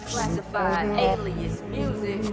Classified alias music.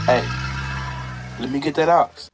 Hey, let me get that ox.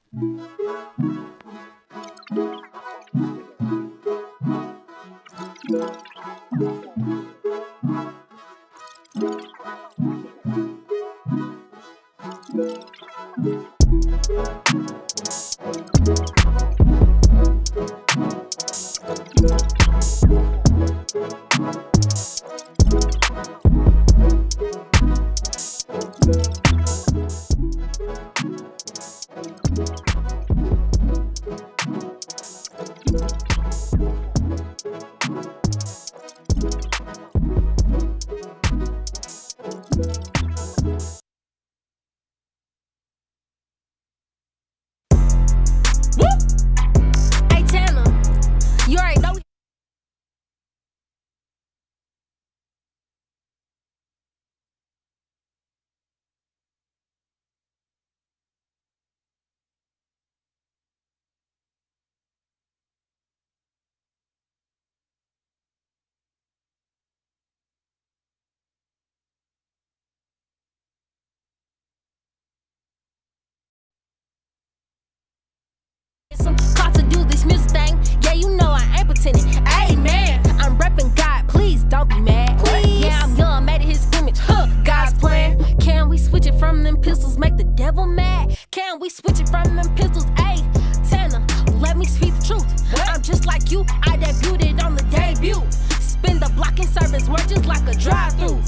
Caught to do this music thing, yeah, you know I ain't pretending. Amen. I'm repping God, please don't be mad. Please. Yeah, I'm young, made it his image. God's plan. Can we switch it from them pistols, make the devil mad? Can we switch it from them pistols? Ayy, Tanner, let me speak the truth. What? I'm just like you, I debuted on the debut. Spin the blocking service, work just like a drive-thru.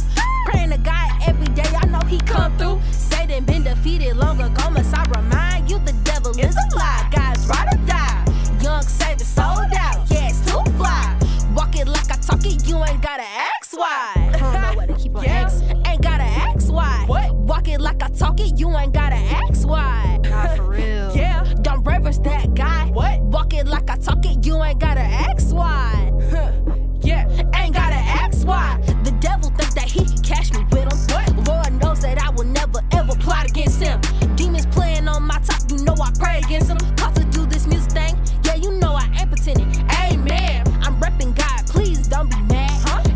Praying to God every day, I know he come through. Satan been defeated long ago, must I remind you the devil is a lie. God's ride or die. Young Savior sold out, yeah, it's too fly. Walk it like I talk it, you ain't gotta ask why. I don't know why they keep on asking. Ain't gotta ask why. What? Walk it like I talk it, you ain't gotta ask why. Not for real. Yeah, don't reverence that guy. What? Walk it like I talk it, you ain't gotta ask why. Yeah, ain't gotta ask why. The devil think that he can catch me with him. What? Lord knows that I will never ever plot against him. Demons playing on my top, you know I pray against him. Caught to do this music thing, yeah, you know I ain't pretending. Amen. I'm repping God, please don't be mad.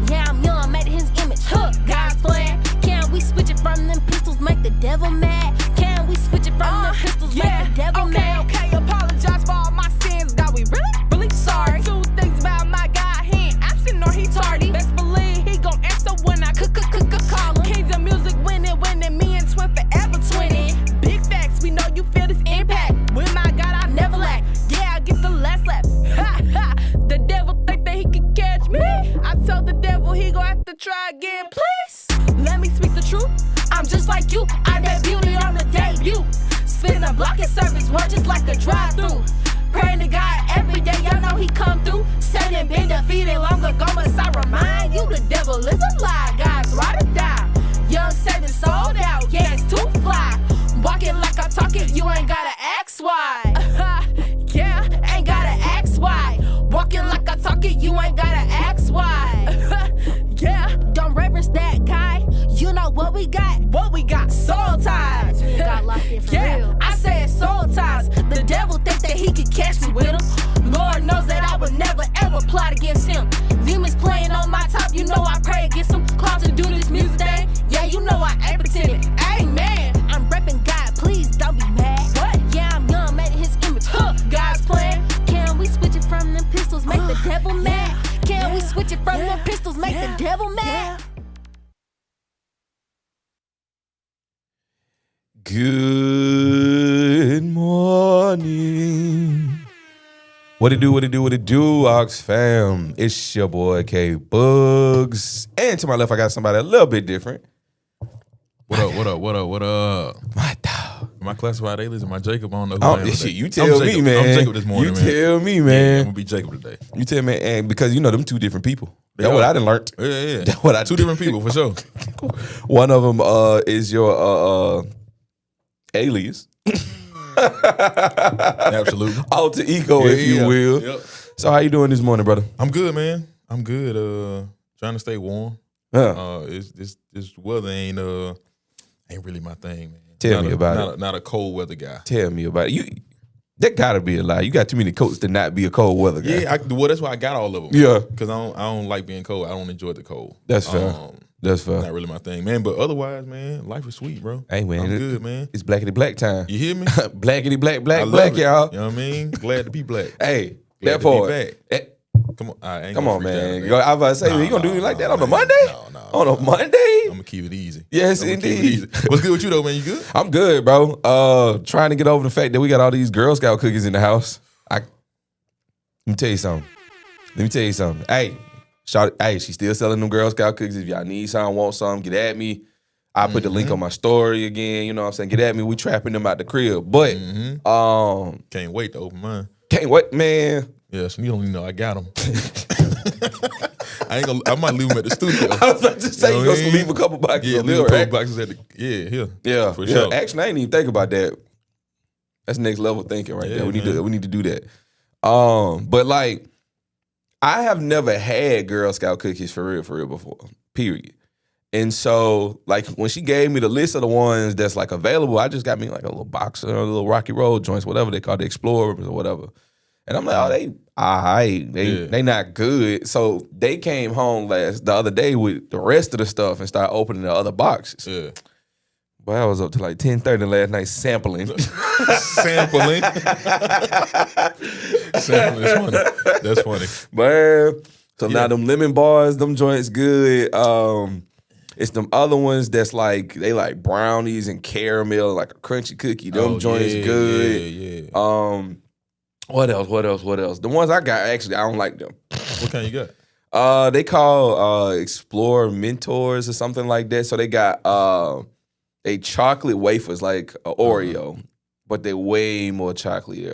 Yeah, I'm young, made it his image. God's plan. Can we switch it from them pistols, make the devil mad? Can we switch it from them pistols, make the devil mad? Okay, apologize for all my sins. God, we really sorry. Two things about my God, he ain't absent nor he tardy. Best believe he gon' answer when I call him. Kings of music winning, me and Twin forever twinning. Big facts, we know you feel this impact. With my God, I never lack. Yeah, I get the last laugh. Ha ha, the devil think that he can catch me. I told the devil he gon' have to try again, please. Let me speak the truth. I'm just like you, I debuted on the debut. Spin a blocking service, work just like a drive-thru. Praying to God every day, I know he come through. Satan been defeated long ago, must I remind you the devil is a lie. God's ride or die. Young Satan sold out, yeah, it's too fly. Walking like I talk it, you ain't gotta ask why. Yeah, ain't gotta ask why. Walking like I talk it, you ain't gotta ask why. Yeah, don't reverence that guy. You know what we got? What we got? Soul ties. We got locked in for real. I said soul ties. The devil think that he can catch me with him. Lord knows that I would never ever plot against him. Demons playing on my top, you know I pray against him. Called to do this music thing, yeah, you know I ain't pretending. Amen. I'm repping God, please don't be mad. What? Yeah, I'm young, made it make the devil mad. Good morning. What it do, Ox fam? It's your boy K Bugs. And to my left, I got somebody a little bit different. What up? My dog. Am I classified alias? Am I Jacob? I don't know who I am. Shit, you tell me, man. I'm Jacob this morning, man. You tell me, Yeah, man. I'm gonna be Jacob today. You tell me, and because you know them two different people. That's Yeah. what I done learned. Yeah. That's what I Two different people for sure. One of them is your alias. Absolutely. Alter ego, if you will. Yep. So how you doing this morning, brother? I'm good, man. I'm good. Trying to stay warm. This weather ain't really my thing, man. Tell me about it. Not a cold weather guy. Tell me about it. You that gotta be a lie. You got too many coats to not be a cold weather guy. Yeah, well, that's why I got all of them. Yeah. Because I don't like being cold. I don't enjoy the cold. That's fair. That's fair. Not really my thing, man. But otherwise, man, life is sweet, bro. Hey, man. I'm good, man. It's blackity black time. You hear me? Blackity black, I black, love black, it. y'all. You know what I mean? Glad to be black. Hey, Glad that to be part. back. Eh, Come on, I ain't come gonna on, freak out, man. I was about to say, you gonna do it like that on a man. Monday? No. On a Monday? I'm gonna keep it easy. Yes, I'ma keep it indeed. easy. What's good with you though, man? You good? I'm good, bro. Trying to get over the fact that we got all these Girl Scout cookies in the house. Let me tell you something. Hey, she's still selling them Girl Scout cookies. If y'all need some, want some, get at me. I put the link on my story again. You know what I'm saying? Get at me. We trapping them out the crib. But Can't wait to open mine. can't wait, man. Yeah, so you don't even know I got them. I might leave them at the studio. I was about to say You know you what gonna I mean? leave a couple boxes Yeah, of leave a milk, couple right? boxes at the here. Yeah, for yeah. sure. Actually, I ain't even think about that. That's next level thinking right Yeah, there. We need man. to do that. But like, I have never had Girl Scout cookies for real before. Period. And so, like, when she gave me the list of the ones that's like available, I just got me like a little box of a little Rocky Road joints, whatever they call the Explorers or whatever. And I'm like, oh, they not good. So they came home the other day with the rest of the stuff and started opening the other boxes. Yeah. Boy, I was up to like 10:30 last night sampling. Sampling. Sampling is funny. That's funny. Man. So now Yeah. them lemon bars, them joints good. It's them other ones that's like, they like brownies and caramel, like a crunchy cookie. Them joints good. Yeah. What else? The ones I got, actually, I don't like them. What kind you got? They call Explorer Mentors or something like that. So they got they chocolate wafers like Oreo, but they're way more chocolatey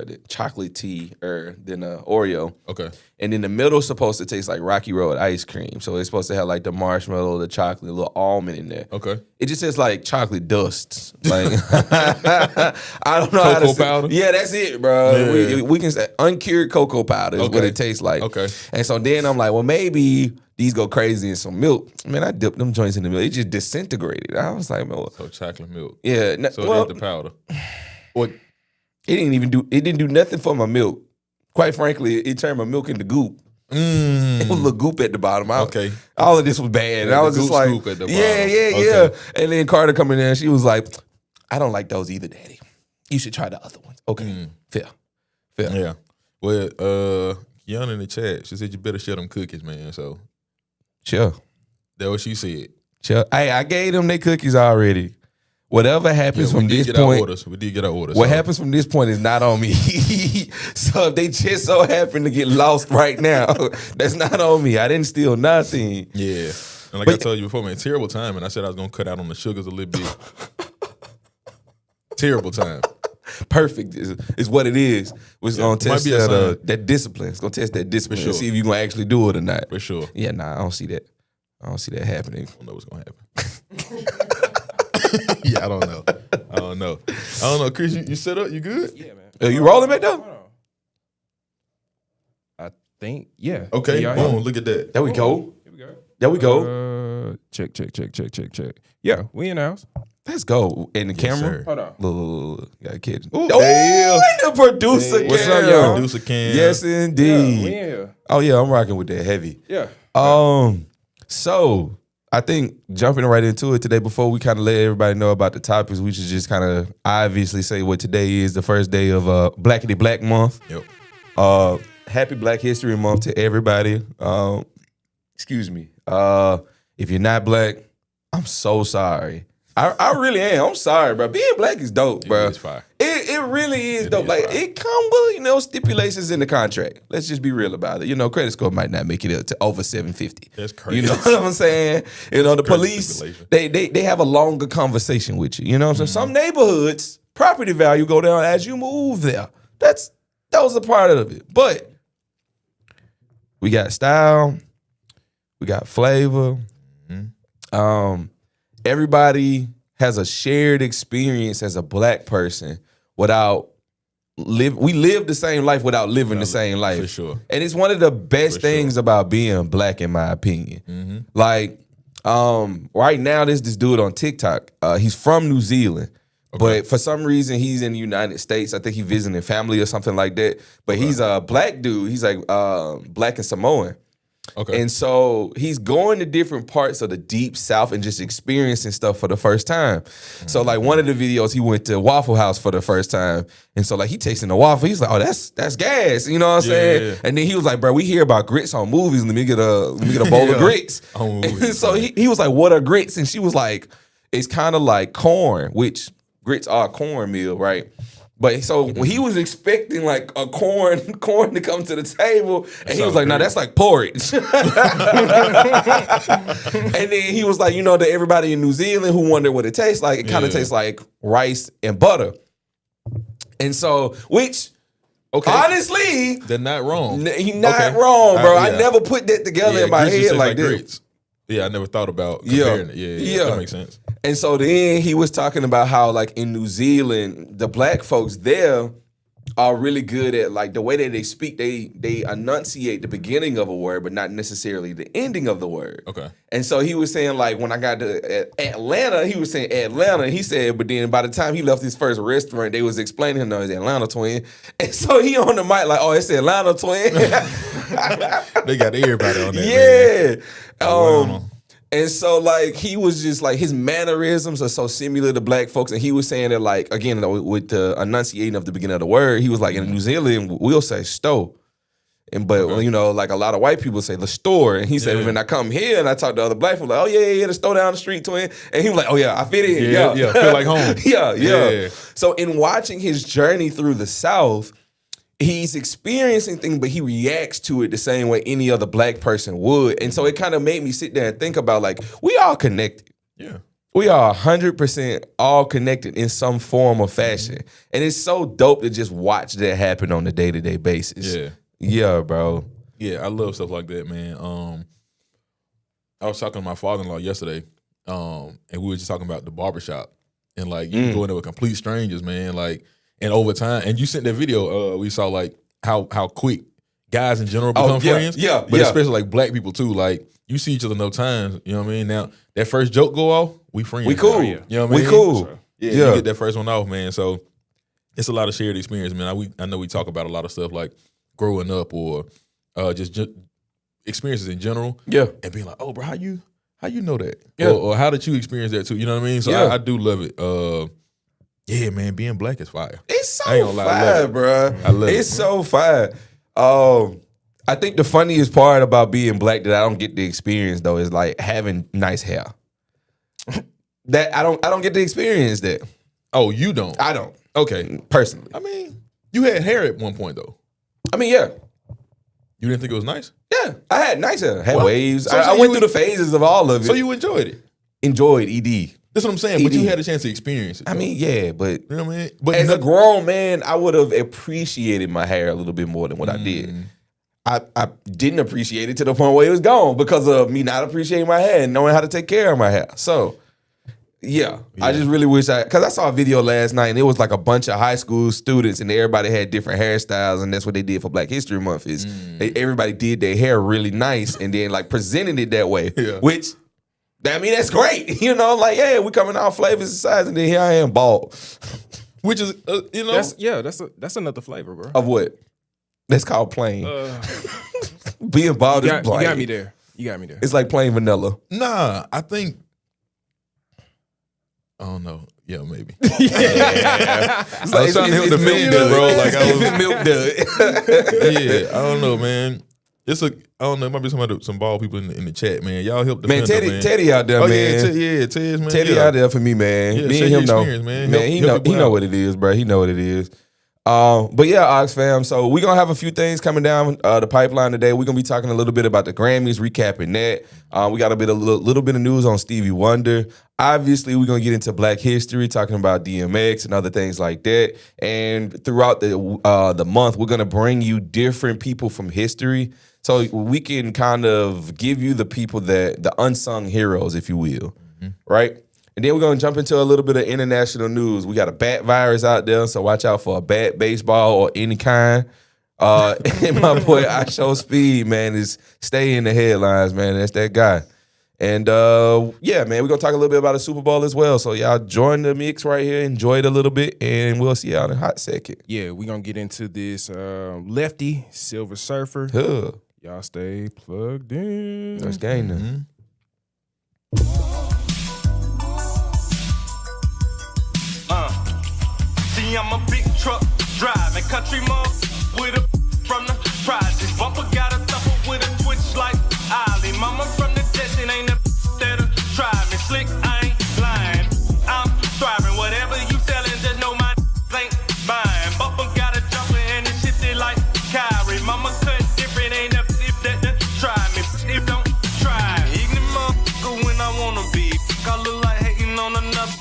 than Oreo. Okay. And in the middle, supposed to taste like Rocky Road ice cream. So it's supposed to have like the marshmallow, the chocolate, a little almond in there. Okay. It just tastes like chocolate dust. Like I don't know how to Cocoa say. powder? Yeah, that's it, bro. Yeah. We can say uncured cocoa powder is what Okay. it tastes like. Okay. And so then I'm like, well, maybe these go crazy in some milk. Man, I dipped them joints in the milk. It just disintegrated. I was like, man, what? So chocolate milk. Yeah. So Well, it is the powder. what? It didn't do nothing for my milk. Quite frankly, it turned my milk into goop. It was a little goop at the bottom. Okay. All of this was bad. And Yeah, I the was just goop like, scoop at the yeah. bottom. Okay. And then Carter coming in, she was like, I don't like those either, Daddy. You should try the other ones. Okay. Fair. Yeah. Well, Kiana in the chat, she said you better share them cookies, man. So Sure. that's what she said. Hey, I gave them their cookies already. Whatever happens from this point, We did get our orders. what so. happens from this point is not on me. So if they just so happen to get lost right now, that's not on me. I didn't steal nothing. Yeah. And like But- I told you before, man, terrible time. And I said I was going to cut out on the sugars a little bit. Terrible time. Perfect is what it is. We're gonna might test be a sign. that discipline. It's gonna test that discipline For and sure. see if you're gonna actually do it or not. For sure. Yeah, nah, I don't see that. I don't see that happening. I don't know what's going to happen. Yeah, I don't know. Chris, you set up? You good? Yeah, man. You rolling back though? I think, yeah. Okay, Yeah, boom, look at that. There we go. Here we go. There we go. Check. Yeah, we in the house. Let's go. In the camera. sir. Hold on. Look, got a kid. Ooh, Oh, damn. the producer Hey, What's cam. up, y'all? Producer Cam. Yes, Yeah, we indeed. in here. Oh yeah, I'm rocking with that heavy. Yeah. So I think jumping right into it today, before we kind of let everybody know about the topics, we should just kind of obviously say what today is, the first day of Blackity Black Month. Yep. Happy Black History Month to everybody. excuse me. If you're not black, I'm so sorry. I really am. I'm sorry, bro. Being black is dope, bro. It's fire. It really is dope. Like, it come with, stipulations in the contract. Let's just be real about it. Credit score might not make it up to over 750. That's crazy. You know what I'm saying? The police, they have a longer conversation with you. You know what I'm saying? Some neighborhoods, property value go down as you move there. That was a part of it. But we got style, we got flavor. Everybody has a shared experience as a black person we live the same life without living the same life. For sure. And it's one of the best things about being black, in my opinion. Like, right now, there's this dude on TikTok. He's from New Zealand. But for some reason, he's in the United States. I think he's visiting family or something like that. But he's a black dude. He's like black and Samoan. Okay. And so he's going to different parts of the deep South and just experiencing stuff for the first time. So like one of the videos, he went to Waffle House for the first time. And so like he tasting the waffle. He's like, oh, that's gas. You know what I'm saying? Yeah. And then he was like, bro, we hear about grits on movies. Let me get a bowl of grits. And so he was like, what are grits? And she was like, it's kind of like corn, which grits are cornmeal, right? But so when he was expecting like a corn to come to the table, and he was like, "No, that's like porridge." And then he was like, to everybody in New Zealand who wondered what it tastes like, it kind of tastes like rice and butter. And so, honestly, they're not wrong. He's not wrong, bro. I never put that together in my head like this. Grits. Yeah, I never thought about comparing it. Yeah, that makes sense. And so then he was talking about how, like, in New Zealand, the black folks there are really good at, like, the way that they speak, they enunciate the beginning of a word, but not necessarily the ending of the word. Okay. And so he was saying, like, when I got to Atlanta, he was saying Atlanta, and he said, but then by the time he left his first restaurant, they was explaining him, no, it's Atlanta twin. And so he on the mic like, oh, it's Atlanta twin. They got everybody on that. Yeah. And so, like, he was just, like, his mannerisms are so similar to black folks. And he was saying that, like, again, with the enunciating of the beginning of the word, he was like, in New Zealand, we'll say "sto." But, like, a lot of white people say the store. And he said, when I come here and I talk to other black people, like, oh, yeah, the store down the street, twin. And he was like, oh, yeah, I fit in. Yeah, feel like home. Yeah. So, in watching his journey through the South, he's experiencing things, but he reacts to it the same way any other black person would. And so it kind of made me sit there and think about, like, we all connected. Yeah. We are 100% all connected in some form or fashion. And it's so dope to just watch that happen on a day-to-day basis. Yeah. Yeah, bro. Yeah, I love stuff like that, man. I was talking to my father-in-law yesterday, and we were just talking about the barbershop. And, like, you go in there with complete strangers, man, like, and over time, and you sent that video, we saw like how quick guys in general become friends. Yeah, but especially like black people too. Like you see each other no times. You know what I mean? Now that first joke go off, we friends. We cool. You know what I mean? We cool. Yeah, you get that first one off, man. So it's a lot of shared experience, man. I know we talk about a lot of stuff like growing up or just experiences in general. Yeah, and being like, oh, bro, how you know that? Yeah, or how did you experience that too? You know what I mean? So I do love it. Yeah, man, being black is fire. It's so fire, bro. I love it. It's so fire. I think the funniest part about being black that I don't get the experience though is like having nice hair. That I don't get to experience that. Oh, you don't? I don't. Okay, personally. I mean, you had hair at one point though. I mean, yeah. You didn't think it was nice? Yeah, I had nice hair. Had waves. So I went through the phases of all of it. So you enjoyed it? Enjoyed ED. That's what I'm saying, but you had a chance to experience it. I mean, yeah, but you know what I mean? But as a grown man, I would have appreciated my hair a little bit more than what I did. I didn't appreciate it to the point where it was gone because of me not appreciating my hair and knowing how to take care of my hair. So, yeah. I just really wish because I saw a video last night and it was like a bunch of high school students and everybody had different hairstyles and that's what they did for Black History Month is everybody did their hair really nice and then like presented it that way, which... I mean, that's great. Like, yeah, we coming out flavors and sizes, and then here I am bald. Which is, that's another flavor, bro. Of what? That's called plain. Being bald is plain. You got me there. It's like plain vanilla. Nah, I think, I don't know. Yeah, maybe. I was trying to help the milk dud, bro. Like I was milk dud. Yeah, I don't know, man. I don't know, it might be some ball people in the chat, man. Y'all help the man. Teddy out there, oh, man. Yeah, Ted's, man. Teddy out there for me, man. Yeah, Me share and your him know, experience, man. man. He know what it is, bro. He know what it is. But yeah, Ox fam. So we're gonna have a few things coming down the pipeline today. We're gonna be talking a little bit about the Grammys, recapping that. We got a little bit of news on Stevie Wonder. Obviously, we're gonna get into Black history, talking about DMX and other things like that. And throughout the month, we're gonna bring you different people from history, so we can kind of give you the people the unsung heroes, if you will, right? And then we're going to jump into a little bit of international news. We got a bat virus out there, so watch out for a bat, baseball, or any kind. And my boy, I Show Speed, man, is stay in the headlines, man. That's that guy. And, yeah, man, we're going to talk a little bit about the Super Bowl as well. So y'all join the mix right here. Enjoy it a little bit, and we'll see y'all in a hot second. Yeah, we're going to get into this Lefty, Silver Surfer. Huh. Y'all stay plugged in. Let's game then. See, I'm a big truck driving country mug with a from the projects. Bumper got a thumper with a twitch like Ollie. Mama from the desert ain't a that'll try me. Slick, I ain't lying. I'm thriving. Whatever you selling, just know my ain't buying. Bumper got a jumper and it's shit they like Kyrie. Mama cut different, ain't a if that try me. If don't try. Ignorant motherfucker when I wanna be. I look like hating on another.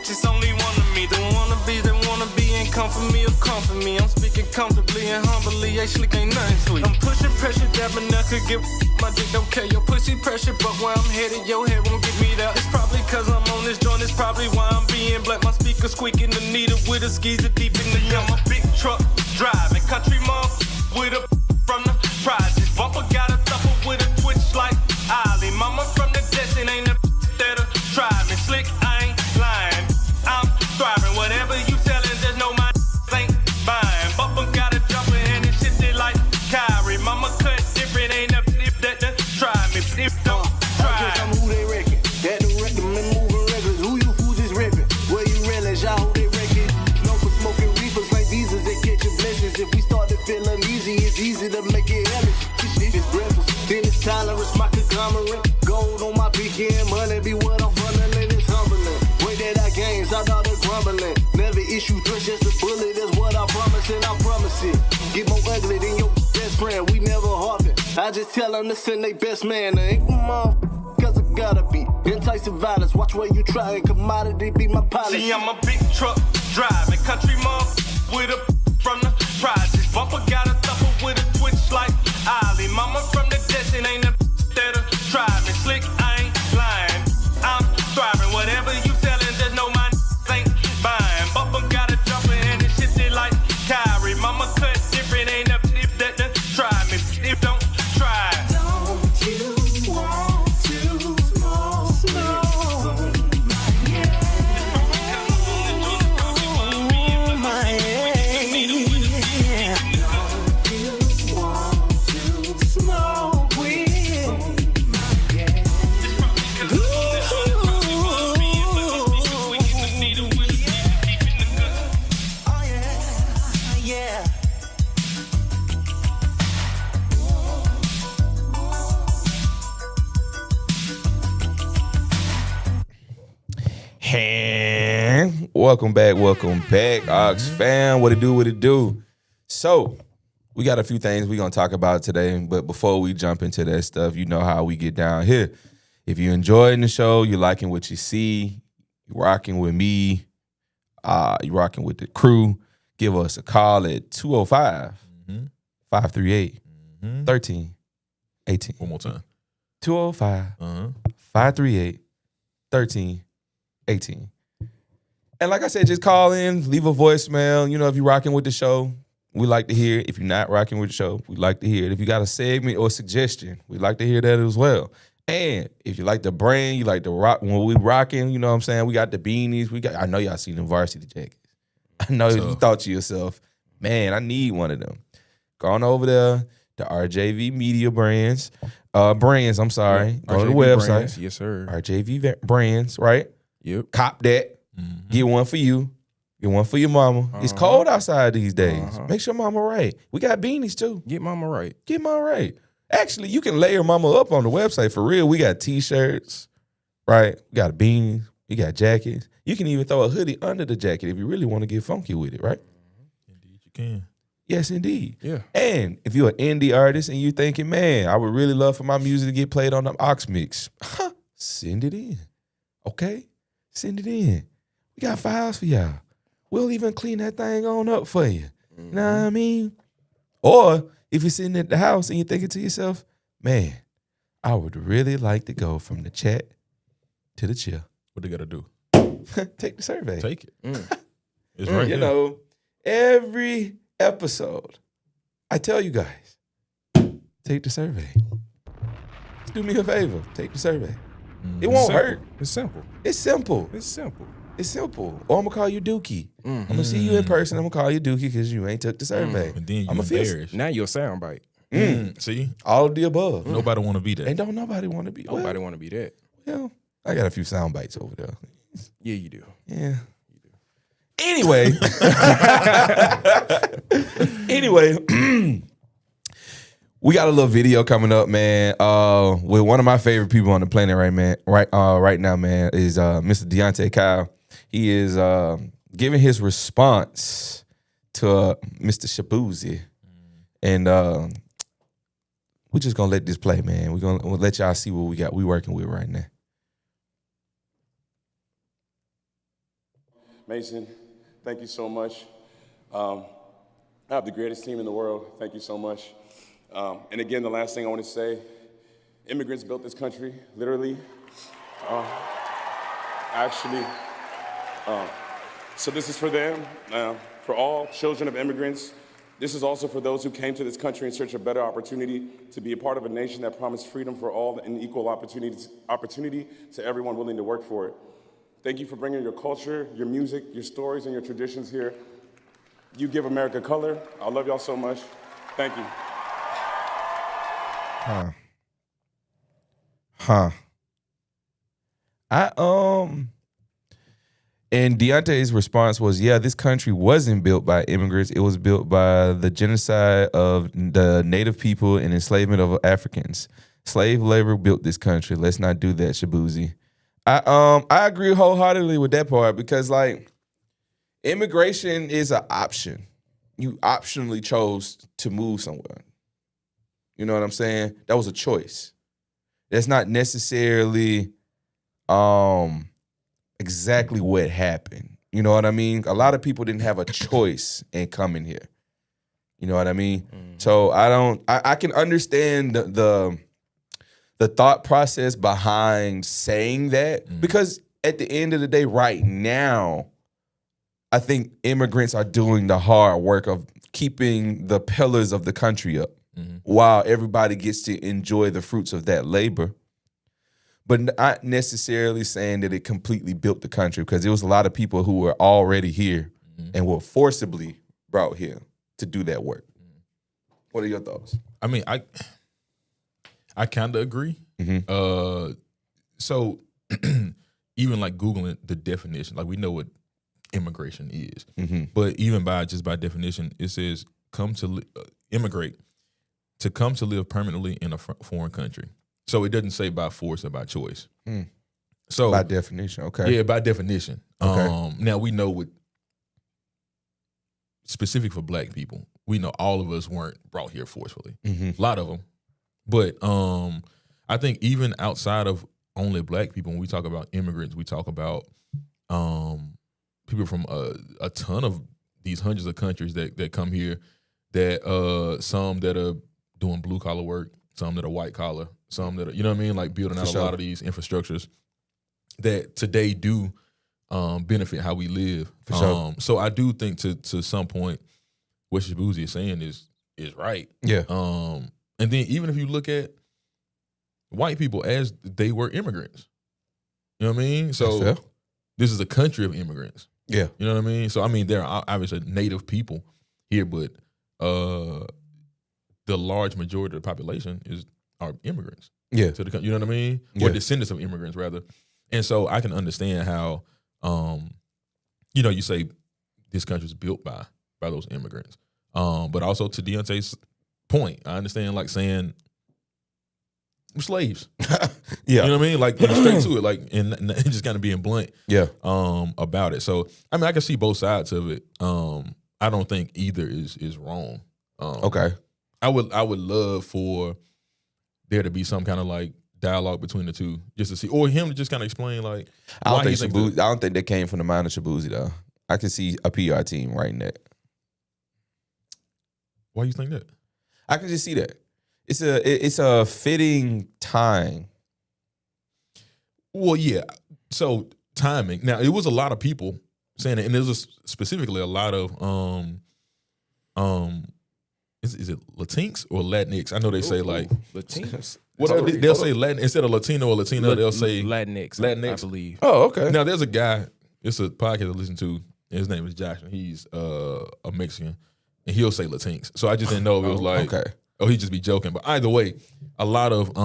Just only one of me. Don't wanna be, they wanna be and come for me or come for me. I'm speaking comfortably and humbly. Actually, ain't nothing sweet. I'm pushing pressure, dabbing up, could give my dick don't care. Your pussy pressure, but where I'm headed, your head won't get me there. It's probably cause I'm on this joint. It's probably why I'm being black. My speaker squeaking the needle with a skeezer deep in the gum. I'm a big truck driving country mug with a from the projects. Bumper got a thumper with a twitch like Ollie. Mama from the desert ain't a that'll try me. Slick, I ain't lying. I'm thriving. Whatever you selling, there's no my ain't buying. Bumper got a jumper and it's shit they like Kyrie. Mama cut different, ain't a if that try me. If don't try. I'm who they reckon. That the record men moving records. Who you fools is ripping? Where you realize y'all who they reckon? Known for smoking reefers like visas that catch your blessings. If we start to feel uneasy, it's easy to make it hellish. It's breakfast, then it's tolerance, my conglomerate. Gold on my pinky and money be what I'm funneling. It's humbling. Way that I gains, I thought they're grumbling. Never issue threats, just a bullet. That's what I promise, and I promise it. Get more ugly than your best friend. We never harping. I just tell them to send they best man. Ain't cause I gotta be. Enticing violence, watch where you try and commodity be my policy. See, I'm a big truck driving country mug with a from the projects. Bumper got a thumper with a twitch like Ollie. Mama from the desert ain't a that'll try me. Slick, I ain't lying. I'm thriving. Whatever you selling, there's no my ain't buying. Bumper got a jumper and it's shit they like Kyrie. Mama cut different, ain't a if that try me. If don't try. Don't you want to smoke? Welcome back, Ox fam. What it do? So, we got a few things we're going to talk about today, but before we jump into that stuff, you know how we get down here. If you're enjoying the show, you're liking what you see, you're rocking with me, you're rocking with the crew, give us a call at 205-538-1318. One more time. 205-538-1318. And like I said, just call in, leave a voicemail. You know, if you're rocking with the show, we like to hear it. If you're not rocking with the show, we like to hear it. If you got a segment or suggestion, we like to hear that as well. And if you like the brand, you like the rock, when we rocking, you know what I'm saying? We got the beanies. I know y'all seen the varsity jackets. I know you thought to yourself, man, I need one of them. Go on over there, the RJV Media brands. Brands, I'm sorry. Yeah, go to the RJV website. Brands, yes, sir. RJV brands, right? Yep. Cop that. Get one for you. Get one for your mama. It's cold outside these days. Make sure mama right. We got beanies too. Get mama right. Get mama right. Actually, you can lay your mama up on the website for real. We got t-shirts, right? We got beanies. We got jackets. You can even throw a hoodie under the jacket if you really want to get funky with it, right? Indeed, you can. Yes, indeed. Yeah. And if you're an indie artist and you're thinking, man, I would really love for my music to get played on the Ox Mix, send it in. Okay? Send it in. We got files for y'all. We'll even clean that thing on up for you. You know what I mean? Or if you're sitting at the house and you're thinking to yourself, man, I would really like to go from the chat to the chill. What they got to do? Take the survey. Take it. It's right You there. know, every episode, I tell you guys, take the survey. Just do me a favor. Take the survey. It won't hurt. It's simple. It's simple. It's simple. It's simple. Or I'm going to call you Dookie. I'm going to see you in person. I'm going to call you Dookie because you ain't took the survey. And then you I'ma feel- embarrassed. Now you're a soundbite. See? All of the above. Nobody want to be that. And don't nobody want to be. Nobody want to be that. Well, I got a few sound bites over there. Yeah, you do. Yeah. Anyway. Anyway. We got a little video coming up, man. With one of my favorite people on the planet, right now, man, is Mr. Deontay Kyle. He is giving his response to Mr. Shabuzi, and we're just gonna let this play, man. We'll let y'all see what we working with right now. Mason, thank you so much. I have the greatest team in the world. Thank you so much. And again, the last thing I want to say, immigrants built this country, literally. So this is for them, for all children of immigrants. This is also for those who came to this country in search of better opportunity to be a part of a nation that promised freedom for all and equal opportunity to everyone willing to work for it. Thank you for bringing your culture, your music, your stories, and your traditions here. You give America color. I love y'all so much. Thank you. And Deontay's response was, yeah, this country wasn't built by immigrants. It was built by the genocide of the native people and enslavement of Africans. Slave labor built this country. Let's not do that, Shabuzi. I agree wholeheartedly with that part because, like, immigration is an option. You optionally chose to move somewhere. You know what I'm saying? That was a choice. That's not necessarily exactly what happened. You know what I mean? A lot of people didn't have a choice in coming here. You know what I mean? So I can understand the thought process behind saying that because at the end of the day, right now, I think immigrants are doing the hard work of keeping the pillars of the country up while everybody gets to enjoy the fruits of that labor. But not necessarily saying that it completely built the country because there was a lot of people who were already here and were forcibly brought here to do that work. What are your thoughts? I mean, I kind of agree. So even like Googling the definition, like we know what immigration is, but even by definition, it says immigrate, to come to live permanently in a foreign country. So it doesn't say by force or by choice. So By definition, okay. yeah, by definition. Okay. Now we know what specific for Black people. We know all of us weren't brought here forcefully. A lot of them, but I think even outside of only Black people, when we talk about immigrants, we talk about people from a ton of these hundreds of countries that come here. That some that are doing blue collar work, some that are white collar, some that are, you know what I mean, like building out a lot of these infrastructures that today do benefit how we live. For sure. So I do think to some point what Shabuzi is saying is right. Yeah. And then even if you look at white people as they were immigrants, you know what I mean? So That's fair. this is a country of immigrants. Yeah. You know what I mean? So I mean there are obviously native people here, but the large majority of the population are immigrants. Yeah. To the country, you know what I mean? Yeah. Or descendants of immigrants, rather. And so I can understand how, you say this country was built by those immigrants. But also to Deontay's point, I understand like saying slaves. Yeah. You know what I mean? Like straight to it, like and just kind of being blunt. Yeah. About it. So I mean, I can see both sides of it. I don't think either is wrong. Okay. I would love for there to be some kind of like dialogue between the two, just to see, or him to just kind of explain like. I don't why he think thinks Shabuzi, I don't think that came from the mind of Shabuzi though. I can see a PR team writing that. Why you think that? I can just see that. It's a fitting time. Well, yeah. So timing. Now it was a lot of people saying it, and there was specifically a lot of is it Latinx or Latinx? I know they say like Latinos. whatever they'll say Latin instead of Latino or Latina. They'll say Latinx. Latinx. I believe. Oh, okay. Now there's a guy. It's a podcast I listen to. His name is Josh. And he's a Mexican, and he'll say Latinx. So I just didn't know if it was like, okay. Oh, he'd just be joking. But either way, a lot of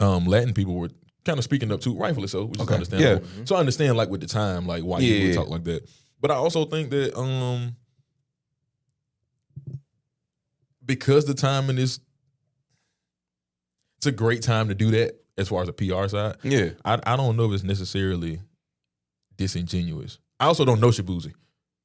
Latin people were kind of speaking up too, rightfully so, which is understandable. Yeah. So I understand like with the time, like why you would talk like that. But I also think that because the timing is, it's a great time to do that as far as the PR side. Yeah. I don't know if it's necessarily disingenuous. I also don't know Shabuzi.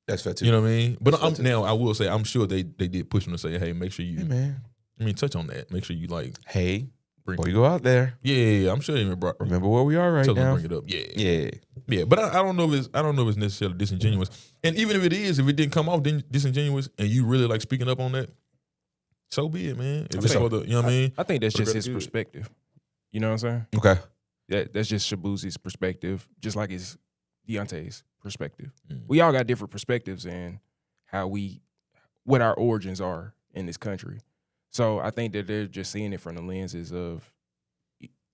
That's fair too. You know what I mean? But now I will say, I'm sure they did push him to say, hey, make sure you, Hey man. I mean, touch on that. Make sure you like, Hey, bring before you go out there, yeah, I'm sure they even brought, remember where we are right tell them now. to bring it up. Yeah. Yeah. Yeah, but I don't know if it's necessarily disingenuous. And even if it is, if it didn't come off disingenuous and you really like speaking up on that, so be it, man. If it's for the, you know what I mean? I think that's For the just his greater good. perspective. You know what I'm saying? Okay. That's just Shabuzi's perspective, just like it's Deontay's perspective. Mm. We all got different perspectives and what our origins are in this country. So I think that they're just seeing it from the lenses of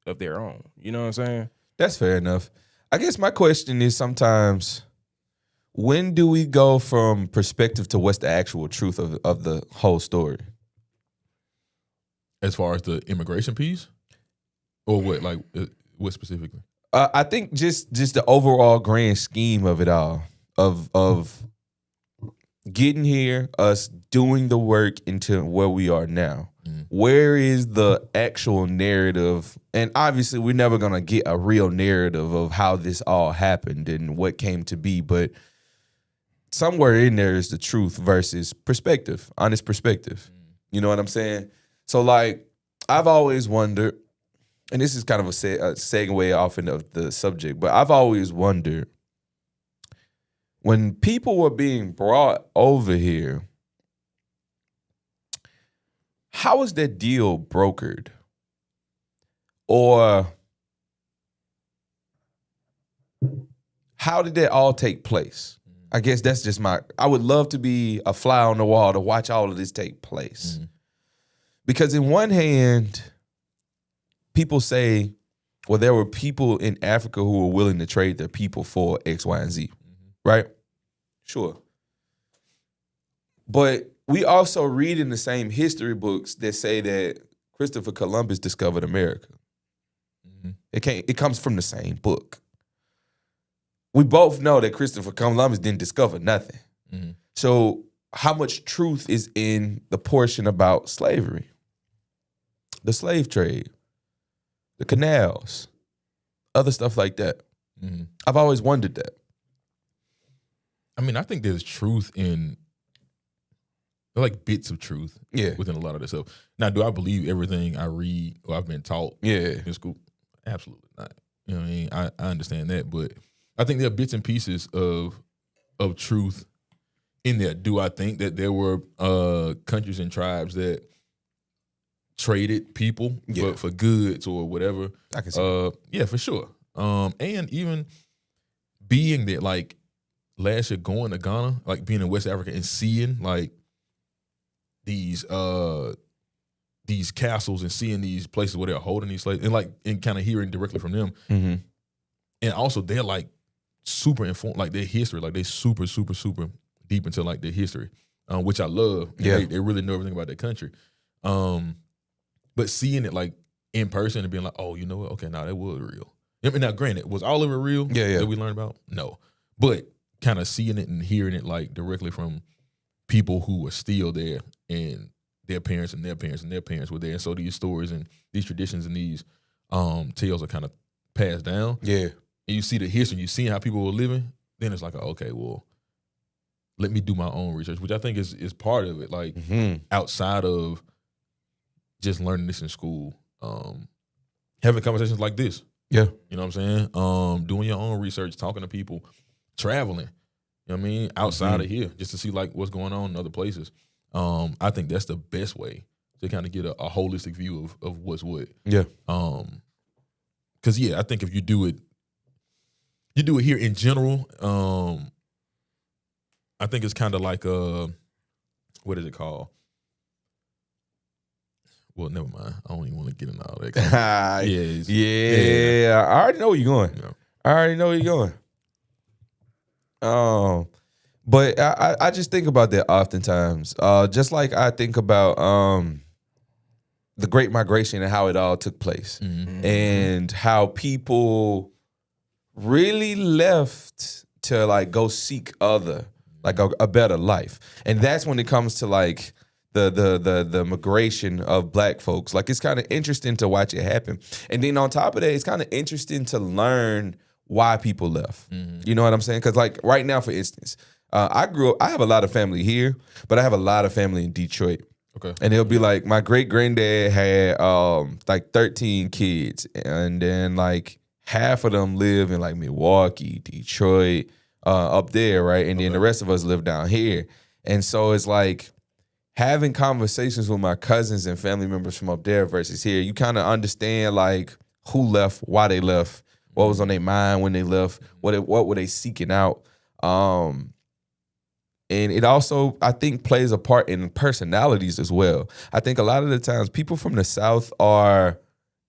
their own. You know what I'm saying? That's fair enough. I guess my question is sometimes, when do we go from perspective to what's the actual truth of the whole story? As far as the immigration piece? Or what? Like, what specifically? I think just the overall grand scheme of it all, of getting here, us doing the work into where we are now. Mm. Where is the actual narrative? And obviously, we're never gonna get a real narrative of how this all happened and what came to be. But somewhere in there is the truth versus perspective, honest perspective. You know what I'm saying? So, like, I've always wondered, and this is kind of a segue off into the subject, but I've always wondered, when people were being brought over here, how was that deal brokered? Or how did that all take place? I guess that's just I would love to be a fly on the wall to watch all of this take place. Mm-hmm. Because in one hand, people say, well, there were people in Africa who were willing to trade their people for X, Y, and Z, right? Sure. But we also read in the same history books that say that Christopher Columbus discovered America. Mm-hmm. It comes from the same book. We both know that Christopher Columbus didn't discover nothing. Mm-hmm. So how much truth is in the portion about slavery? The slave trade, the canals, other stuff like that. Mm-hmm. I've always wondered that. I mean, I think there's truth in, like, bits of truth within a lot of this stuff. Now, do I believe everything I read or I've been taught in school? Absolutely not. You know what I mean? I understand that, but I think there are bits and pieces of truth in there. Do I think that there were countries and tribes that traded people for goods or whatever? I can see yeah, for sure. And even being that, like, last year going to Ghana, like being in West Africa and seeing like these castles and seeing these places where they're holding these slaves and kind of hearing directly from them. Mm-hmm. And also they're like super informed, like their history, like they super, super, super deep into like their history, which I love. Yeah. They really know everything about their country. But seeing it like in person and being like, oh, you know what? Okay, now that was real. I mean, now granted, was all of it real that we learned about? No. But kind of seeing it and hearing it like directly from people who were still there and their parents and their parents and their parents were there. And so these stories and these traditions and these tales are kind of passed down. Yeah. And you see the history, you see how people were living, then it's like, okay, well, let me do my own research, which I think is part of it. Like outside of just learning this in school, having conversations like this. Yeah. You know what I'm saying? Doing your own research, talking to people, traveling. You know what I mean? Outside of here, just to see like what's going on in other places. I think that's the best way to kind of get a holistic view of what's what. Yeah. Because I think if you do it here in general. I think it's kind of like what is it called? Well, never mind. I don't even want to get into all that. Yeah. I already know where you're going. Yeah. I already know where you're going. But I just think about that oftentimes. Just like I think about the Great Migration and how it all took place, and how people really left to like go seek like a better life. And that's when it comes to like the migration of black folks. Like it's kind of interesting to watch it happen. And then on top of that, it's kind of interesting to learn why people left. You know what I'm saying? Because like right now, for instance, I have a lot of family here, but I have a lot of family in Detroit. Okay. And it'll be like my great granddad had like 13 kids, and then like half of them live in like Milwaukee, Detroit, up there, right? And then the rest of us live down here. And so it's like having conversations with my cousins and family members from up there versus here, you kind of understand like who left, why they left, what was on their mind when they left, what were they seeking out. And it also, I think, plays a part in personalities as well. I think a lot of the times people from the South are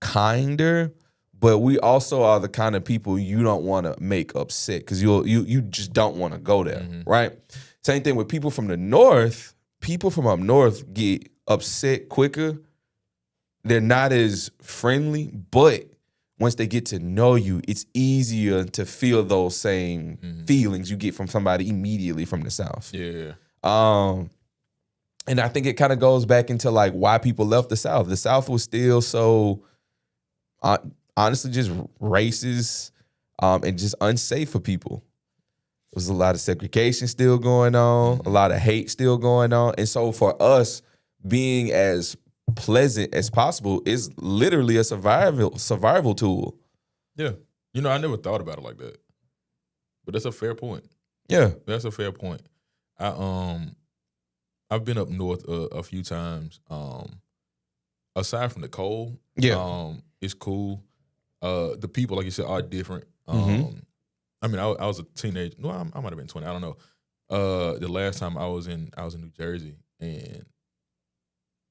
kinder, but we also are the kind of people you don't want to make upset because you just don't want to go there, right? Same thing with people from the North. People from up north get upset quicker. They're not as friendly, but once they get to know you, it's easier to feel those same feelings you get from somebody immediately from the South. Yeah. And I think it kind of goes back into like why people left the South. The South was still so honestly just racist and just unsafe for people. There was a lot of segregation still going on, a lot of hate still going on. And so for us, being as pleasant as possible is literally a survival tool. Yeah. You know, I never thought about it like that. But that's a fair point. Yeah. That's a fair point. I've been up north a few times. Aside from the cold, it's cool. The people, like you said, are different. I mean, I was a teenager. No, I might have been 20. I don't know. The last time I was in New Jersey, and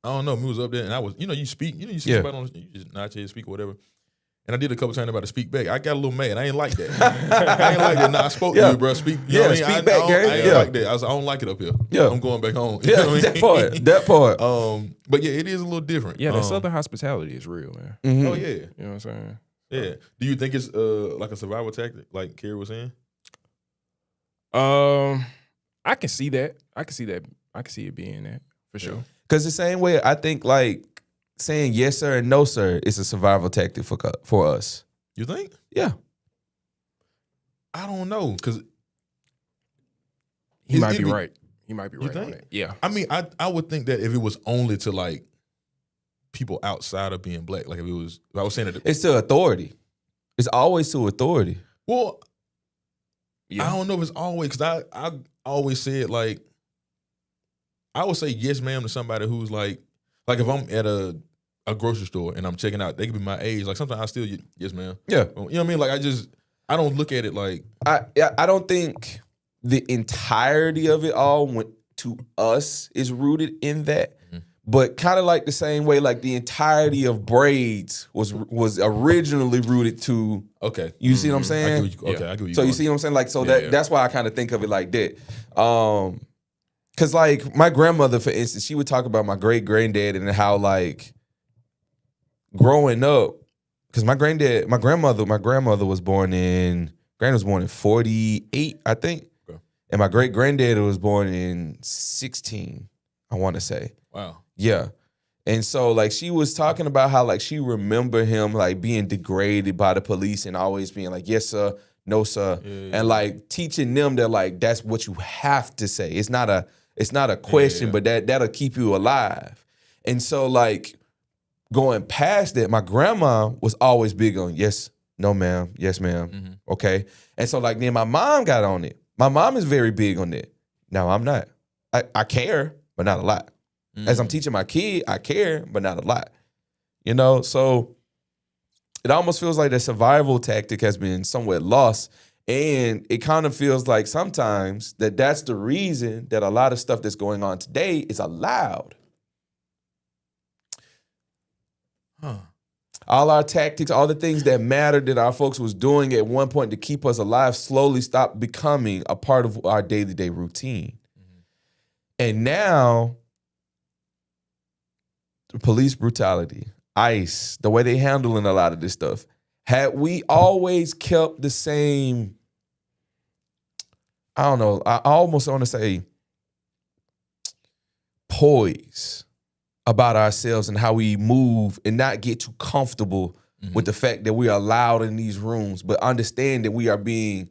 I don't know. We was up there, and I was, you speak, you see somebody on, you just nod your head, speak or whatever. And I did a couple times about to speak back. I got a little mad. I ain't like that. I ain't like that. Nah, I spoke to you, bro. Speak. You know what I mean? Speak back, gang. I ain't like that. I don't like it up here. Yeah. I'm going back home. Yeah, that part. But yeah, it is a little different. Yeah, that Southern hospitality is real, man. Oh yeah. You know what I'm saying? Yeah. Do you think it's like a survival tactic, like Kerry was saying? I can see that. I can see it being that for sure. Because the same way I think like saying yes sir and no sir is a survival tactic for us. You think? Yeah. I don't know, because he might be right. He might be right on that. Yeah. I mean, I would think that if it was only to like people outside of being black, like if I was saying that it's to authority. It's always to authority. Well, I don't know if it's always, because I always said like, I would say yes ma'am to somebody who's like if I'm at a grocery store and I'm checking out, they could be my age. Like sometimes I still yes ma'am. Yeah. You know what I mean? Like I don't look at it like. I don't think the entirety of it all went to us is rooted in that. But kind of like the same way, like the entirety of braids was originally rooted to. Okay. You see what I'm saying? I get what you So you see what I'm saying? Like, so that's why I kind of think of it like that. Cause like my grandmother, for instance, she would talk about my great granddad and how like growing up, cause my grandmother was born in 48, I think. Okay. And my great granddad was born in 16, I want to say. Wow. Yeah. And so like she was talking about how like she remember him like being degraded by the police and always being like, yes, sir, no, sir. And like teaching them that like that's what you have to say. It's not a question, but that'll keep you alive. And so like going past that, my grandma was always big on yes, no, ma'am, yes, ma'am. Okay. And so like then my mom got on it. My mom is very big on that. No, I'm not. I care, but not a lot. As I'm teaching my kid, I care, but not a lot. You know, so it almost feels like the survival tactic has been somewhat lost. And it kind of feels like sometimes that's the reason that a lot of stuff that's going on today is allowed. All our tactics, all the things that mattered that our folks was doing at one point to keep us alive slowly stopped becoming a part of our day-to-day routine. And now, police brutality, ICE, the way they handling a lot of this stuff. Had we always kept the same, I don't know, I almost want to say poise about ourselves and how we move and not get too comfortable with the fact that we are allowed in these rooms, but understand that we are being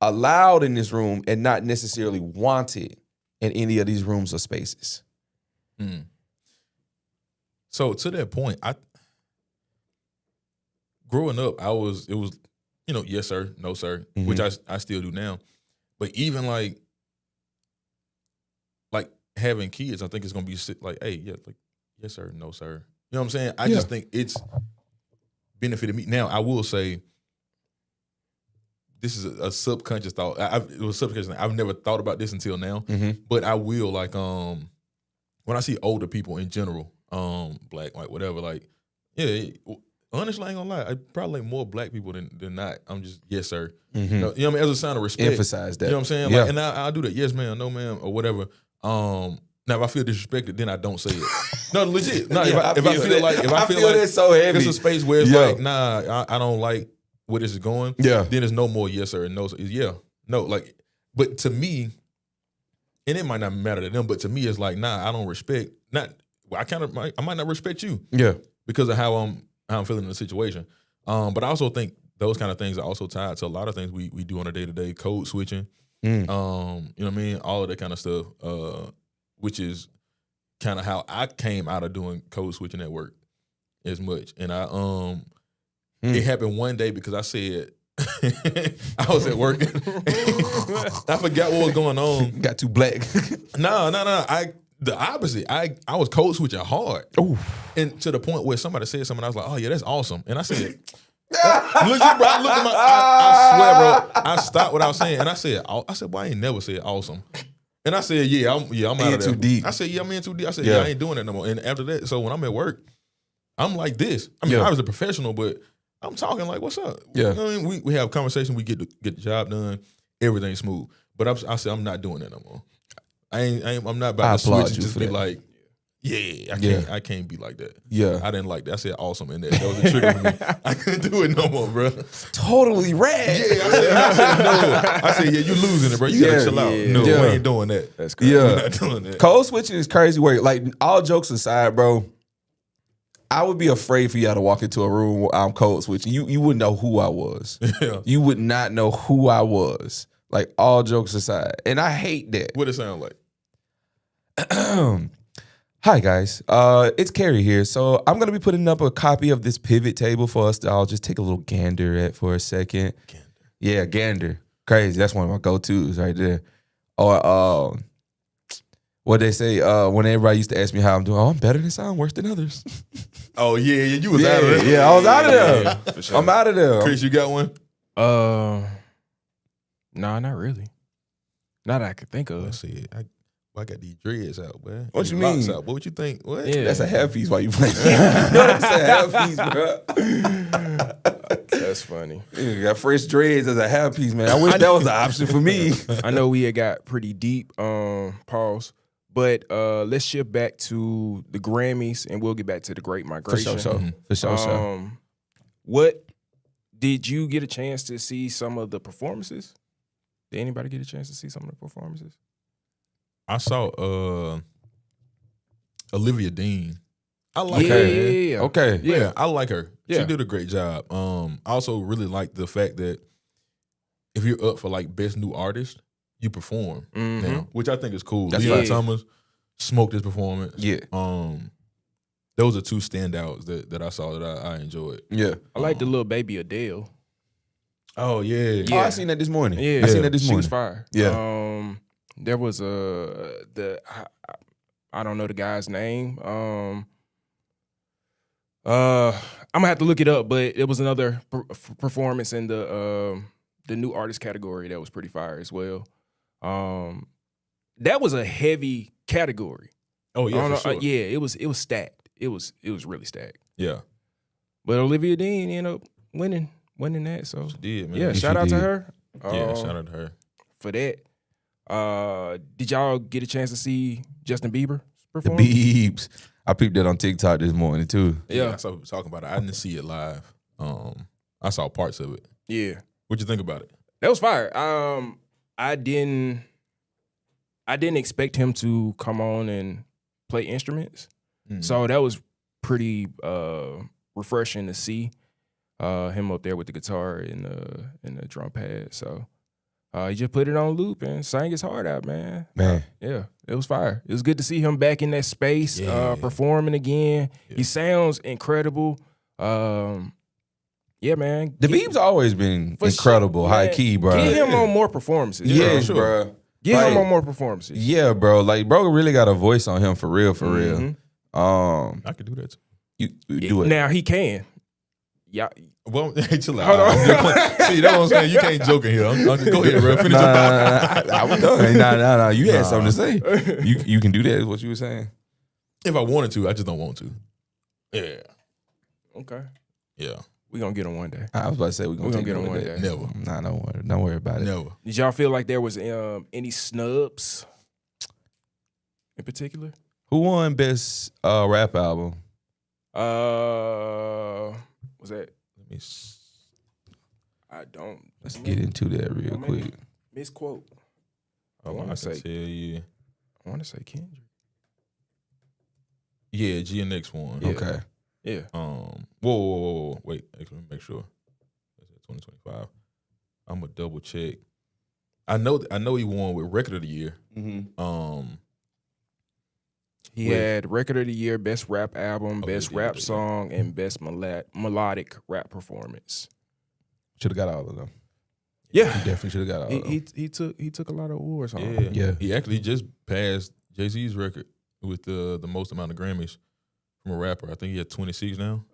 allowed in this room and not necessarily wanted in any of these rooms or spaces. So to that point, growing up, it was, you know, yes sir, no sir, which I still do now. But even like having kids, I think it's gonna be like, hey, yeah, like yes sir, no sir. You know what I'm saying? I just think it's benefited me. Now I will say, this is a subconscious thought. It was subconscious. I've never thought about this until now, but I will like when I see older people in general. Black, white, whatever, like, yeah, honestly, I ain't gonna lie, I probably like more black people than not. I'm just, yes, sir. You know what I mean? As a sign of respect. Emphasize that. You know what I'm saying? Like, and I'll do that, yes, ma'am, no, ma'am, or whatever. Now, if I feel disrespected, then I don't say it. No, legit. No, if I feel like it's so heavy. It's a space where it's like, nah, I don't like where this is going. Yeah. Then there's no more yes, sir, and no, sir. No, like, but to me, and it might not matter to them, but to me, it's like, nah, I don't respect, I might not respect you, because of how I'm feeling in the situation. But I also think those kind of things are also tied to a lot of things we do on a day-to-day, code switching, you know what I mean, all of that kind of stuff, which is kind of how I came out of doing code switching at work as much. And it happened one day because I said I was at work. I forgot what was going on. Got too black. No. The opposite. I was code switching hard. And to the point where somebody said something, I was like, oh yeah, that's awesome. And I said, legit, bro, I looked at I swear, bro, I stopped what I was saying. And I said, boy, I ain't never said awesome. And I said, I'm out of there. Too deep. I said, I'm in too deep. I said, I ain't doing that no more. And after that, so when I'm at work, I'm like this. I mean, I was a professional, but I'm talking like, what's up? Yeah. You know what I mean? We have conversation, we get the job done, everything's smooth. But I said, I'm not doing that no more. I'm not about to switch and just be like, I can't be like that. Yeah. I didn't like that. I said awesome in that. That was a trigger for me. I couldn't do it no more, bro. Totally rad. Yeah, I said no. I said, you losing it, bro. You gotta chill out. No, we ain't doing that. That's crazy. We're not doing that. Code switching is crazy work. Like, all jokes aside, bro, I would be afraid for y'all to walk into a room where I'm code switching. You wouldn't know who I was. Yeah. You would not know who I was. Like, all jokes aside. And I hate that. What it sound like? Hi guys, it's Carrie here. So I'm gonna be putting up a copy of this pivot table for us to all just take a little gander at for a second. Gander. Yeah, gander. Crazy. That's one of my go-tos right there. Or what they say when everybody used to ask me how I'm doing. Oh, I'm better than some, worse than others. Oh yeah, you was out of there. Yeah, I was out of there. Yeah, for sure. I'm out of there. Chris, you got one? Nah, not really. Not that I could think of. Let's see. I got these dreads out, man. What you mean? Out. What you think? What? Yeah. That's a half piece while you playing. That's a half piece, bro. That's funny. You got fresh dreads as a half piece, man. I wish that was an option for me. I know we had got pretty deep, pause. But let's shift back to the Grammys, and we'll get back to the Great Migration. For sure. What did you get a chance to see some of the performances? Did anybody get a chance to see some of the performances? I saw Olivia Dean. I like Yeah, her. yeah. Okay. Yeah, I like her. Yeah. She did a great job. I also really like the fact that if you're up for like best new artist, you perform now, which I think is cool. That's Leon right. Thomas smoked his performance. Yeah. Those are two standouts that I saw that I enjoyed. Yeah. I like the little baby Adele. Oh yeah, Oh, I seen that this morning. Yeah, I seen that this she morning. was fire. Yeah. There was I don't know the guy's name. I'm gonna have to look it up, but it was another performance in the new artist category that was pretty fire as well. That was a heavy category. Oh yeah, for sure. Yeah, it was stacked. It was really stacked. Yeah, But Olivia Dean ended up winning that. So she did, man. yeah, She shout out to did. her. Yeah, shout out to her. For that. Did y'all get a chance to see Justin Bieber The perform? Beebs. I peeped that on TikTok this morning too. Yeah, Yeah. I saw people talking about it. I didn't see it live. I saw parts of it. Yeah. What'd you think about it? That was fire. I didn't expect him to come on and play instruments. So that was pretty refreshing to see him up there with the guitar and the drum pad. So he just put it on loop and sang his heart out, man. Man. Yeah, it was fire. It was good to see him back in that space, Yeah. performing again. Yeah. He sounds incredible. Yeah, man. The Beebs always been For incredible, sure, high man. key, bro. Get him on more performances. Yes, sure. bro. Get him Like, on more performances. Yeah, bro. Like, bro, really got a voice on him for real, for real. Mhm. I could do that too. You do it. Now he can. Yeah. Well, hey, chill out. Hold on. See, that's what I'm saying. You can't joke in here. Go ahead, bro. Finish your thought. I was done. Nah. You had something to say. You can do that. Is what you were saying. If I wanted to, I just don't want to. Yeah. Okay. Yeah. We're gonna get him one day. I was about to say we're We gonna gonna get him on one that. day. Never. Nah, don't worry about it. Never. Did y'all feel like there was any snubs in particular? Who won best rap album? Was that? Let me s- I don't. Let's get into that real quick. Misquote. I I want want to to say. tell you. I want to say Kendrick. Yeah, GNX one. Yeah. Okay. Yeah. Whoa. Wait, actually, let me make sure. That's 2025. I'm gonna double check. I know he won with Record of the Year. He Wait. had Record of the Year, Best Rap Album, Oh, Best he did, Rap he did. Song, and Best Melodic Rap Performance. Should have got all of them. Yeah. He definitely should have got all of them. He took a lot of awards home. Yeah. Yeah. He actually just passed Jay-Z's record with the most amount of Grammys from a rapper. I think he had 26 now.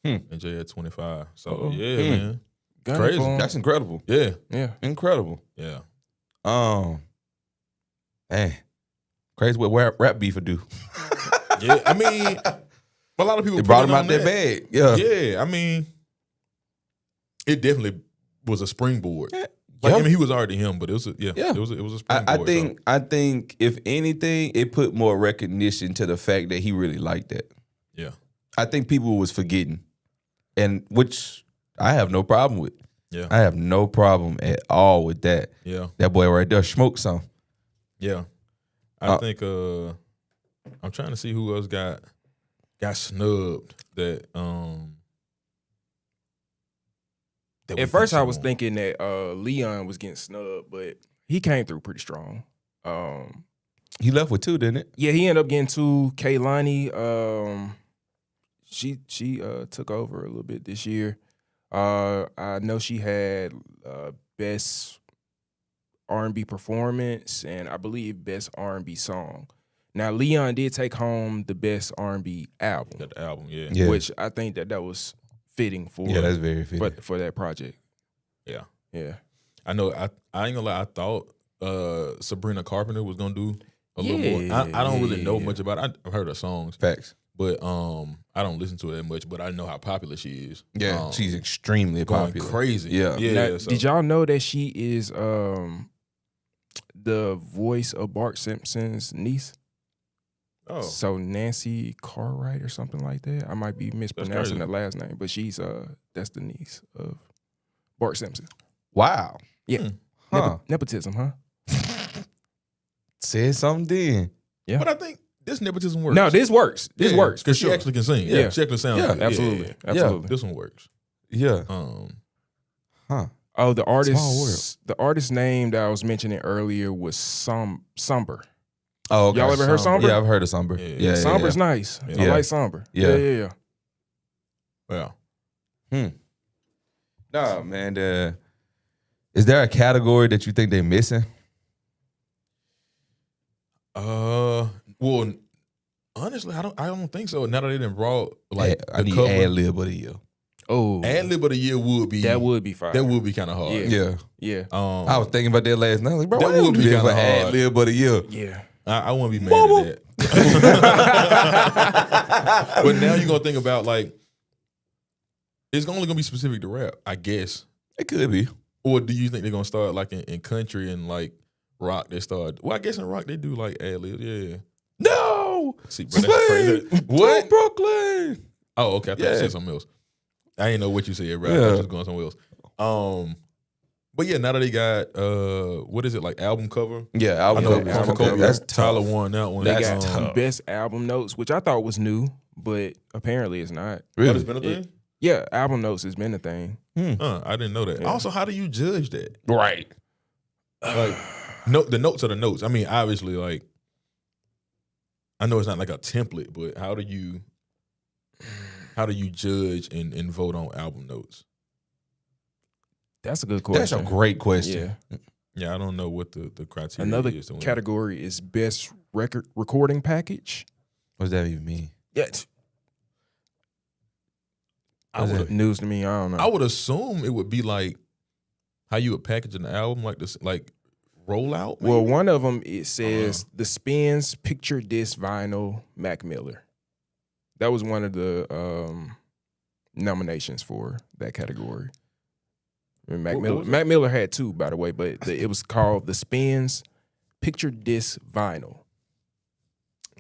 And Jay had 25. So Uh-oh. yeah, man. Gunning Crazy. for him. That's incredible. Yeah. Yeah. Incredible. Yeah. Man. Crazy what rap beef would do. Yeah. I mean, a lot of people It brought put him it out on that bag. Yeah. Yeah. I mean, it definitely was a springboard. Yeah. Like, Yeah. I mean, he was already him, but it was it was a springboard. I think if anything, it put more recognition to the fact that he really liked that. Yeah. I think people was forgetting, and which I have no problem with. Yeah. I have no problem at all with that. Yeah. That boy right there smoked some. Yeah. I think I'm trying to see who else got snubbed that we At first, think I was someone- thinking that Leon was getting snubbed, but he came through pretty strong. He left with 2, didn't it? Yeah, he ended up getting 2. Kaylani, she took over a little bit this year. I know she had best R&B performance and I believe best R&B song. Now Leon did take home the best R&B album, Got the album, yeah. Yeah. which I think that was fitting for Yeah, that's very fitting. for that project. Yeah. Yeah. I know I ain't gonna lie, I thought Sabrina Carpenter was gonna do a little more. I don't really know much about it. I've heard her songs, Facts. but I don't listen to it that much, but I know how popular she is. Yeah, she's extremely going popular. crazy. Yeah. Now, so- did y'all know that she is the voice of Bart Simpson's niece? Oh, So Nancy Cartwright or something like that. I might be mispronouncing crazy. the last name, but she's that's the niece of Bart Simpson. Wow. Yeah. Huh. Nepotism, huh? Said something then. Yeah. but I think this nepotism works. No, this works. This works for because she sure. actually can sing. Yeah. She actually sounds. Yeah, good. absolutely, Yeah. absolutely. This one works. Yeah. Huh. Oh, the Small world. artist name that I was mentioning earlier was Somber. Oh, okay. Y'all ever heard Somber? Yeah, I've heard of Somber. Yeah, Somber's nice. I Yeah. like Somber. Yeah. Yeah. Yeah. Nah, man. Is there a category that you think they're missing? Well, honestly, I don't think so. Now that they done brought like I need ad lib of the year. Oh, ad lib of the year would be fire. That would be kind of hard. Yeah. Yeah. Yeah. I was thinking about that last night. Like, bro, That why would would be do that for kinda hard. ad lib of the year? Yeah. I wouldn't be mad at that. But now you're gonna think about like it's only gonna be specific to rap, I guess. It could be. Or do you think they're gonna start like in country and like rock? They start. Well, I guess in rock they do like ad lib. Yeah. No. See, bro, that's crazy. What? To Brooklyn. Oh, okay. I thought you said something else. I didn't know what you said, bro. I thought you was going somewhere else. But yeah, now that they got what is it, like album cover? Yeah, album cover. That's Tyler tough. won that one. They That's got tough. best album notes, which I thought was new, but apparently it's not. Really? It's been a thing? Yeah, album notes has been a thing. I didn't know that. Yeah. Also, how do you judge that? Right. Like, the notes are the notes. I mean, obviously, like, I know it's not like a template, but how do you judge and vote on album notes? That's a good question. That's a great question. Yeah. Yeah, I don't know what the criteria Another is. To win. category is best recording package. What does that even mean? Yeah. News to me. I don't know. I would assume it would be like how you would package an album, like this, like rollout. Well, one of them, it says the Spins Picture Disc Vinyl Mac Miller. That was one of the nominations for that category. And Mac Miller had two, by the way, but it was called the Spins Picture Disc Vinyl.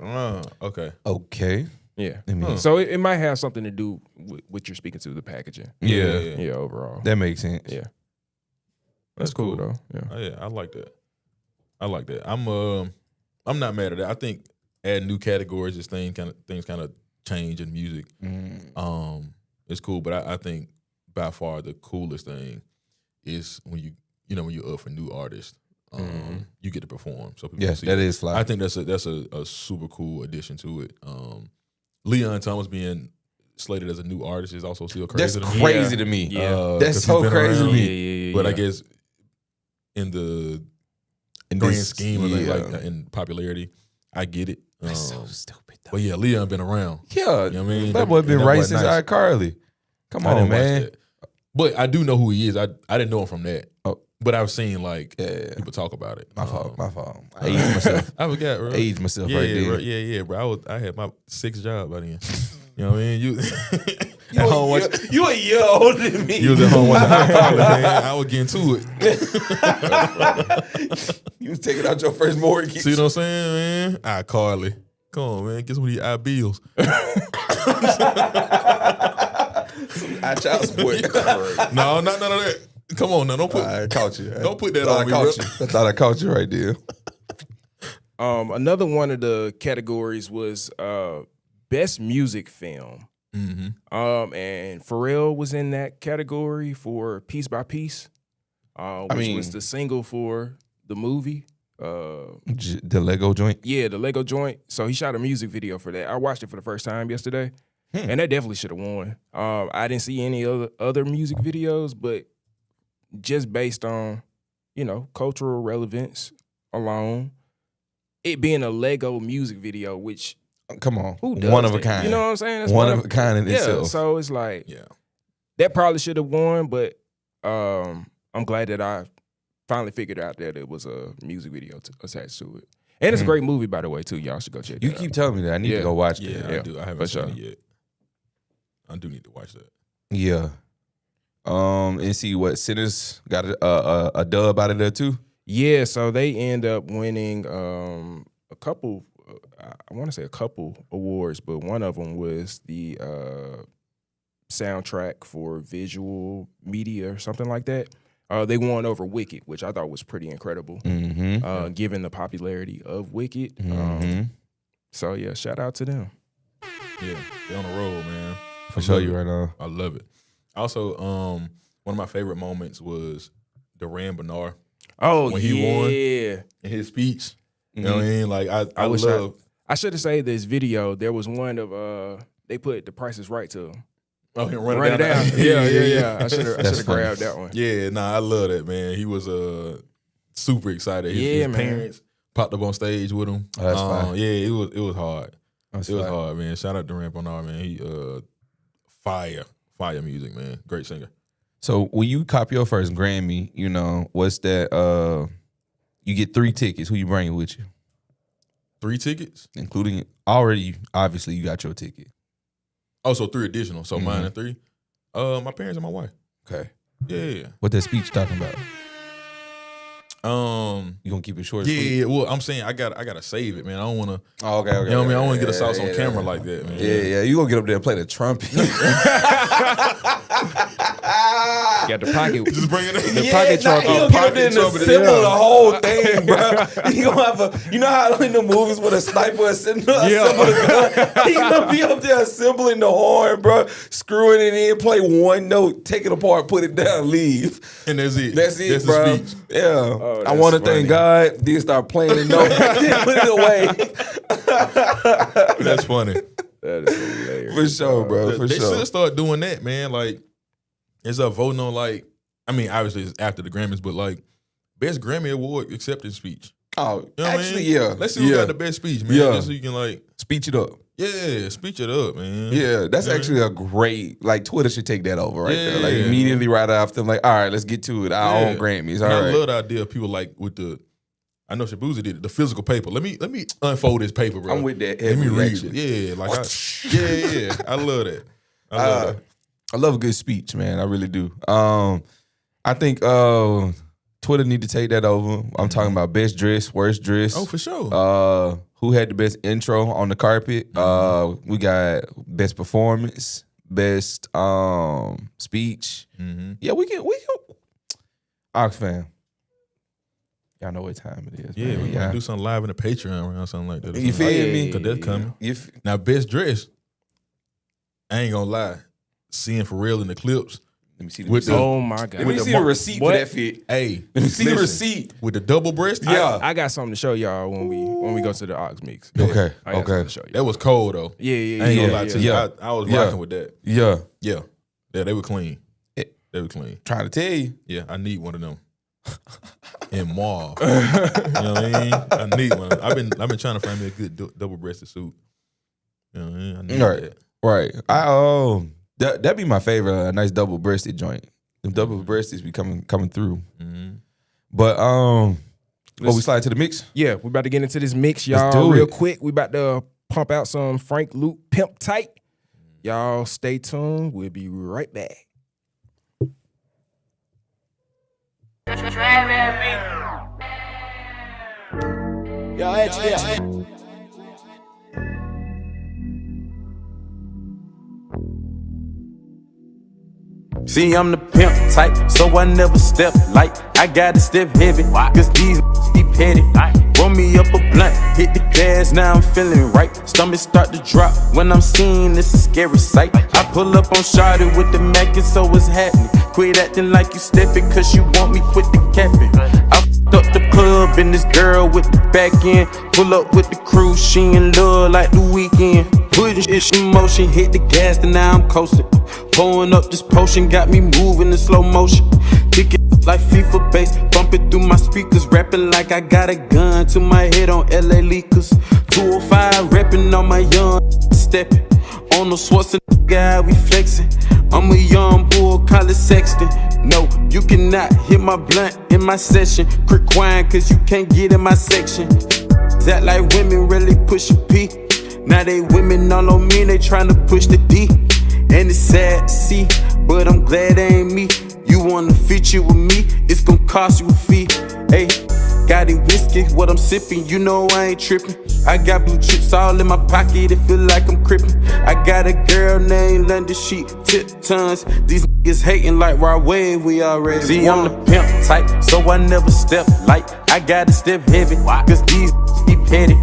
Okay. Okay. Yeah. Huh. So it might have something to do with what you're speaking to, the packaging. Yeah. Overall. That makes sense. Yeah. That's cool though. Yeah. Oh, yeah, I like that. I'm not mad at that. I think adding new categories, things kind of change in music. It's cool, but I think by far the coolest thing is when you're up for new artists, you get to perform. So people see that it. is fly. I think that's a super cool addition to it. Leon Thomas being slated as a new artist is also still crazy. That's to me. crazy to me. Yeah. That's 'cause so he's been crazy to around. me. But I guess in the grand scheme of things, like in popularity, I get it. That's so stupid though. But yeah, Leon been around. Yeah, You know what I mean? that boy been That right boy since nice. iCarly. Come I on, didn't watch man. that. But I do know who he is. I didn't know him from that. Oh. But I've seen like Yeah. people talk about it. My fault. I aged myself. I forgot, bro. Aged myself yeah, right yeah, there. bro. Yeah, bro. I had my sixth job by then. You know what I mean? You at home watching. You a year older than me. You was at home watching iCarly, man. I was getting to it. You was taking out your first mortgage. See what I'm saying, man? iCarly. Come on, man. Get some of these bills. Child support. No, not none of that. Come on now. Don't put I caught you. Don't put that Thought on me, I bro. caught you. I thought I caught you right there. Another one of the categories was best music film. And Pharrell was in that category for Piece by Piece, which was the single for the movie. The Lego joint. Yeah, the Lego joint. So he shot a music video for that. I watched it for the first time yesterday, and that definitely should have won. I didn't see any other music videos, but just based on, cultural relevance alone, it being a Lego music video, which Come on, who does one of a that? kind. You know what I'm saying? That's one of a kind in yeah, itself. so it's like Yeah. that probably should have won, but I'm glad that I finally figured out that it was a music video attached to it. And it's a great movie, by the way, too. Y'all should go check it You out. keep telling me that. I need to go watch Yeah, that. I do. I haven't for seen sure. it yet. I do need to watch that. Yeah. And see what Sinners got a dub out of there too. Yeah, so they end up winning a couple, I want to say a couple awards, but one of them was the soundtrack for visual media or something like that. They won over Wicked, which I thought was pretty incredible, given the popularity of Wicked. So yeah, shout out to them. Yeah, they on the road, man. For sure, you right now. I love it. Also, one of my favorite moments was Duran Bernard Oh when yeah. he won in his speech. You know what I mean? Like I wish love. I should have saved this video. There was one of they put The Price is Right to him. Oh, Run it down. Yeah. I should have funny. grabbed that one. Yeah, nah, I love that, man. He was super excited. His Yeah, man. parents popped up on stage with him. Oh, that's fine. Yeah, it was hard. That's It was fine. hard, man. Shout out to Duran Bernard, man. He fire music, man. Great singer. So when you cop your first Grammy, you know, what's that? You get 3 tickets. Who you bringing with you? 3 tickets? Including already, obviously, you got your ticket. Oh, so 3 additional. So mine and 3. My parents and my wife. Okay. Yeah. What that speech talking about? Um. You gonna keep it short? Yeah. Well, I'm saying I gotta save it, man. I don't want to. Oh, okay. You know what I mean? I don't want to get a sauce on camera like that, man. Yeah. You gonna get up there and play the trumpet? Got the pocket. Just bring it in. The pocket trumpet. He gonna get up there and trumpet, assemble the whole thing, bro. He gonna have you know how in the movies with a sniper assemble the gun? He gonna be up there assembling the horn, bro, screwing it in, play one note, take it apart, put it down, leave. And that's it. That's it, That's bro. the speech. Yeah. Oh, I want to that's thank God. Then start playing the note, then put it away. That's funny. That is hilarious. For sure, bro. For They sure. should start doing that, man. Like, it's up voting on, like, I mean, obviously it's after the Grammys, but like, best Grammy Award acceptance speech. Oh, You know what actually, I mean? yeah. Let's see who got the best speech, man. Yeah. Just so you can, like, Speech it up. yeah, speech it up, man. Yeah, that's You know actually a great, like, Twitter should take that over right there. Like, Yeah. immediately right after, like, all right, let's get to it. Our Yeah. own Grammys. And All I right. love the idea of people, like, with the, I know Shabuzi did it, the physical paper. Let me unfold this paper, bro. I'm with that Let me heavy read action. it. Yeah, like, yeah. I love that. I love that. I love a good speech, man. I really do. I think Twitter need to take that over. I'm talking about best dress, worst dress. Oh, for sure. Who had the best intro on the carpet? We got best performance, best speech. Yeah, we can. Ox fam. Y'all know what time it is. Yeah, man. we gotta do something live in the Patreon or something like that. You feel me? Because that's coming. If Now, best dress, I ain't gonna lie. Seeing Pharrell in the clips. let me see the With receipt. the- Oh my God. Let me see the receipt for What? that fit. Hey, Let me see the listen, receipt. with the double breast. Yeah. I got something to show y'all when we go to the Ox mix. Okay. I got something Okay. to show you. That was cold though. Yeah. I ain't gonna lie to you. yeah. I was Yeah. rocking with that. Yeah. Yeah, they were clean. It- They were clean. Trying to tell you. Yeah, I need one of them. In mauve. You know what I mean? I need one. I've been trying to find me a good double breasted suit. You know what I mean? I need Right. that. Right. That'd be my favorite. A nice double breasted joint. Them double breasted be coming through. But we slide to the mix. Yeah, we about to get into this mix, Let's y'all, do real it. quick. We about to pump out some Frank Luke Pimp Tight. Y'all stay tuned. We'll be right back. Yo, HDL. See, I'm the pimp type, so I never step light. I gotta step heavy, cause these be petty. Roll me up a blunt, hit the gas, now I'm feeling right. Stomach start to drop when I'm seeing this a scary sight. I pull up on Shawty with the Mac and so what's happening. Quit acting like you stepping, cause you want me quit the capping. I f***ed up the club and this girl with the back end. Pull up with the crew, she in love like the weekend. Putting shit in motion, hit the gas and now I'm coasting. Pouring up this potion, got me moving in slow motion. Kick it like FIFA bass, bumping through my speakers. Rapping like I got a gun to my head on LA Leakers. 205, rapping on my young stepping. On the Schwarzenegger, we flexing. I'm a young bull, call it Sexton. No, you cannot hit my blunt in my session. Quick wine, cause you can't get in my section. That like women really push a P. Now they women all on me, they tryna push the D. And it's sad to see, but I'm glad it ain't me. You wanna feature with me, it's gon' cost you a fee. Hey, got it whiskey, what I'm sipping, you know I ain't tripping. I got blue chips all in my pocket, it feel like I'm crippin'. I got a girl named London, she tip tons. These niggas hating like right way, we already see, I'm the pimp type, so I never step light. I gotta step heavy, cause these be petty.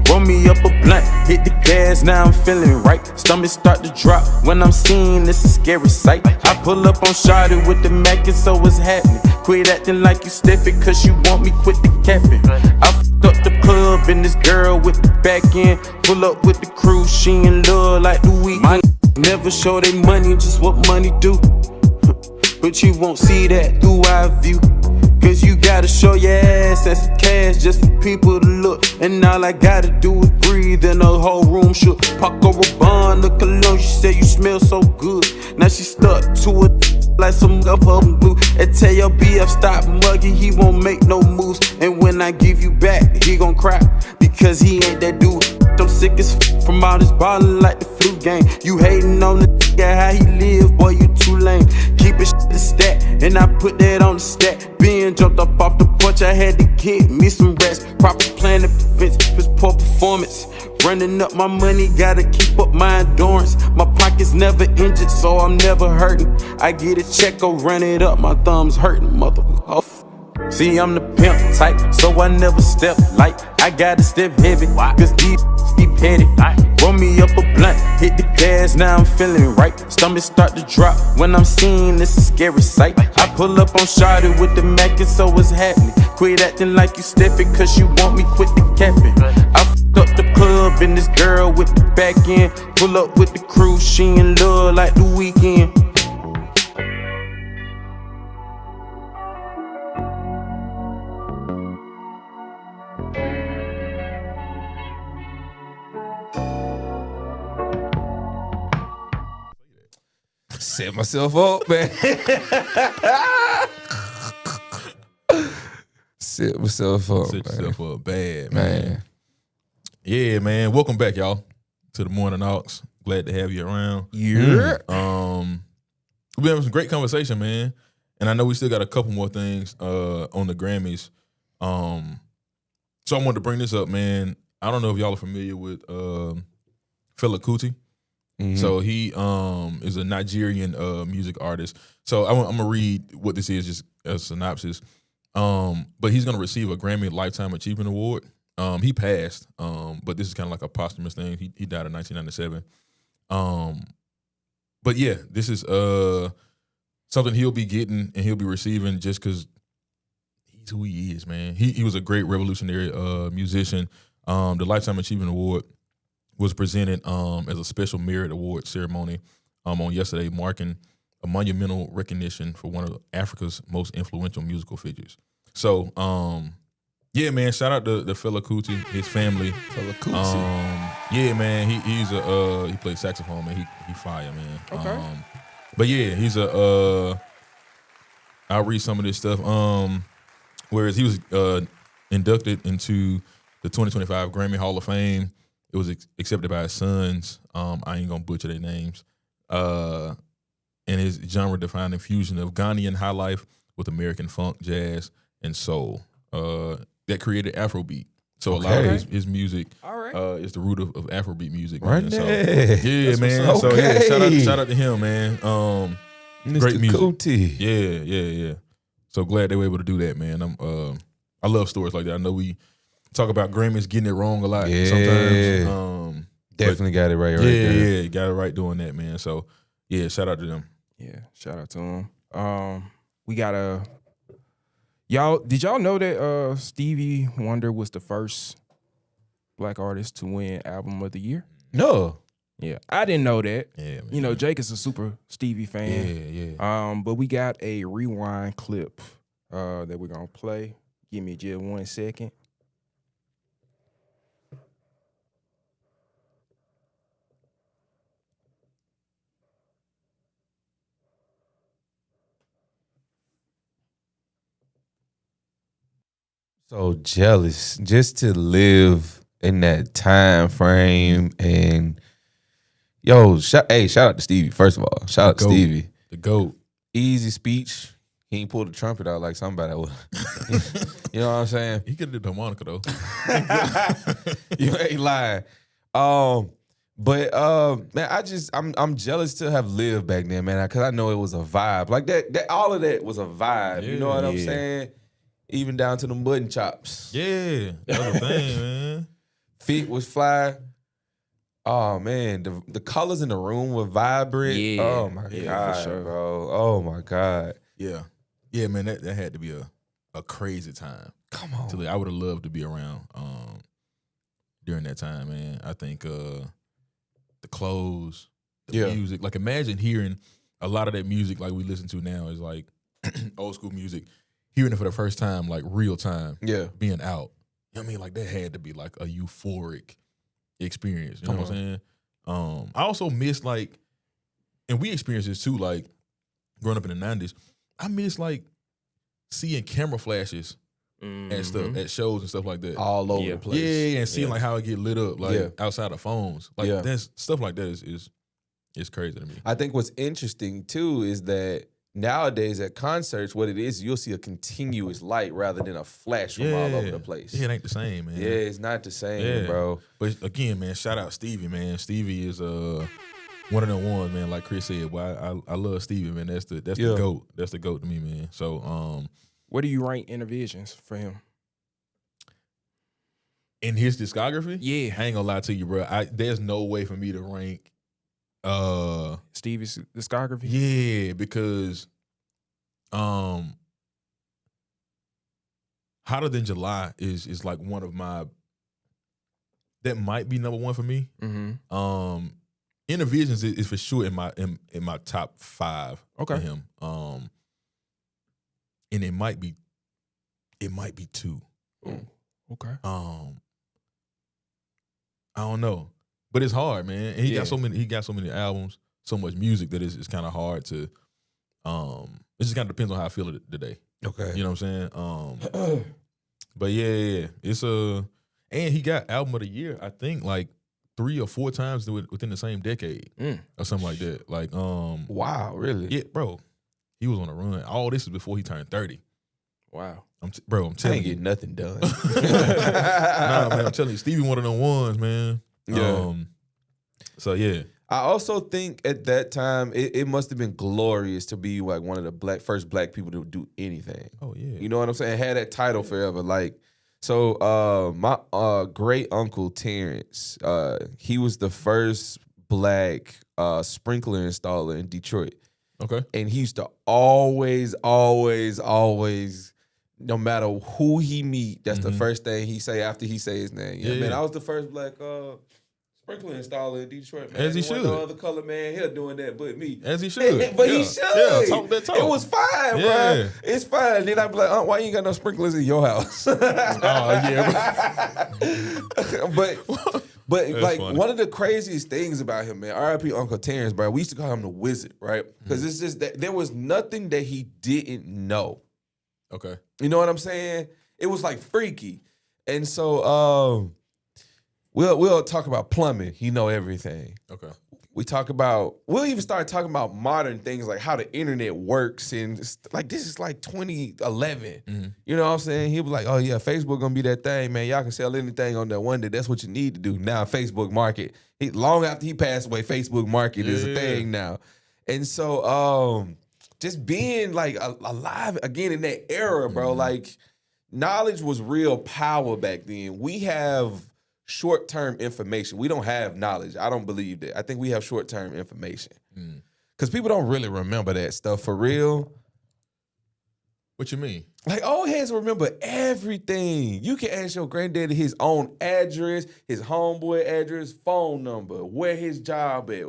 Roll me up a blunt, Hit the gas, now I'm feeling right. Stomach start to drop when I'm seeing this a scary sight. I pull up on Shawty with the Mac and so what's happening? Quit acting like you stiffin' cause you want me quit the capping. I fucked up the club and this girl with the back end. Pull up with the crew, she in love like the weekend. Never show they money, just what money do. But you won't see that through our view. Cause you gotta show your ass as some cash just for people to look. And all I gotta do is breathe and the whole room shook. Paco Rabanne, the cologne, she said you smell so good. Now she stuck to it like some of them glue. And tell your BF stop mugging, he won't make no moves. And when I give you back, he gon' cry because he ain't that dude. I'm sick as from all this ballin' like the flu game. You hatin' on the nigga how he live, boy you too lame. Keep it to stat, and I put that on the stat. Being jumped up off the porch, I had to get me some rest. Proper plan to prevent this poor performance. Running up my money, gotta keep up my endurance. My pockets never injured, so I'm never hurting. I get a check, go run it up, my thumbs hurting, motherfucker. See, I'm the pimp type, so I never step light. I gotta step heavy, cause these be petty. Roll me up a blunt, hit the gas, now I'm feeling right. Stomach start to drop when I'm seeing this a scary sight. I pull up on Shawty with the Mac and so what's happening? Quit acting like you stiffin' cause you want me quit the capping. I fucked up the club and this girl with the back end. Pull up with the crew, she in love like the weekend. Set myself up, man. Set myself up. Set yourself up bad, man. Yeah, man. Welcome back, y'all, to the Morning Ox. Glad to have you around. Yeah. We've been having some great conversation, man. And I know we still got a couple more things on the Grammys. So I wanted to bring this up, man. I don't know if y'all are familiar with Fela Kuti. Mm-hmm. So he is a Nigerian music artist. So I'm gonna read what this is, just as a synopsis. But he's gonna receive a Grammy Lifetime Achievement Award. He passed, but this is kind of like a posthumous thing. He died in 1997. But yeah, this is something he'll be getting and he'll be receiving just because he's who he is, man. He was a great revolutionary musician. The Lifetime Achievement Award was presented as a special merit award ceremony on yesterday, marking a monumental recognition for one of Africa's most influential musical figures. So, yeah, man, shout out to Fela Kuti, his family. Fela Kuti. Yeah, man, he plays saxophone, man. He fire, man. Okay. But yeah, he's I'll read some of this stuff. Whereas he was inducted into the 2025 Grammy Hall of Fame. It was accepted by his sons. I ain't gonna butcher their names. And his genre-defining fusion of Ghanaian high life with American funk, jazz, and soul that created Afrobeat. So a lot of his music is the root of Afrobeat music. Right man. there. So, yeah, that's man. So okay. yeah, shout out to him, man. Mr. Great music. Kuti. Yeah. So glad they were able to do that, man. I love stories like that. I know we talk about Grammys getting it wrong a lot sometimes. Definitely got it right. Yeah, got it right doing that, man. So yeah, shout out to them. Yeah, shout out to him. We got did y'all know that Stevie Wonder was the first Black artist to win Album of the Year? No. Yeah, I didn't know that. Yeah, man. You know, Jake is a super Stevie fan. Yeah. But we got a rewind clip that we're gonna play. Give me just 1 second. So jealous just to live in that time frame. And yo, shout out to Stevie. First of all, shout out to Stevie, the GOAT. Easy speech. He ain't pulled the trumpet out like somebody would. You know what I'm saying? He could have did the harmonica though. You ain't lying. But man, I'm jealous to have lived back then, man, because I know it was a vibe. Like that all of that was a vibe. You know what I'm saying? Even down to the mutton chops. Yeah, that was a thing, man. Feet was fly. Oh man, the colors in the room were vibrant. Yeah. Oh my Yeah, god, for sure. bro. Oh my god. Yeah, yeah, man. That had to be a crazy time. Come on. I would have loved to be around during that time, man. I think the clothes, the music. Like imagine hearing a lot of that music like we listen to now is like old school music. Hearing it for the first time, like real time. Yeah. Being out. You know what I mean? Like that had to be like a euphoric experience. You know what I'm saying? I also miss like, and we experienced this too, like growing up in the 90s, I miss like seeing camera flashes and stuff at shows and stuff like that. All over the place. Yeah, and seeing like how it get lit up like outside of phones. Like that's stuff like that is crazy to me. I think what's interesting too is that nowadays at concerts, what it is, you'll see a continuous light rather than a flash from all over the place. Yeah, it ain't the same, man. Yeah, it's not the same, bro. But again, man, shout out Stevie, man. Stevie is one of them ones, man. Like Chris said, well, I love Stevie, man. That's the GOAT. That's the GOAT to me, man. So where do you rank Intervisions for him? In his discography? Yeah. I ain't gonna lie to you, bro. There's no way for me to rank Stevie's discography? Yeah, because Hotter Than July is like one of my, that might be number one for me. Mm-hmm. Intervisions is for sure in my top 5 Okay. for him. And it might be 2. Okay. I don't know. But it's hard, man. And he got so many albums, so much music that it's kind of hard to it just kind of depends on how I feel today. Okay. You know what I'm saying? But yeah. It's and he got album of the year, I think like 3 or 4 times within the same decade or something like that. Like wow, really? Yeah, bro. He was on a run. All this is before he turned 30. Wow. I'm I telling ain't you. getting nothing done. Nah, man, I'm telling you, Stevie one of them ones, man. Yeah. So yeah. I also think at that time it must have been glorious to be like one of the first black people to do anything. Oh yeah. You know what I'm saying? Had that title forever. Like, so my great uncle Terrence, he was the first black sprinkler installer in Detroit. Okay. And he used to always, no matter who he meet, that's the first thing he say after he say his name. Yeah, man, I was the first black sprinkler installer in Detroit, man. As he There should. wasn't no other color man here doing that but me. As he should. But he should. Yeah, talk that talk. It was fine, bro. It's fine. Then I'd be like, why you ain't got no sprinklers in your house? Oh yeah. But like funny. one of the craziest things about him, man, R.I.P. Uncle Terrence, bro, we used to call him the Wizard, right? Because it's just that there was nothing that he didn't know. Okay. You know what I'm saying? It was like freaky. And so we'll talk about plumbing. He know everything. Okay. We'll even start talking about modern things like how the internet works, and like this is like 2011. You know what I'm saying? He'll be like, oh yeah, Facebook gonna be that thing, man. Y'all can sell anything on that one day. That's what you need to do. Now Facebook Market. Long after he passed away, Facebook Market is a thing now. And so just being like alive again in that era, bro, like knowledge was real power back then. We have short-term information. We don't have knowledge. I don't believe that. I think we have short-term information. Because people don't really remember that stuff for real. What you mean? Like, old heads remember everything. You can ask your granddaddy his own address, his homeboy address, phone number, where his job at,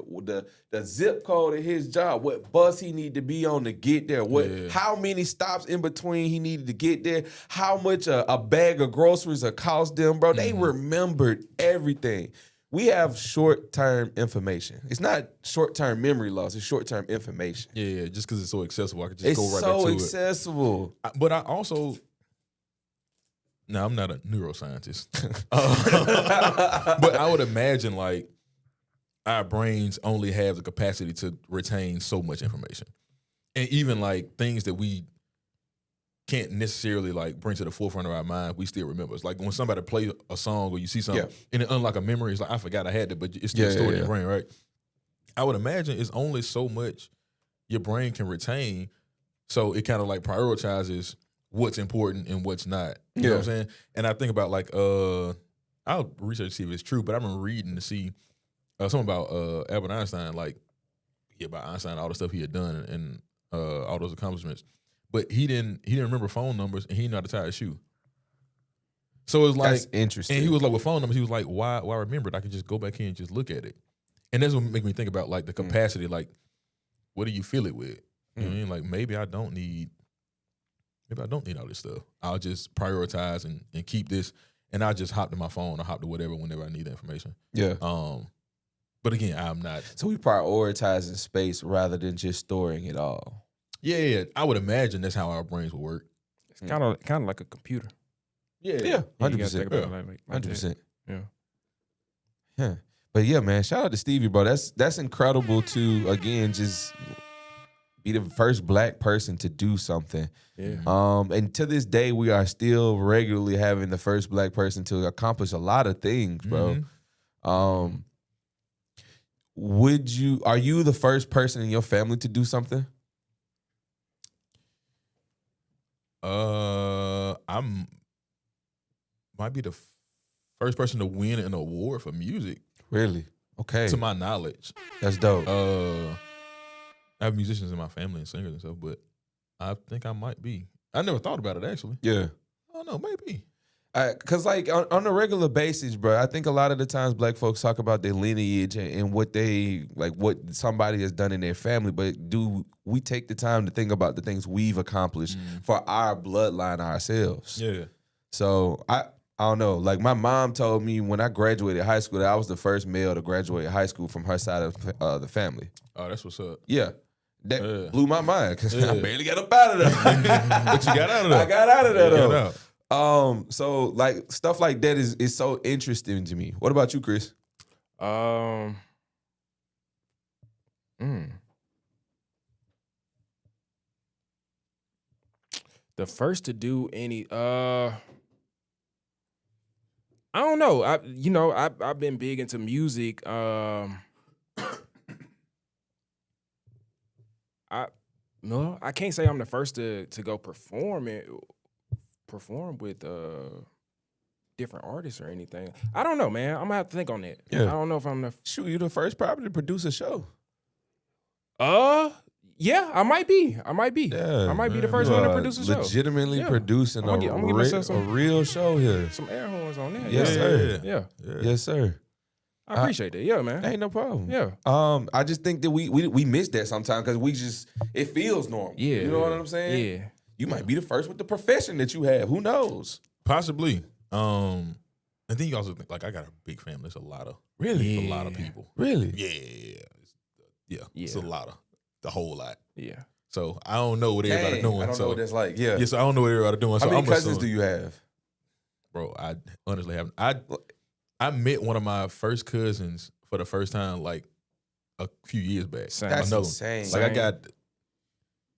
the zip code of his job, what bus he need to be on to get there, how many stops in between he needed to get there, how much a bag of groceries will cost them, bro. They remembered everything. We have short-term information. It's not short-term memory loss. It's short-term information. Yeah, just because it's so accessible, I could just go right It's back to so it. accessible. But I also, now I'm not a neuroscientist, but I would imagine like our brains only have the capacity to retain so much information, and even like things that we can't necessarily like bring to the forefront of our mind, we still remember. It's like when somebody plays a song or you see something and it unlock a memory, it's like, I forgot I had it, but it's still stored in your brain, right? I would imagine it's only so much your brain can retain, so it kind of like prioritizes what's important and what's not. You know what I'm saying? And I think about like, I'll research to see if it's true, but I've been reading to see something about Albert Einstein, like about Einstein, all the stuff he had done and all those accomplishments. But he didn't remember phone numbers, and he didn't know how to tie a shoe. So it was like, That's interesting. And he was like, with phone numbers, he was like, why remember it? I could just go back here and just look at it. And that's what make me think about like the capacity, like what do you fill it with? You know what I mean? Like maybe I don't need all this stuff. I'll just prioritize and keep this, and I'll just hop to my phone or hop to whatever whenever I need that information. Yeah. But again, I'm not. So we prioritizing space rather than just storing it all. Yeah. I would imagine that's how our brains would work. It's kind of like a computer. Yeah. 100%. Like 100%. Yeah. Yeah. But yeah, man, shout out to Stevie, bro. That's incredible to, again, just be the first black person to do something. Yeah. And to this day, we are still regularly having the first black person to accomplish a lot of things, bro. Are you the first person in your family to do something? Might be the first person to win an award for music. Really? Okay. To my knowledge. That's dope. I have musicians in my family and singers and stuff, but I think I might be. I never thought about it, actually. Yeah. I don't know, maybe. Because like on a regular basis, bro, I think a lot of the times black folks talk about their lineage and what they, like what somebody has done in their family, but do we take the time to think about the things we've accomplished for our bloodline ourselves? Yeah. So I don't know. Like my mom told me when I graduated high school that I was the first male to graduate high school from her side of the family. Oh, that's what's up. Yeah. That blew my mind because I barely got up out of there. But you got out of there. I got out of there though. Got out. So like stuff like that is so interesting to me. What about you, Chris? The first to do any I don't know. I've been big into music. I can't say I'm the first to go perform with different artists or anything. I don't know, man. I'm gonna have to think on that. Yeah. I don't know if I'm the Shoot, you the first probably to produce a show. Yeah, I might be. Yeah, I might be the first one to produce a show. Legitimately producing I'm gonna give myself a real show here. Some air horns on that. Yes, sir. Yeah. Yes, sir. I appreciate that. Yeah, man. Ain't no problem. Yeah. I just think that we miss that sometimes because it feels normal. Yeah. You know what I'm saying? Yeah. You might be the first with the profession that you have. Who knows? Possibly. And then you also think, like, I got a big family. It's a lot of Really? a lot of people. Really? Yeah. It's a lot of the whole lot. Yeah. So I don't know what everybody doing. I don't know what that's like. Yeah. So I don't know what everybody doing. How So many I'm cousins assuming, do you have? bro? I honestly haven't. I met one of my first cousins for the first time like a few years back. Same. That's Another one. insane. Like I got,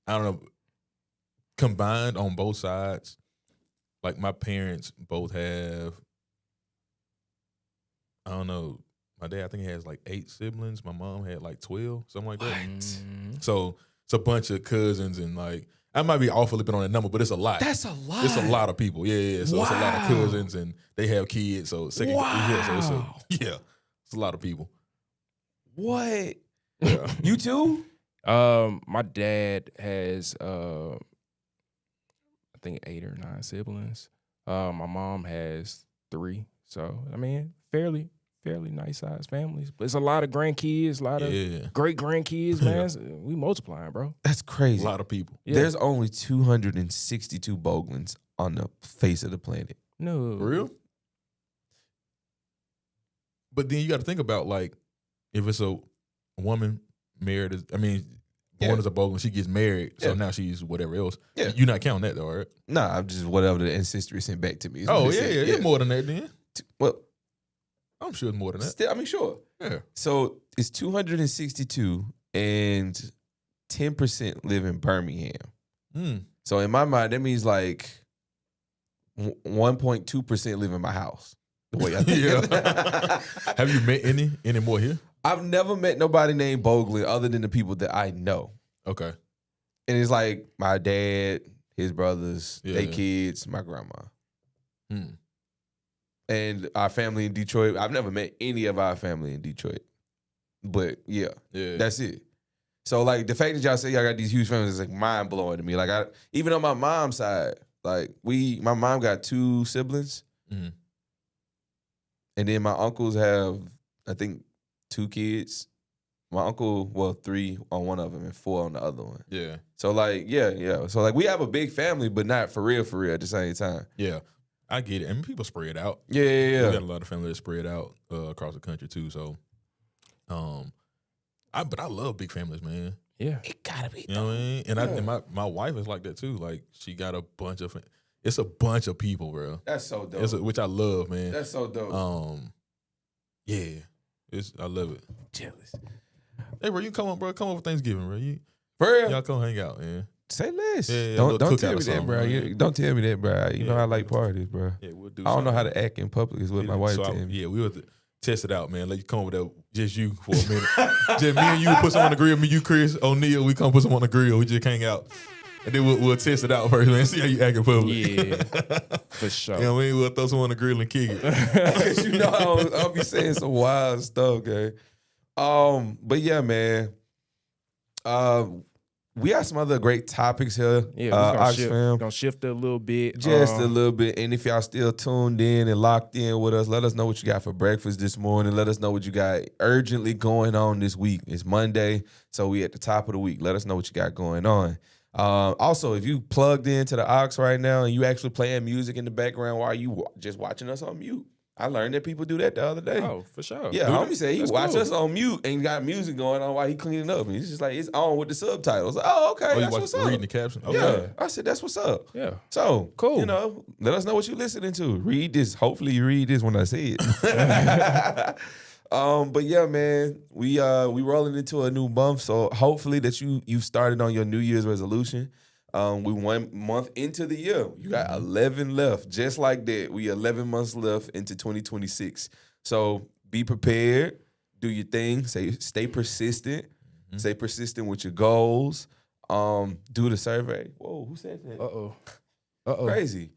I don't know, combined on both sides. Like my parents both have, I don't know, my dad I think he has like 8 siblings. My mom had like 12, something like that. So it's a bunch of cousins and like, I might be off a little bit on that number, but it's a lot. That's a lot. It's a lot of people. Yeah. So it's a lot of cousins and they have kids. So second, it's a lot of people. What? Yeah. You too? My dad has I think 8 or 9 siblings. My mom has 3. So I mean, fairly nice sized families. But it's a lot of grandkids, a lot of great grandkids, man. We multiplying, bro. That's crazy. A lot of people. Yeah. There's only 262 Boglins on the face of the planet. No. For real? But then you got to think about like, if it's a woman married, born as a Boglin, she gets married, so now she's whatever else. Yeah. You're not counting that though, right? Nah, I'm just whatever the ancestry sent back to me. Oh yeah. It's more than that then. Well, I'm sure it's more than that. still, sure. Yeah. So it's 262 and 10% live in Birmingham. So in my mind, that means like 1.2% live in my house. The way I think. Have you met any more here? I've never met nobody named Boglin other than the people that I know. Okay. And it's like my dad, his brothers, Yeah. their kids, my grandma. And our family in Detroit. I've never met any of our family in Detroit. But yeah, Yeah. that's it. So like the fact that y'all say y'all got these huge families is like mind blowing to me. Like even on my mom's side, like my mom got 2 siblings, Mhm. and then my uncles have I think 2 kids. My uncle, 3 on one of them and 4 on the other one. Yeah. So like yeah. So like we have a big family, but not for real at the same time. Yeah. I get it. I mean, people spread out. Yeah. We got a lot of family that spread out across the country too. So, but I love big families, man. Yeah. It gotta be. You know what I mean? And my wife is like that too. Like she got a bunch of it's a bunch of people, bro. That's so dope. Which I love, man. That's so dope. Yeah. I love it. Jealous. Hey, bro, you come on, bro. Come over Thanksgiving, bro. For real? Y'all come hang out, man. Say less. Yeah, don't cookout tell or me that, something, bro. man. Don't tell me that, bro. You know I like parties, bro. Yeah, we'll do. I don't know how something. to act in public. Is what my wife told me. Yeah, we would test it out, man. Let you come over there, just you for a minute. Just me and you put some on the grill. Me, you, Chris, O'Neal. We come put some on the grill. We just hang out, and then we'll test it out first, man. See how you act in public. Yeah, for sure. You know what I mean? We'll throw some on the grill and kick it. You know I'll be saying some wild stuff, okay? But yeah, man. We got some other great topics here. Yeah, Oxfam. gonna shift a little bit. Just a little bit. And if y'all still tuned in and locked in with us, let us know what you got for breakfast this morning. Let us know what you got urgently going on this week. It's Monday, so we at the top of the week. Let us know what you got going on. Also, if you plugged into the aux right now and you actually playing music in the background while you just watching us on mute, I learned that people do that the other day. Oh, for sure. Yeah, homie said he That's watch cool. us on mute and got music going on while he cleaning up. And he's just like, it's on with the subtitles. Oh, okay, you that's what's up. reading the caption? Okay. Yeah, I said, that's what's up. Yeah. So, Cool. you know, let us know what you're listening to. Read this. Hopefully you read this when I say it. But yeah, man, we rolling into a new month. So hopefully that you've started on your New Year's resolution. We 1 month into the year. You got 11 left. Just like that. We 11 months left into 2026. So be prepared. Do your thing. Stay persistent. Stay persistent with your goals. Do the survey. Whoa, who said that? Uh-oh. Crazy.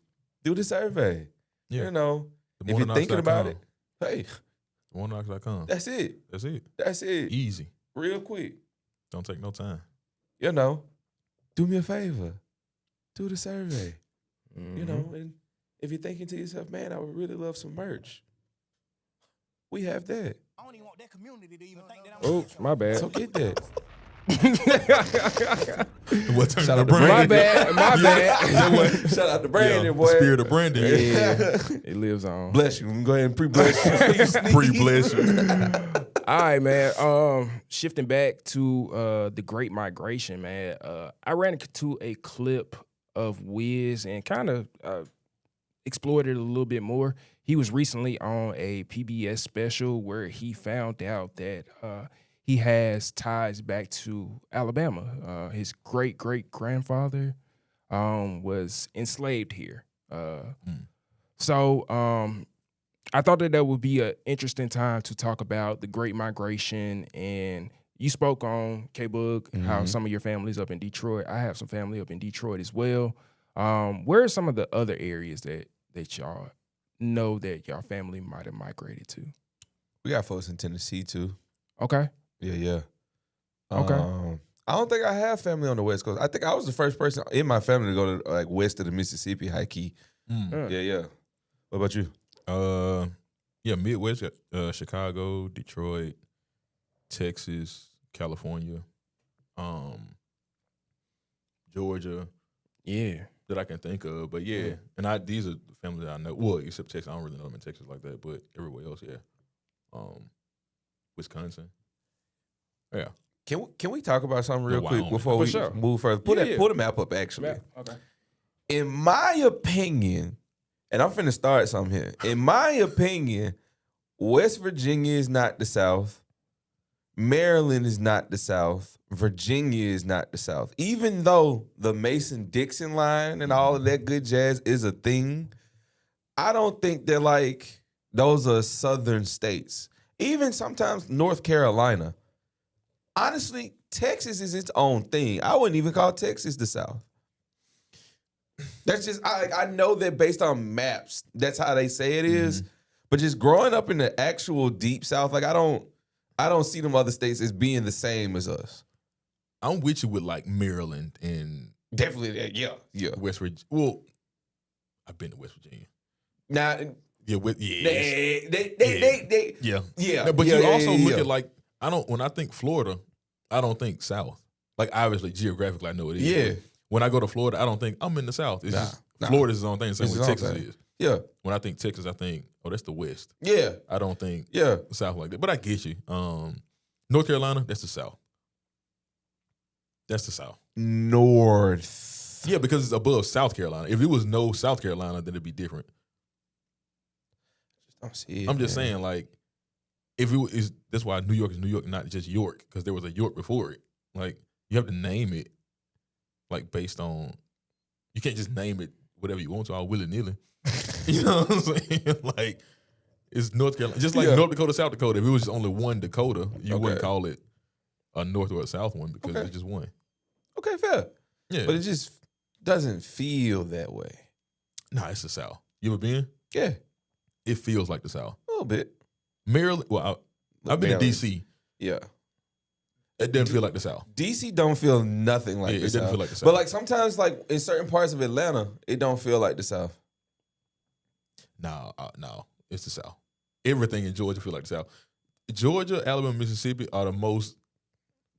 Do the survey. Yeah. You know, if you're thinking about it, hey, morningox.com. that's it. That's it. That's it. Easy. Real quick. Don't take no time. You know, do me a favor. Do the survey. You know, and if you're thinking to yourself, man, I would really love some merch. We have that. I don't even want that community to even think that Oh, my bad. So get that. What turn Shout out to to My Brandon? bad. My bad. Shout out to Brandon, Yeah, boy. Spirit of Brandon. Yeah, it lives on. Bless you. Go ahead and pre-bless you. Pre-bless you. All right, man. Shifting back to the Great Migration, man. I ran into a clip of Wiz and kind of explored it a little bit more. He was recently on a PBS special where he found out that he has ties back to Alabama. His great-great-grandfather was enslaved here. So I thought that would be an interesting time to talk about the Great Migration. And you spoke on, K-Bug, how some of your family's up in Detroit. I have some family up in Detroit as well. Where are some of the other areas that y'all know that y'all family might have migrated to? We got folks in Tennessee, too. Okay. Yeah. Okay. I don't think I have family on the West Coast. I think I was the first person in my family to go to like west of the Mississippi, high key. Yeah. What about you? Yeah, Midwest, Chicago, Detroit, Texas, California, Georgia. Yeah. That I can think of, but yeah, and these are the families that I know. Well, except Texas, I don't really know them in Texas like that, but everywhere else, yeah. Wisconsin, yeah. Can we talk about something real quick Wyoming. before For we sure. move further? Pull the map up, actually. Okay. In my opinion, and I'm finna start something here. In my opinion, West Virginia is not the South. Maryland is not the South. Virginia is not the South. Even though the Mason-Dixon line and all of that good jazz is a thing, I don't think they're like those are Southern states. Even sometimes North Carolina. Honestly, Texas is its own thing. I wouldn't even call Texas the South. That's just, I know that based on maps, that's how they say it is. But just growing up in the actual deep South, like I don't I don't see them other states as being the same as us. I'm with you with like Maryland and Definitely that. Yeah. West Virginia. Well, I've been to West Virginia. Now, Yeah, yeah. But you also look at like when I think Florida, I don't think South. Like obviously geographically, I know it is. Yeah. When I go to Florida, I don't think I'm in the South. It's just Florida's its own thing. Same way Texas is. Yeah. When I think Texas, I think that's the West. Yeah. I don't think the South like that. But I get you. North Carolina, that's the South. That's the South. North. Yeah, because it's above South Carolina. If it was no South Carolina, then it'd be different. Don't see it, I'm just saying, like, if it is, that's why New York is New York, not just York, because there was a York before it. Like, you have to name it, like, based on, you can't just name it whatever you want to, all willy-nilly. You know what I'm saying? Like, it's North Carolina. Just like North Dakota, South Dakota, if it was just only one Dakota, you wouldn't call it a North or a South one because it's just one. Okay, fair. Yeah. But it just doesn't feel that way. Nah, it's the South. You ever been? Yeah. It feels like the South. A little bit. Maryland, well, I've been to D.C. Yeah. It doesn't feel like the South. DC don't feel nothing like the it South. doesn't feel like the South. But like sometimes like in certain parts of Atlanta, it don't feel like the South. No, it's the South. Everything in Georgia feel like the South. Georgia, Alabama, Mississippi are the most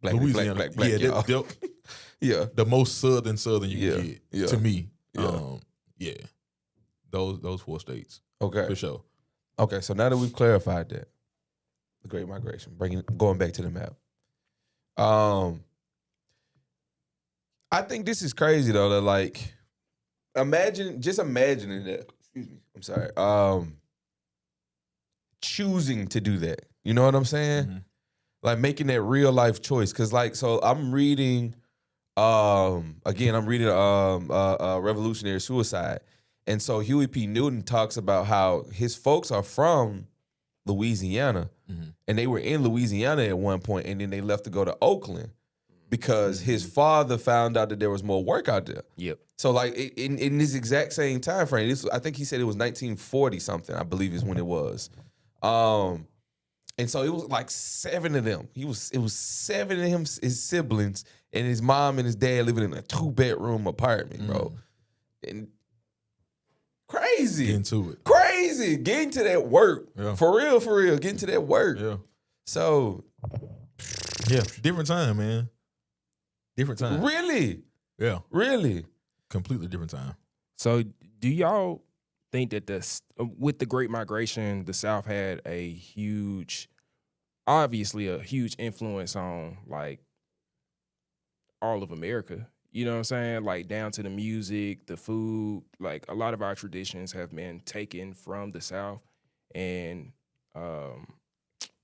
Black, Louisiana. Yeah, the most southern you can get. Yeah. To me, Yeah. Those 4 states. Okay, For sure. Okay, so now that we've clarified that, the Great Migration, going back to the map. I think this is crazy though. That like, imagining that. Excuse me. I'm sorry. Choosing to do that. You know what I'm saying? Mm-hmm. Like making that real life choice. Cause like, so I'm reading. Again, I'm reading Revolutionary Suicide, and so Huey P. Newton talks about how his folks are from Louisiana, and they were in Louisiana at one point, and then they left to go to Oakland because his father found out that there was more work out there. Yep. So like in this exact same time frame, I think he said it was 1940 something, I believe is when it was. And so it was like 7 of them. It was 7 of him, his siblings, and his mom and his dad living in a 2-bedroom apartment, bro. And crazy. Get into it. Crazy. Getting to that work. Yeah. For real. Getting to that work. Yeah. So. Yeah. Different time, man. Different time. Really? Yeah. Really? Completely different time. So do y'all think that with the Great Migration, the South had obviously a huge influence on like all of America? You know what I'm saying? Like down to the music, the food, like a lot of our traditions have been taken from the South and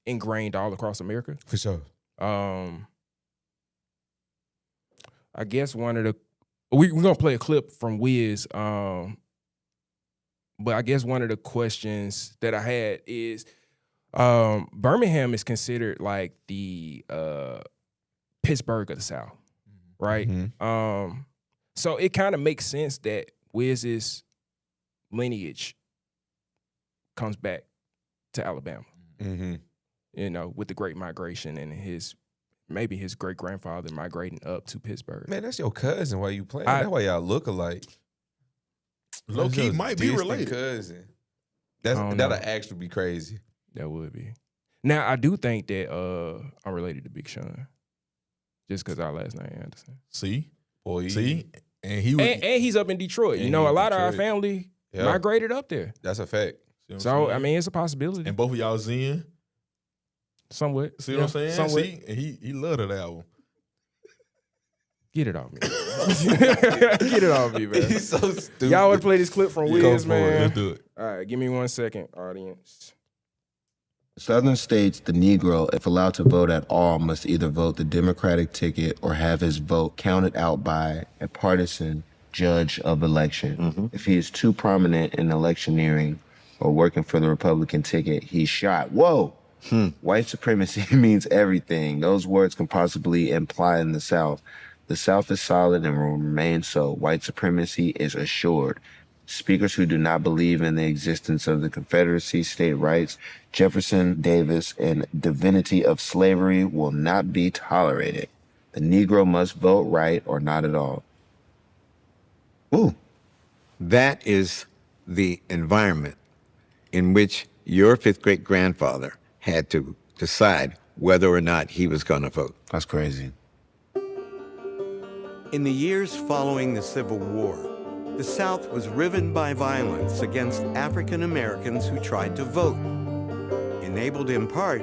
ingrained all across America. For sure. I guess we're gonna play a clip from Wiz. But I guess one of the questions that I had is Birmingham is considered like the Pittsburgh of the South, right? Mm-hmm. So it kind of makes sense that Wiz's lineage comes back to Alabama. Mm-hmm. You know, with the Great Migration and maybe his great grandfather migrating up to Pittsburgh. Man, that's your cousin. Why you playing? That's why y'all look alike. Low key might be Distant related. Cousin. That'll actually be crazy. That would be. Now I do think that I'm related to Big Sean, just because our last name Anderson. See, boy. And he was, and he's up in Detroit. You know, a lot of our family migrated up there. That's a fact. So I mean, it's a possibility. And both of y'all Zen. Somewhat. See what I'm saying? Somewhat. See, and he loved that album. Get it off me. Get it off me, man. He's so stupid. Y'all want to play this clip from Wiz, man? Let's do it. All right, give me 1 second, audience. Southern states, the Negro, if allowed to vote at all, must either vote the Democratic ticket or have his vote counted out by a partisan judge of election. If he is too prominent in electioneering or working for the Republican ticket, he's shot. Whoa! White supremacy means everything. Those words can possibly imply in the South. The South is solid and will remain so. White supremacy is assured. speakers who do not believe in the existence of the Confederacy, state rights, Jefferson Davis, and divinity of slavery will not be tolerated. The Negro must vote right or not at all. Ooh. That is the environment in which your fifth great grandfather had to decide whether or not he was going to vote. That's crazy. In the years following the Civil War, the South was riven by violence against African Americans who tried to vote, enabled in part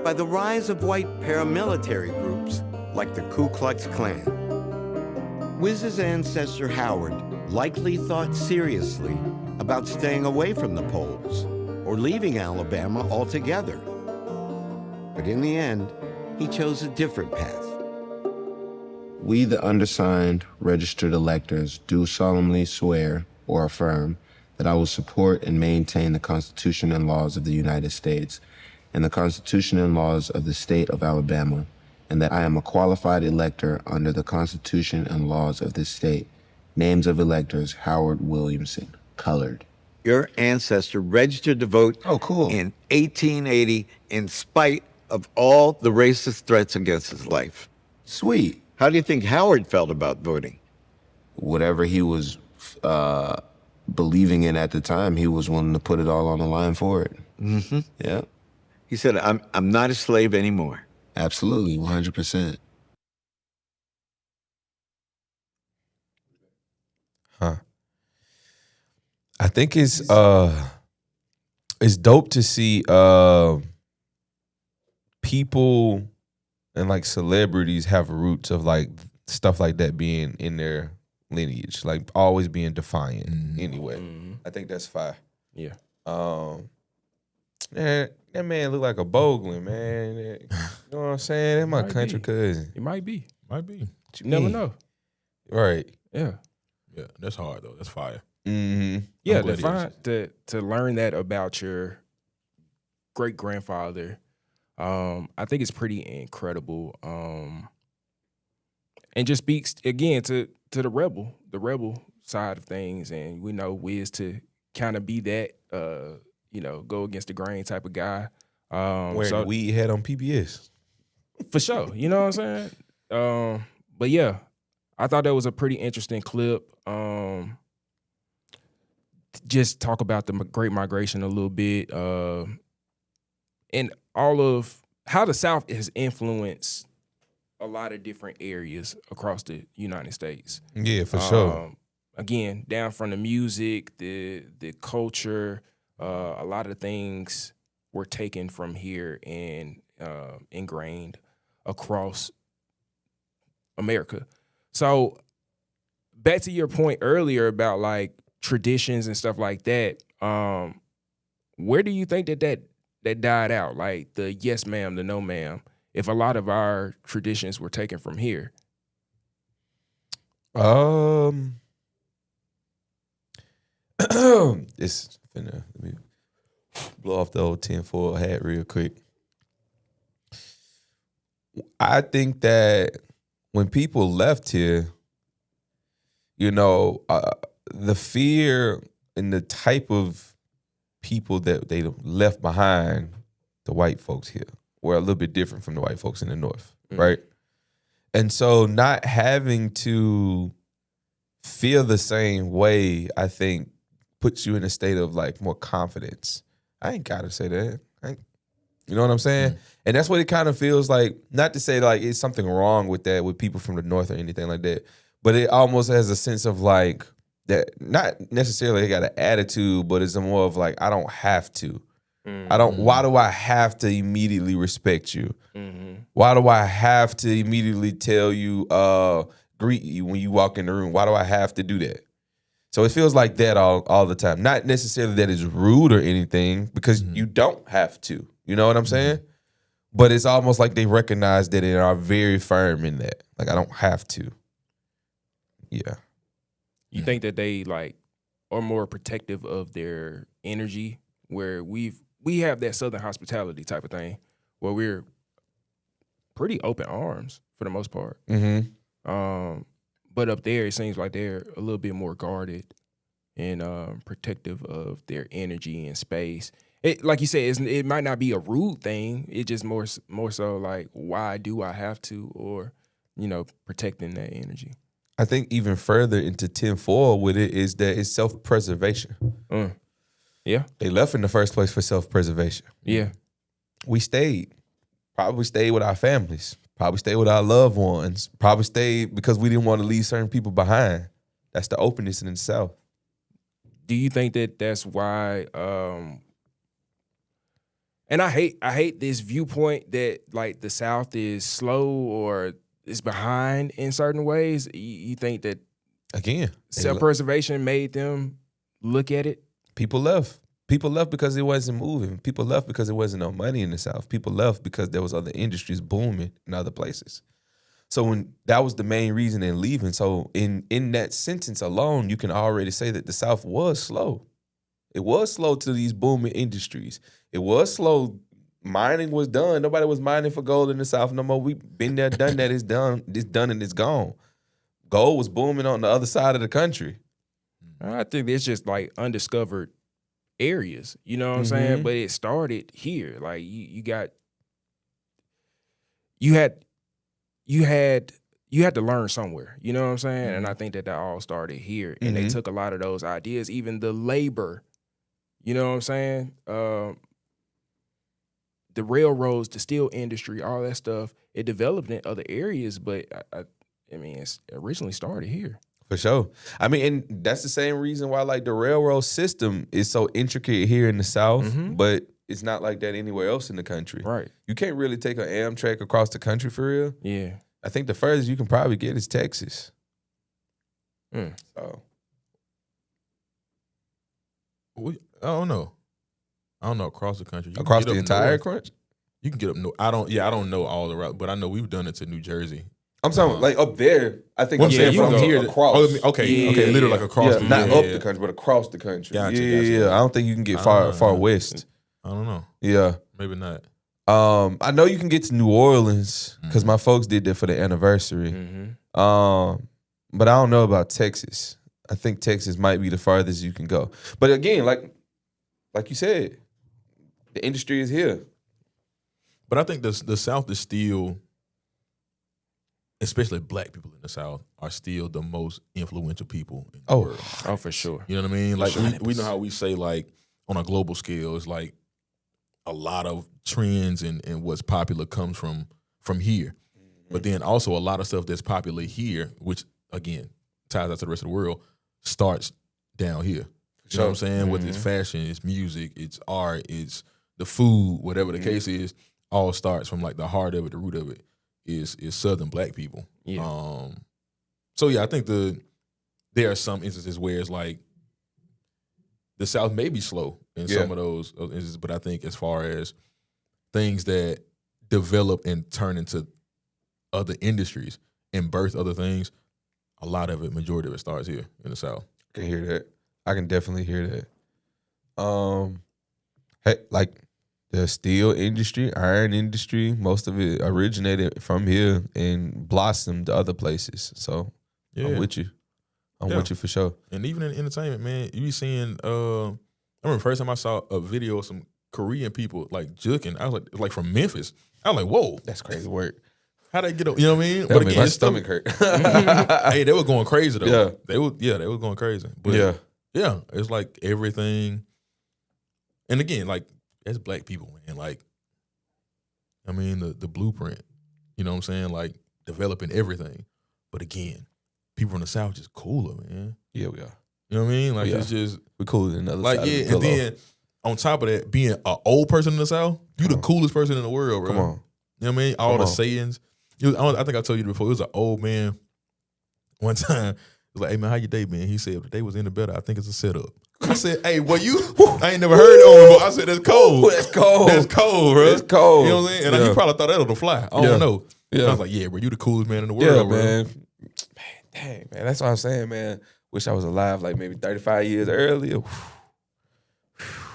by the rise of white paramilitary groups like the Ku Klux Klan. Wiz's ancestor Howard likely thought seriously about staying away from the polls or leaving Alabama altogether. But in the end, he chose a different path. We, the undersigned registered electors, do solemnly swear or affirm that I will support and maintain the Constitution and laws of the United States and the Constitution and laws of the state of Alabama, and that I am a qualified elector under the Constitution and laws of this state. Names of electors: Howard Williamson, colored. Your ancestor registered to vote in 1880 in spite of all the racist threats against his life. Sweet. How do you think Howard felt about voting? Whatever he was believing in at the time, he was willing to put it all on the line for it. Mm-hmm. Yeah. He said, I'm not a slave anymore. Absolutely, 100%. Huh. I think it's dope to see people and like celebrities have roots of like stuff like that being in their lineage, like always being defiant anyway. I think that's fire. Yeah. Man, that man look like a Boglin, man. You know what I'm saying? That's my country cousin. It might be. Might be. You never know. Right. Yeah. Yeah, that's hard though. That's fire. Mm-hmm. Yeah, to learn that about your great grandfather, I think it's pretty incredible. And just speaks again to the rebel side of things, and we know Wiz to kind of be that go against the grain type of guy. Wearing the weed hat on PBS. For sure. You know what I'm saying? But yeah, I thought that was a pretty interesting clip. Just talk about the Great Migration a little bit, and all of how the South has influenced a lot of different areas across the United States. Yeah, for sure. Again, down from the music, the culture, a lot of things were taken from here and ingrained across America. So back to your point earlier about like traditions and stuff like that, where do you think that died out? Like the yes ma'am, the no ma'am, if a lot of our traditions were taken from here? It's finna, let me blow off the old tinfoil hat real quick. I think that when people left here, the fear and the type of people that they left behind, the white folks here, were a little bit different from the white folks in the North, right? And so not having to feel the same way, I think, puts you in a state of like more confidence. I ain't gotta say that. You know what I'm saying? And that's what it kind of feels like. Not to say like it's something wrong with that with people from the North or anything like that, but it almost has a sense of like that. Not necessarily they got an attitude, but it's more of like I don't have to. I don't. Why do I have to immediately respect you? Why do I have to immediately tell you, greet you when you walk in the room? Why do I have to do that? So it feels like that all the time. Not necessarily that it's rude or anything, because you don't have to. You know what I'm saying? But it's almost like they recognize that and are very firm in that. Like, I don't have to. Yeah. You think that they like are more protective of their energy, where we have that Southern hospitality type of thing, where we're pretty open arms for the most part. But up there, it seems like they're a little bit more guarded and protective of their energy and space. It, like you said, it might not be a rude thing. It just more so like, why do I have to, or protecting that energy. I think even further into 10-4 with it is that it's self-preservation. Yeah. They left in the first place for self-preservation. Yeah. We stayed. Probably stayed with our families. Probably stayed with our loved ones. Probably stayed because we didn't want to leave certain people behind. That's the openness in itself. Do you think that that's why? And I hate this viewpoint that like the South is slow or is behind in certain ways. You think that again self-preservation made them look at it? People left. People left because it wasn't moving. People left because there wasn't no money in the South. People left because there was other industries booming in other places. So when that was the main reason in leaving. So in that sentence alone, you can already say that the South was slow. It was slow to these booming industries. It was slow. Mining was done. Nobody was mining for gold in the South no more. We've been there, done that. It's done. It's done and it's gone. Gold was booming on the other side of the country. I think it's just like undiscovered areas. You know what I'm saying? But it started here. Like you had to learn somewhere. You know what I'm saying? And I think that all started here. And they took a lot of those ideas, even the labor. You know what I'm saying? The railroads, the steel industry, all that stuff, it developed in other areas, but I mean, it's originally started here. For sure. I mean, and that's the same reason why like the railroad system is so intricate here in the South, but it's not like that anywhere else in the country. Right. You can't really take an Amtrak across the country for real. Yeah. I think the furthest you can probably get is Texas. So. I don't know. Across the country. Across the entire country? You can get up north. I don't know all the route, but I know we've done it to New Jersey. I'm talking like up there. I think I'm saying from here across. Literally like across. Not up the country, but across the country. Gotcha. I don't think you can get far west. I don't know. Yeah, maybe not. I know you can get to New Orleans because my folks did that for the anniversary. But I don't know about Texas. I think Texas might be the farthest you can go. But again, like you said, the industry is here. But I think the South is still, especially black people in the South, are still the most influential people in the world. Oh, for sure. You know what I mean? Like we know how we say like on a global scale, it's like a lot of trends and what's popular comes from here. But then also a lot of stuff that's popular here, which again ties out to the rest of the world, starts down here. You know what I'm saying? Whether it's fashion, it's music, it's art, it's the food, whatever the case is, all starts from like the heart of it, the root of it is Southern black people. Yeah. So yeah, I think there are some instances where it's like the South may be slow in some of those instances, but I think as far as things that develop and turn into other industries and birth other things, a lot of it, majority of it starts here in the South. I can hear that. I can definitely hear that. Hey, like the steel industry, iron industry, most of it originated from here and blossomed to other places. So I'm with you. I'm with you for sure. And even in entertainment, man, you be seeing, I remember the first time I saw a video of some Korean people like juking, I was like from Memphis. I was like, whoa. That's crazy work. How'd they get up? You know what I mean? But again, my stomach hurt. Hey, they were going crazy though. Yeah. They were going crazy. But yeah, it's like everything. And again, like as black people, man, like, I mean, the blueprint, you know what I'm saying? Like developing everything. But again, people from the South just cooler, man. Yeah, we are. You know what I mean? Like it's just we're cooler than other like side of the and pillow. then on top of that, being an old person in the South, you the coolest person in the world, bro. Come on. You know what I mean? All the sayings. I think I told you before. It was an old man. One time, it was like, "Hey man, how your day been?" He said, "If the day was any better, I think it's a setup." I said, "Hey, well I ain't never heard that one before." I said, "That's cold. That's cold. That's cold, bro. That's cold." You know what I'm saying? And he probably thought that on the fly. I don't know. Yeah. I was like, "Yeah, bro, you the coolest man in the world, bro." Man. Dang, man. That's what I'm saying, man. Wish I was alive like maybe 35 years earlier.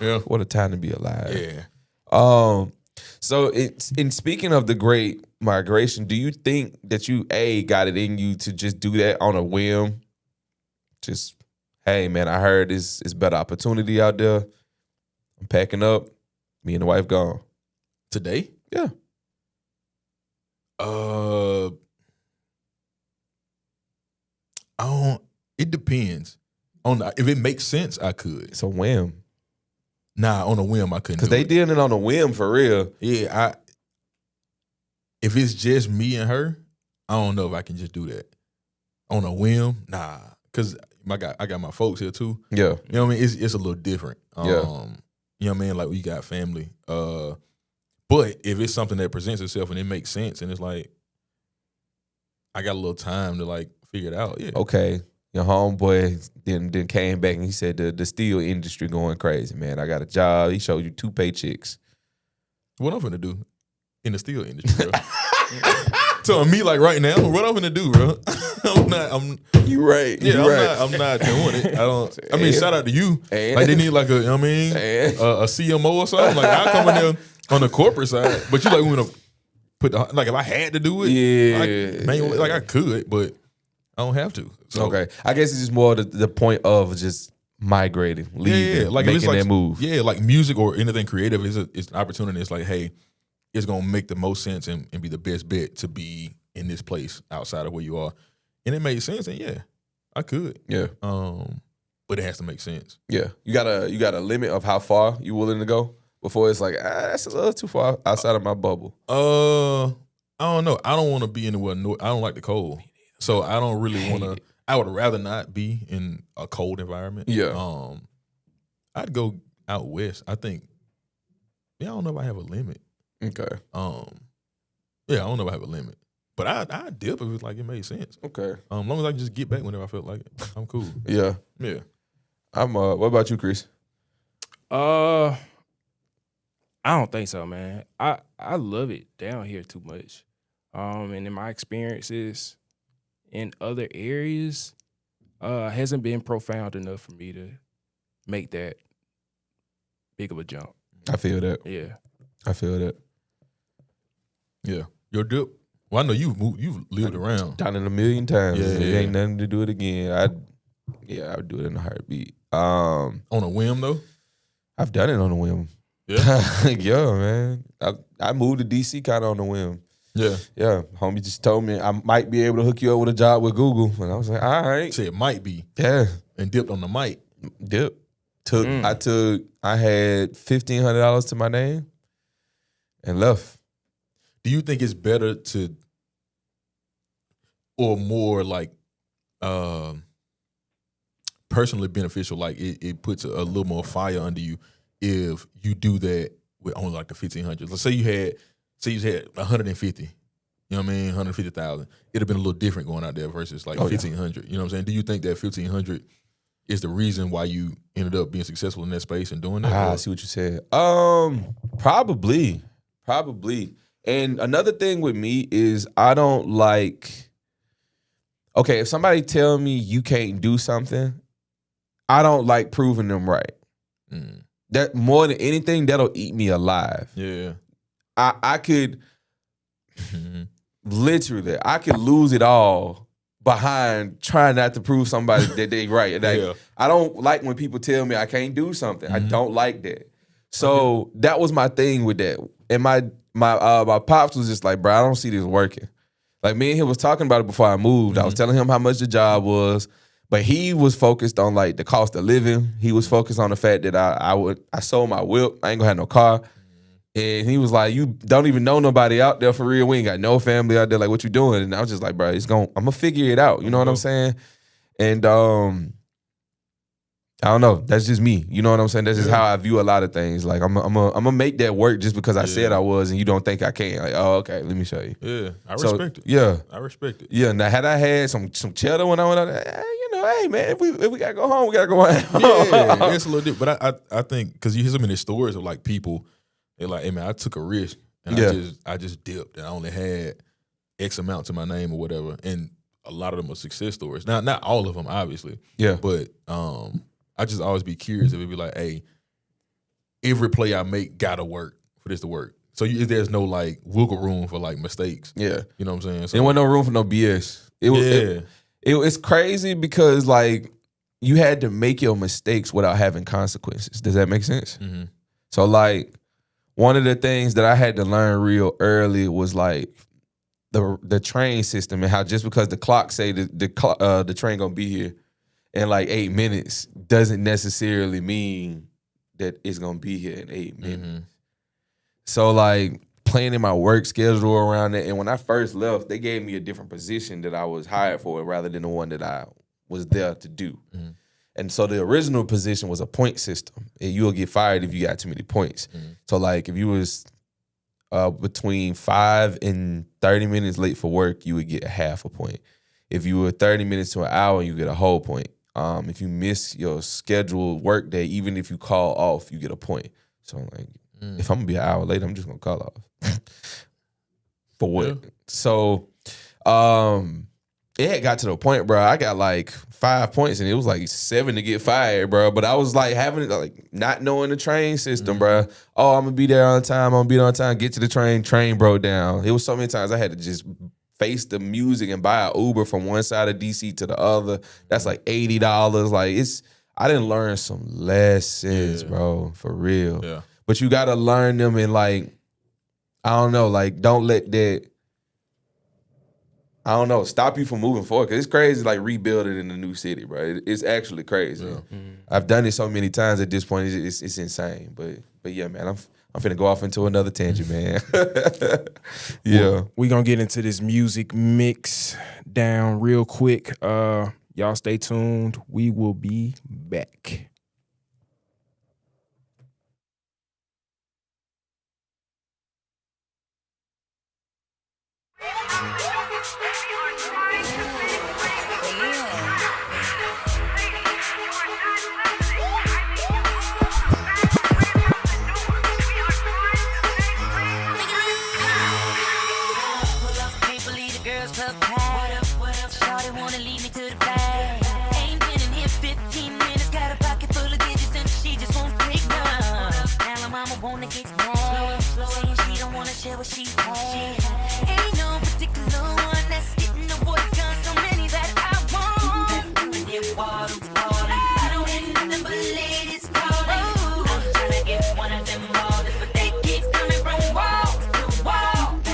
Yeah. What a time to be alive. Yeah. So in speaking of the Great Migration, do you think that you got it in you to just do that on a whim? Just hey man, I heard it's better opportunity out there. I'm packing up. Me and the wife gone. Today? Yeah. I don't. It depends. If it makes sense, I could. It's a whim. Nah, on a whim, I couldn't. Because they did it on a whim for real. Yeah, if it's just me and her, I don't know if I can just do that. On a whim, nah. Because I got my folks here too. Yeah. You know what I mean? It's a little different. Yeah. You know what I mean? Like we got family. But if it's something that presents itself and it makes sense and it's like I got a little time to like figure it out. Yeah. Okay. Your homeboy then came back and he said the steel industry going crazy, man. I got a job. He showed you 2 paychecks. What I'm finna do in the steel industry, bro? Telling me like right now, what I'm gonna do, bro? You right. Yeah, you right. I'm not doing it. I mean, shout out to you. Like they need like a CMO or something. Like I come in there on the corporate side, but you like we gonna put like if I had to do it, Yeah. like I could, but I don't have to. So, Okay. I guess it's just more the point of just migrating, leaving, like if making it's like, that move. Yeah, like music or anything creative is an opportunity. It's like, hey, it's gonna make the most sense and be the best bet to be in this place outside of where you are. And it made sense, and yeah, I could. Yeah. But it has to make sense. Yeah. You got a limit of how far you willing to go before it's like, that's a little too far outside of my bubble. I don't know. I don't want to be anywhere. I don't like the cold, so I don't really want to. I would rather not be in a cold environment. Yeah. I'd go out west. I think. Yeah, I don't know if I have a limit. Okay. Yeah, I don't know if I have a limit, but I dip if it's like it made sense. Okay. As long as I can just get back whenever I felt like it, I'm cool. Yeah. Yeah. What about you, Chris? I don't think so, man. I love it down here too much. And in my experiences in other areas, hasn't been profound enough for me to make that big of a jump. I feel that. Yeah. I feel that. Yeah. Your dip. Well, I know you've lived around. Done it a million times. Yeah, It yeah. ain't nothing to do it again. I would do it in a heartbeat. On a whim though? I've done it on a whim. Yeah. Yeah, man. I moved to DC kind of on a whim. Yeah. Yeah. Homie just told me I might be able to hook you up with a job with Google. And I was like, all right. Say it might be. Yeah. And dipped on the mic. Dip. I had $1,500 to my name and left. Do you think it's better to, or more like personally beneficial, like it puts a little more fire under you if you do that with only like the 1,500? Let's say you had 150, you know what I mean, 150,000. It'd have been a little different going out there versus like 1,500. You know what I'm saying? Do you think that 1,500 is the reason why you ended up being successful in that space and doing that? I see what you said. Probably. And another thing with me is I don't like, okay, if somebody tell me you can't do something, I don't like proving them right. That more than anything, that'll eat me alive. Yeah. I could literally, I could lose it all behind trying not to prove somebody that they right. Like, I don't like when people tell me I can't do something. I don't like that. So that was my thing with that. And my pops was just like, bro, I don't see this working. Like me and him was talking about it before I moved. I was telling him how much the job was, but he was focused on like the cost of living. He was focused on the fact that I sold my whip. I ain't gonna have no car. And he was like, you don't even know nobody out there for real. We ain't got no family out there. Like, what you doing? And I was just like, bro, I'm gonna figure it out. You know what I'm saying? And I don't know. That's just me. You know what I'm saying? That's just how I view a lot of things. Like I'm gonna make that work just because I said I was, and you don't think I can. Like, oh, okay, let me show you. Yeah, I respect it. Yeah, I respect it. Yeah. Now, had I had some cheddar when I went out there, hey man, if we gotta go home, we gotta go home. Yeah, it's a little different. But I think because you hear so many stories of like people, they're like, hey man, I took a risk and I just dipped and I only had X amount to my name or whatever. And a lot of them are success stories. Now, not all of them, obviously. Yeah. But I just always be curious if it'd be like, hey, every play I make gotta work for this to work. So there's no like wiggle room for like mistakes. Yeah. You know what I'm saying? So, there wasn't no room for no BS. It's crazy because like, you had to make your mistakes without having consequences. Does that make sense? Mm-hmm. So like one of the things that I had to learn real early was like the train system and how just because the clock say the train gonna be here in like 8 minutes doesn't necessarily mean that it's gonna be here in 8 minutes. Mm-hmm. So like planning my work schedule around it, and when I first left, they gave me a different position that I was hired for rather than the one that I was there to do. Mm-hmm. And so the original position was a point system, and you'll get fired if you got too many points. Mm-hmm. So like if you was between 5 and 30 minutes late for work, you would get a half a point. If you were 30 minutes to an hour, you get a whole point. If you miss your scheduled work day, even if you call off, you get a point. So like, if I'm gonna be an hour late, I'm just gonna call off. For what? Yeah. So, it had got to the point, bro. I got like 5 points, and it was like 7 to get fired, bro. But I was like having like not knowing the train system, bro. Oh, I'm gonna be there on time. I'm gonna be there on time. Get to the train. Train broke down. It was so many times I had to just face the music and buy an Uber from one side of DC to the other. That's like $80. Like I didn't learn some lessons, bro, for real. Yeah. But you gotta learn them and like, I don't know, like don't let that, I don't know, stop you from moving forward. Cause it's crazy like rebuilding in a new city, bro. It's actually crazy. Yeah. I've done it so many times at this point, it's insane. But yeah, man, I'm finna go off into another tangent, man. Yeah. We gonna get into this music mix down real quick. Y'all stay tuned. We will be back. What she had. Ain't no particular one that's getting the boy gun. So many that I want. I don't hit nothing but ladies calling. I'm trying to get one of them ballers, but they keep coming from wall to wall. I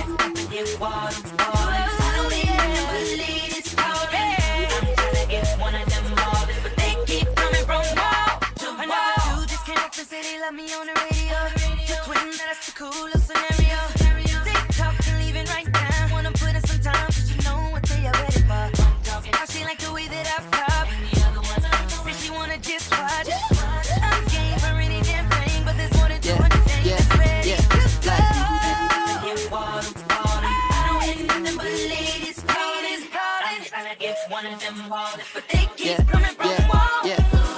don't hit nothing but ladies calling. I'm trying to get one of them ballers, but they keep coming from wall to wall. You just came up and said they love me on the radio. Just tweeting that that's the coolest scenario. But they keep coming from the wall.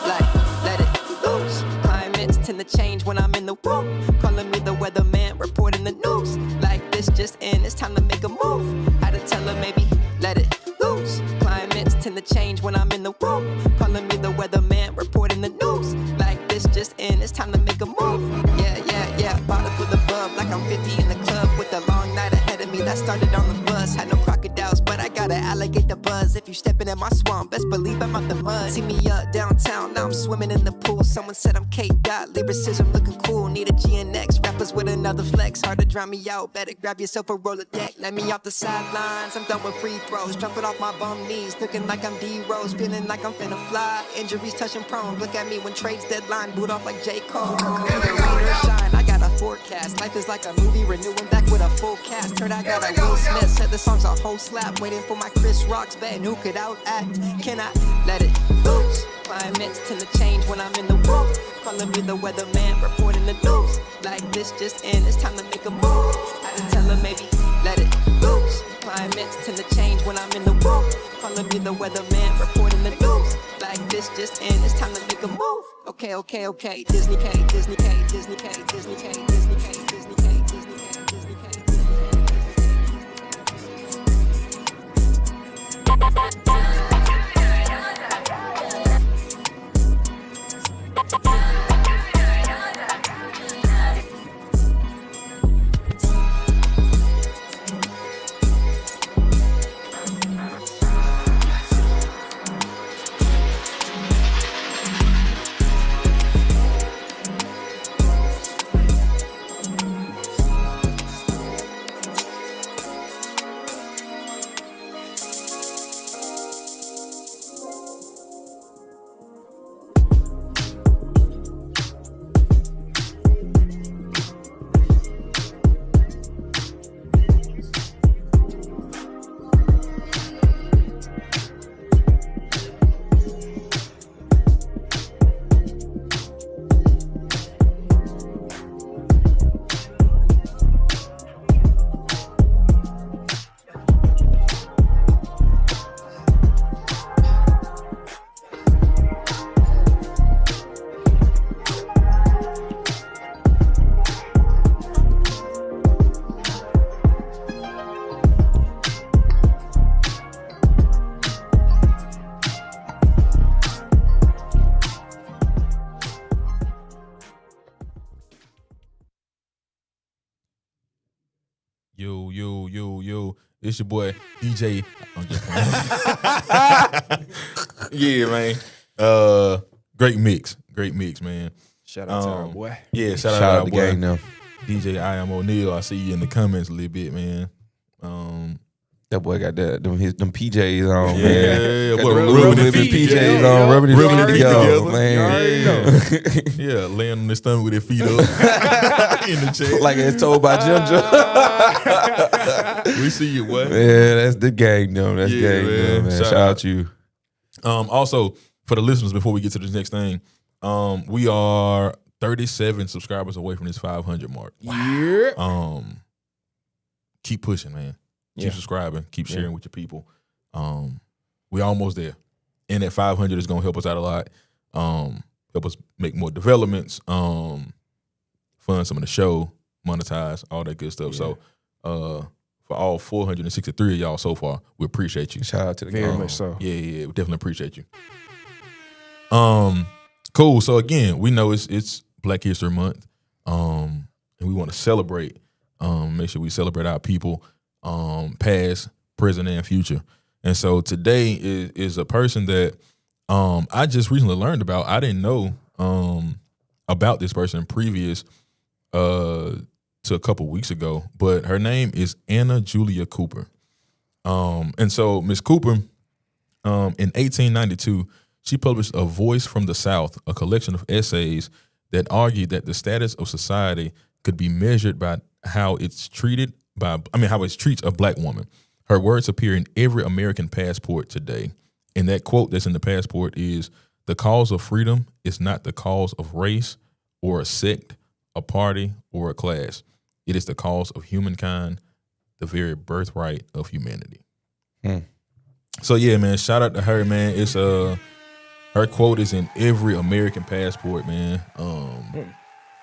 Like, let it loose. Climates tend to change when I'm in the room. Calling me the weatherman, reporting the news. Like this just in, it's time to make a move. How to tell her maybe, let it loose. Climates tend to change when I'm in the room. Calling me the weatherman, reporting the news. Like this just in, it's time to make a move. Yeah. Bottle full of bub, like I'm 50 in the club with a long night ahead of me. That started on the bus. Had no crocodiles, but I got an alligator buzz. If you stepping in my swamp, best believe I'm out the mud. See me up downtown, now I'm swimming in the pool. Someone said I'm K-Dot, lyricism looking cool. Need a GNX, rappers with another flex. Hard to drown me out, better grab yourself a roller deck. Let me off the sidelines, I'm done with free throws. Jumping off my bum knees, looking like I'm D-Rose. Feeling like I'm finna fly, injuries touching prone. Look at me when trades deadline, boot off like J. Cole. Shine, I got a forecast. Life is like a movie, renewing back with a full cast. Heard I got a Will Smith, said the song's a whole slap. Waiting for my Chris Rock's betting who could outact. Can I let it loose? Climates tend to change when I'm in the room. Calling me the weatherman, reporting the news. Like this just in, it's time to make a move. Had to tell her maybe, let it loose. Climates tend to change when I'm in the room. Calling me the weatherman, reporting the news. Like this just in, it's time to make a move. Okay. Disney K. yo. It's your boy DJ. I'm just playing. Yeah, man. Great mix, man. Shout out to our boy. Yeah, shout out to our boy. Gang now. DJ I Am O'Neal. I see you in the comments a little bit, man. That boy got them PJs on, Yeah, man. boy, rubbing them PJs on, rubbing his feet together, man. Yeah, laying on his stomach with his feet up in the chair. Like it's told by Ginger. We see you, what? Yeah, that's the gang, though. That's gang, man. Shout out to you. Also, for the listeners, before we get to this next thing, we are 37 subscribers away from this 500 mark. Yeah. Keep pushing, man. Keep Yeah. subscribing. Keep sharing with your people. We almost there. And that 500 is going to help us out a lot. Help us make more developments, fund some of the show, monetize, all that good stuff. So for all 463 of y'all so far, we appreciate you. Shout out to the Very gang. much so. Yeah, we definitely appreciate you. Cool. So again, we know it's Black History Month, and we want to celebrate. Make sure we celebrate our people, past, present, and future. And so today is a person that I just recently learned about. I didn't know about this person previous to a couple weeks ago, but her name is Anna Julia Cooper. And so Miss Cooper, in 1892, she published A Voice from the South, a collection of essays that argued that the status of society could be measured by how it treats a black woman. Her words appear in every American passport today. And that quote that's in the passport is, "The cause of freedom is not the cause of race or a sect, a party, or a class. It is the cause of humankind, the very birthright of humanity." So yeah, man, shout out to her, man. It's her quote is in every American passport, man.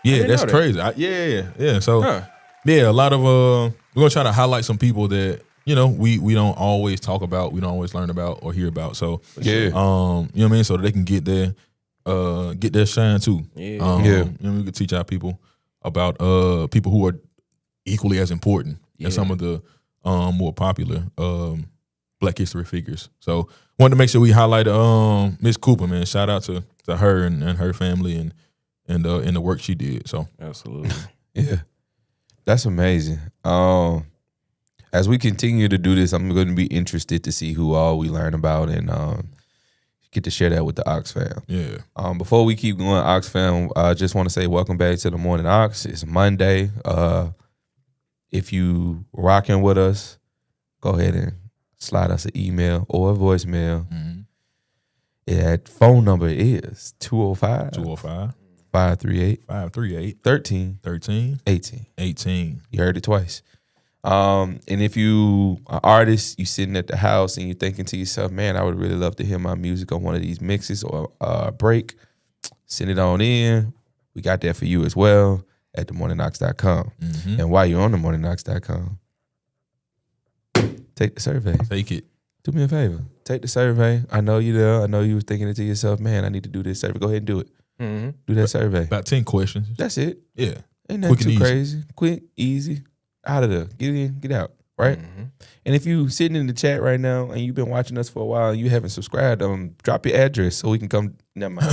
Yeah, that's crazy. Yeah. So yeah, a lot of we're gonna try to highlight some people that we don't always talk about, we don't always learn about or hear about. So Yeah. you know what I mean, so that they can get their shine too. We could teach our people about people who are equally as important as some of the more popular Black history figures. So wanted to make sure we highlight Miss Cooper, man. Shout out to her and her family and the work she did. So absolutely. Yeah. That's amazing. As we continue to do this, I'm going to be interested to see who all we learn about and get to share that with the Ox fam. Yeah. Before we keep going, Ox fam, I just want to say welcome back to the Morning Ox. It's Monday. If you rocking with us, go ahead and slide us an email or a voicemail. That phone number is 205 538 13 18. You heard it twice. And if you are artist, you sitting at the house and you're thinking to yourself, man, I would really love to hear my music on one of these mixes or a break, send it on in. We got that for you as well at themorningox.com. And while you're on themorningox.com, take the survey. Take it. Do me a favor. Take the survey. I know you there. I know you was thinking it to yourself, man, I need to do this survey. Go ahead and do it. Do that survey. About 10 questions. That's it. Yeah. Ain't Quick nothing and too easy. crazy. Quick, easy. Out of there. Get in, get out. Right? And if you sitting in the chat right now and you've been watching us for a while and you haven't subscribed, drop your address so we can come. Never mind.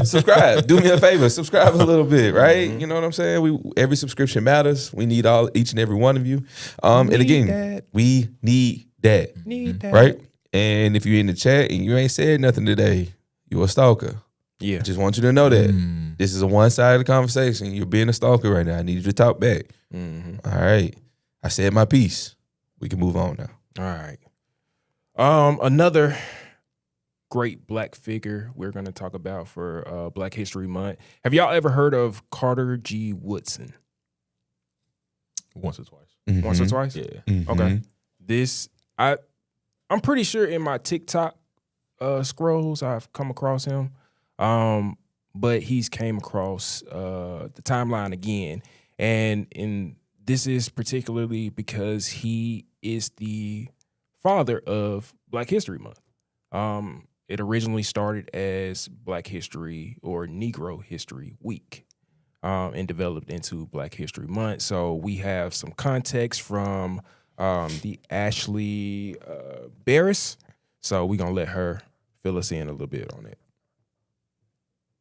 Subscribe. Do me a favor. Subscribe a little bit, right? You know what I'm saying? Every subscription matters. We need each and every one of you. And again, we need that. Right? And if you're in the chat and you ain't said nothing today, you're a stalker. Yeah. I just want you to know that. This is a one-sided conversation. You're being a stalker right now. I need you to talk back. All right. I said my piece. We can move on now. All right. Another great black figure we're going to talk about for Black History Month. Have y'all ever heard of Carter G. Woodson? Once or twice. Once or twice? Yeah. Okay. I'm pretty sure in my TikTok scrolls I've come across him. But he's came across the timeline again. And this is particularly because he is the father of Black History Month. It originally started as Black History or Negro History Week. and developed into Black History Month. So we have some context from the Ashley Barris. So we're going to let her fill us in a little bit on it.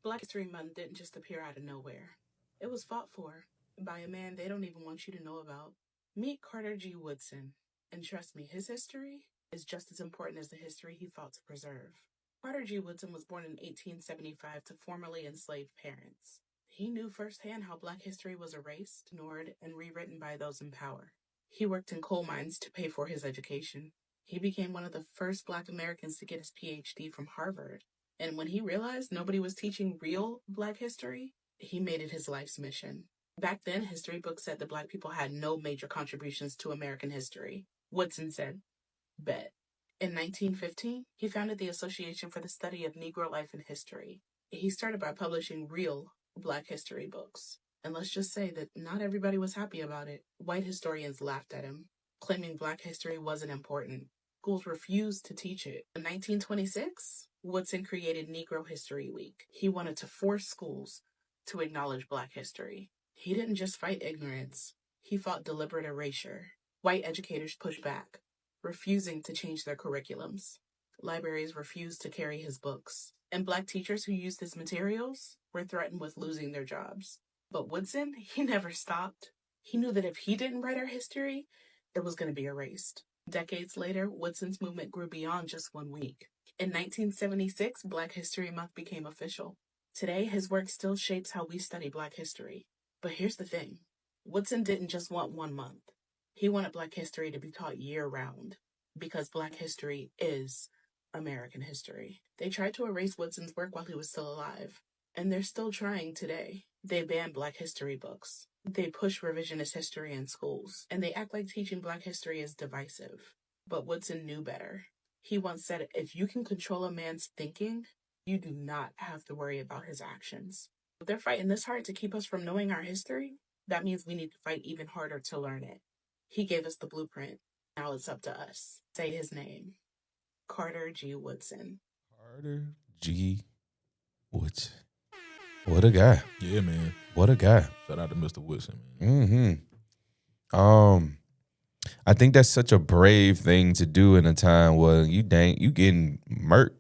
Black History Month didn't just appear out of nowhere. It was fought for by a man they don't even want you to know about. Meet Carter G. Woodson. And trust me, his history is just as important as the history he fought to preserve. Carter G. Woodson was born in 1875 to formerly enslaved parents. He knew firsthand how Black history was erased, ignored, and rewritten by those in power. He worked in coal mines to pay for his education. He became one of the first Black Americans to get his PhD from Harvard. And when he realized nobody was teaching real Black history, he made it his life's mission. Back then, history books said that Black people had no major contributions to American history. Woodson said, bet. In 1915, he founded the Association for the Study of Negro Life and History. He started by publishing real Black history books. And let's just say that not everybody was happy about it. White historians laughed at him, claiming Black history wasn't important. Schools refused to teach it. In 1926, Woodson created Negro History Week. He wanted to force schools to acknowledge Black history. He didn't just fight ignorance. He fought deliberate erasure. White educators pushed back, refusing to change their curriculums. Libraries refused to carry his books. And Black teachers who used his materials were threatened with losing their jobs. But Woodson, he never stopped. He knew that if he didn't write our history, it was going to be erased. Decades later, Woodson's movement grew beyond just 1 week. In 1976, Black History Month became official. Today, his work still shapes how we study Black history. But here's the thing. Woodson didn't just want 1 month. He wanted Black history to be taught year-round, because Black history is American history. They tried to erase Woodson's work while he was still alive, and they're still trying today. They ban Black history books. They push revisionist history in schools, and they act like teaching Black history is divisive. But Woodson knew better. He once said, if you can control a man's thinking, you do not have to worry about his actions. If they're fighting this hard to keep us from knowing our history, that means we need to fight even harder to learn it. He gave us the blueprint. Now it's up to us. Say his name. Carter G. Woodson. Carter G. Woodson. What a guy. Yeah, man. What a guy. Shout out to Mr. Woodson, man. Mm-hmm. I think that's such a brave thing to do in a time where you getting murked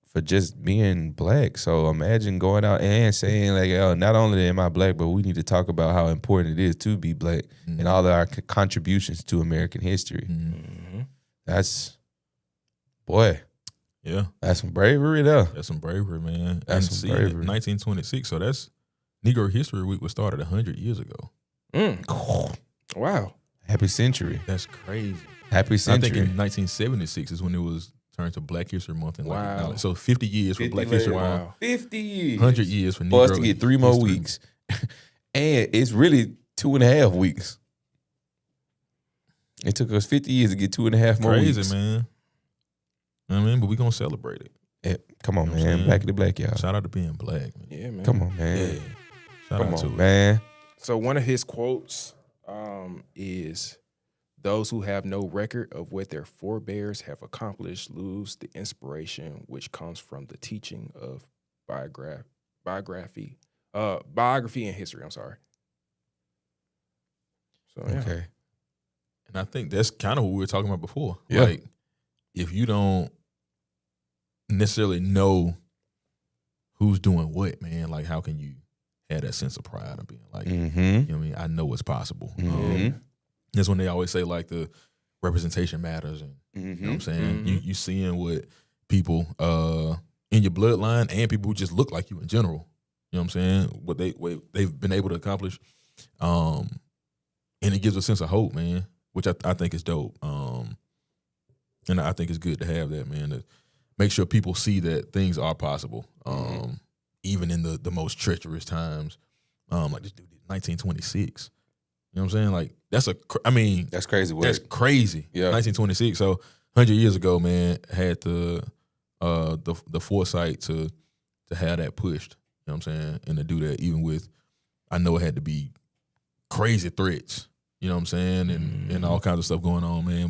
for just being Black. So imagine going out and saying like, oh, not only am I Black, but we need to talk about how important it is to be Black and all of our contributions to American history. Mm-hmm. That's, boy. Yeah. That's some bravery there. That's some bravery, man. That's some bravery. 1926, so that's Negro History Week was started 100 years ago. Wow. Happy century. That's crazy. Happy century. I think in 1976 is when it was turned to Black History Month. And Wow. like, so 50 years for Black History Month. 50 years. 100 years for Negro For us to get 3 more history. weeks. And it's really 2.5 weeks. It took us 50 years to get 2.5 more weeks. Crazy, man. You know what I mean? But we're going to celebrate it. Yeah, come on, You know what I'm man. saying? Black to Black, y'all. Shout out to being Black, man. Yeah, man. Come on, man. Yeah. Shout Come out to on, it. man. So one of his quotes is, those who have no record of what their forebears have accomplished lose the inspiration which comes from the teaching of biography and history. I'm sorry. So, yeah. Okay. And I think that's kind of what we were talking about before. Yeah. Like, if you don't necessarily know who's doing what, man, like, how can you have that sense of pride of being like, you know what I mean? I know it's possible. That's when they always say, like, the representation matters. And you know what I'm saying? You seeing what people in your bloodline and people who just look like you in general, you know what I'm saying? What they've been able to accomplish. And it gives a sense of hope, man, which I think is dope. And I think it's good to have that, man, to make sure people see that things are possible, even in the most treacherous times. Like this dude did 1926. You know what I'm saying? Like, that's crazy work. That's crazy. Yeah. 1926. So 100 years ago, man, had the foresight to have that pushed. You know what I'm saying? And to do that even with, I know it had to be crazy threats. You know what I'm saying? And all kinds of stuff going on, man.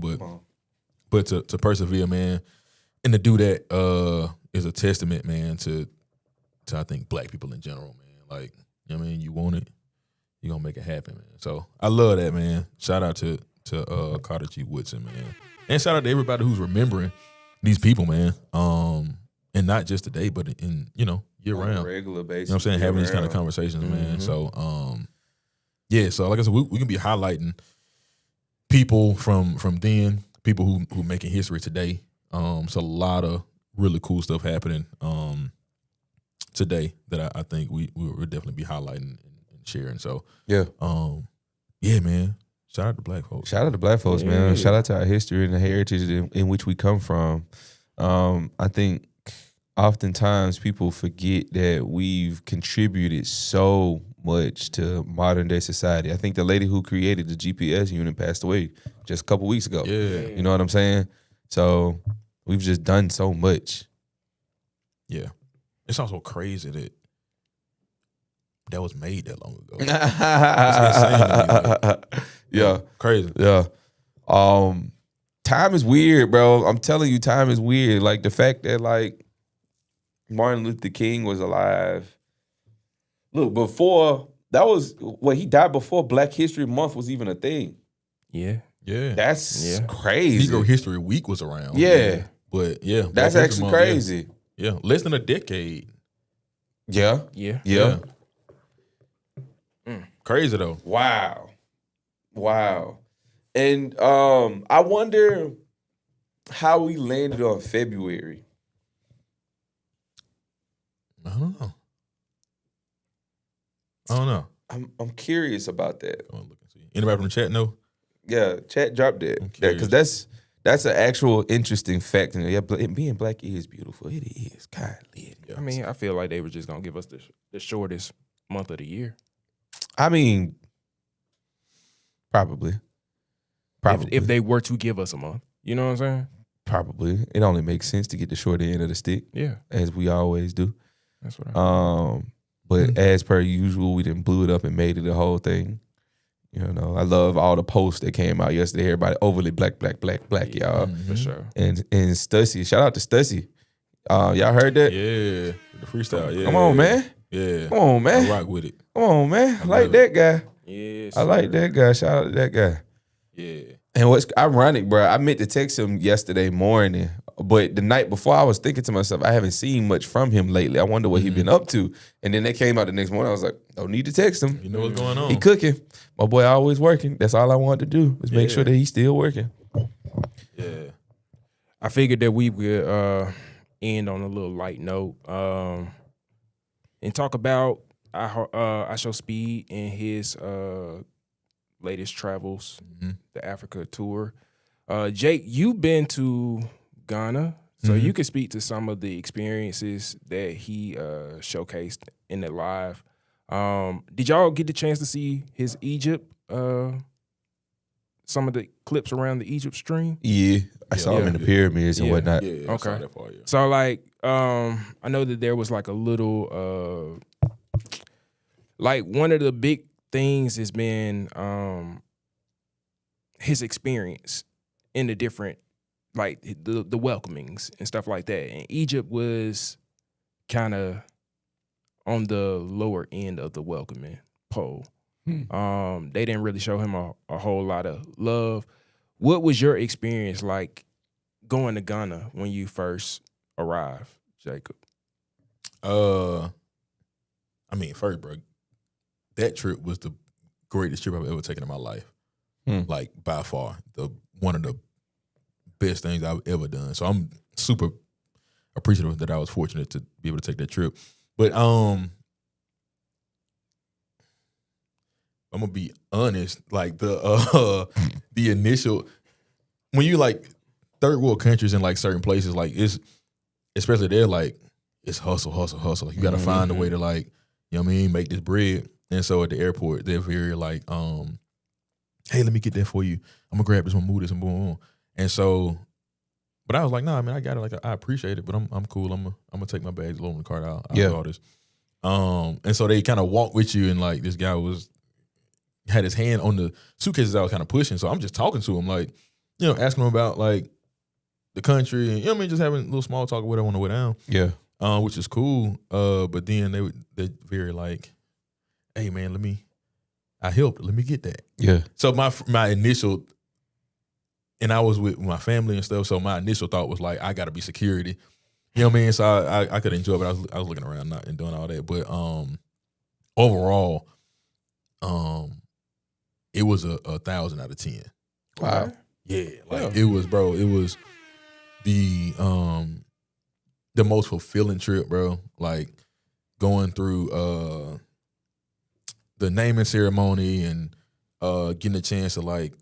But to persevere, man, and to do that is a testament, man, to I think Black people in general, man. Like, you know what I mean? You want it, He gonna make it happen, man. So I love that, man. Shout out to Carter G. Woodson, man. And shout out to everybody who's remembering these people, man. And not just today, but in year On a round. regular basis. You know what I'm saying? Having these kind of conversations, man. So yeah, so like I said, we can be highlighting people from then, people who making history today. So a lot of really cool stuff happening today that I think we will definitely be highlighting and sharing. So yeah, man. Shout out to Black folks. Shout out to Black folks, man. Shout out to our history and the heritage in which we come from. I think oftentimes people forget that we've contributed so much to modern day society. I think the lady who created the GPS unit passed away just a couple weeks ago. Yeah. You know what I'm saying? So we've just done so much. Yeah. It's also crazy that was made that long ago. That's insane. Yeah. Crazy. Yeah. Time is weird, bro. I'm telling you, time is weird. Like the fact that like Martin Luther King was alive. Look, before that was he died before Black History Month was even a thing. Yeah. Yeah. That's crazy. Negro History Week was around. Yeah. But yeah. That's Black History actually Month, crazy. Yeah. Less than a decade. Yeah. Yeah. Crazy though. Wow. And I wonder how we landed on February. I don't know. I'm curious about that. Anybody from the chat know? Yeah, chat dropped that. Because that's an actual interesting fact. And yeah, being Black is beautiful. It is. Golly. It is. I mean, I feel like they were just gonna give us the shortest month of the year. I mean, probably. If they were to give us a month, you know what I'm saying? Probably. It only makes sense to get the short end of the stick. Yeah. As we always do. That's what I But as per usual, we didn't blew it up and made it a whole thing. You know, I love all the posts that came out yesterday. Everybody overly black, y'all. For sure. And Stussy, shout out to Stussy. Y'all heard that? Yeah. The freestyle, yeah. Come on, man. Yeah. Come on, man. I rock with it. Come on, man. I like that guy. Yes. I like that guy. Shout out to that guy. Yeah. And what's ironic, bro, I meant to text him yesterday morning, but the night before I was thinking to myself, I haven't seen much from him lately. I wonder what he been up to. And then that came out the next morning. I was like, don't need to text him. You know what's going on. He cooking. My boy always working. That's all I wanted to do was make sure that he's still working. Yeah. I figured that we would end on a little light note and talk about I Show Speed and his latest travels, the Africa tour. Jake, you've been to Ghana, so you can speak to some of the experiences that he showcased in the live. Did y'all get the chance to see his Egypt, some of the clips around the Egypt stream? Yeah. I saw him in the pyramids and whatnot. Yeah, I saw that part, yeah. So like, I know that there was like a little, like one of the big things has been his experience in the different, like the welcomings and stuff like that. And Egypt was kind of on the lower end of the welcoming pole. They didn't really show him a whole lot of love. What was your experience like going to Ghana when you first arrived, Jacob? I mean, first, bro, that trip was the greatest trip I've ever taken in my life. Like by far, one of the best things I've ever done. So I'm super appreciative that I was fortunate to be able to take that trip. But I'm gonna be honest, like the initial, when you like third world countries in like certain places, like it's, especially there, like it's hustle. Like you gotta find a way to like, you know what I mean, make this bread. And so at the airport, they're very like, hey, let me get that for you. I'm gonna grab this one, move this, and boom. And so, but I was like, nah, man, I got it. Like, I appreciate it, but I'm cool. I'm gonna take my bags, load in the cart. I'll do all this. And so they kind of walk with you, and like this guy had his hand on the suitcases I was kind of pushing. So I'm just talking to him, like, you know, asking him about like the country, and you know what I mean, just having a little small talk or whatever on the way down. Yeah. Which is cool. But then they very like, hey man, I helped her. Let me get that. Yeah. So my initial, and I was with my family and stuff. So my initial thought was like, I got to be security. You know what I mean? So I could enjoy it, but I was looking around not and doing all that. But overall, it was a 1,000 out of 10. Wow. Yeah, like it was, bro. It was the most fulfilling trip, bro. Like going through the naming ceremony and getting a chance to like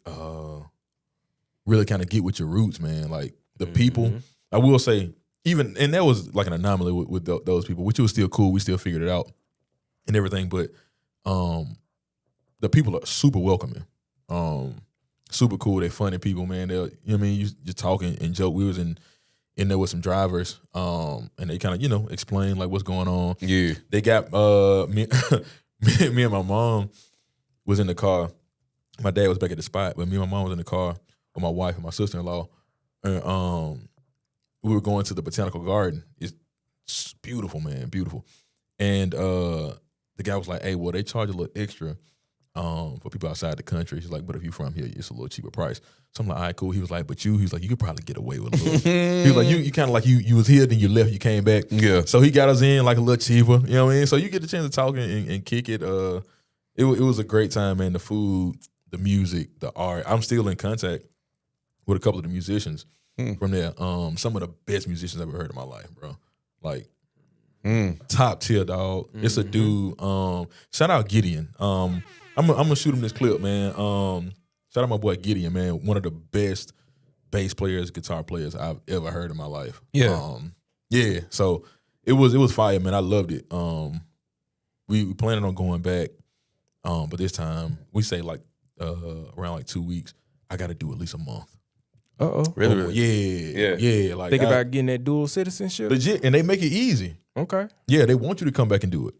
really kind of get with your roots, man. Like the people, I will say, even, and that was like an anomaly with those people, which was still cool. We still figured it out and everything, but the people are super welcoming, super cool. They funny people, man. They'll, you know what I mean? You just talk and joke. We was in there with some drivers, and they kind of, explain like what's going on. Yeah. They got me and my mom was in the car. My dad was back at the spot, but me and my mom was in the car with my wife and my sister-in-law. And we were going to the botanical garden. It's beautiful, man, beautiful. And the guy was like, hey, well, they charge a little extra for people outside the country. He's like, but if you're from here, it's a little cheaper price. So I'm like, all right, cool. He was like, but he's like, you could probably get away with a little. He was like, you kind of like you was here, then you left, you came back. Yeah. So he got us in like a little cheaper. You know what I mean? So you get the chance to talk and kick it. It was a great time, man. The food, the music, the art. I'm still in contact with a couple of the musicians from there. Some of the best musicians I've ever heard in my life, bro. Like top tier, dog. It's a dude. Shout out Gideon. I'm gonna shoot him this clip, man. Shout out my boy Gideon, man. One of the best bass players, guitar players I've ever heard in my life. Yeah. Yeah. So it was fire, man. I loved it. We planning on going back. But this time we say like around like 2 weeks. I got to do at least a month. Really? Yeah. Like Think about getting that dual citizenship. legit, and they make it easy. Okay. Yeah, they want you to come back and do it.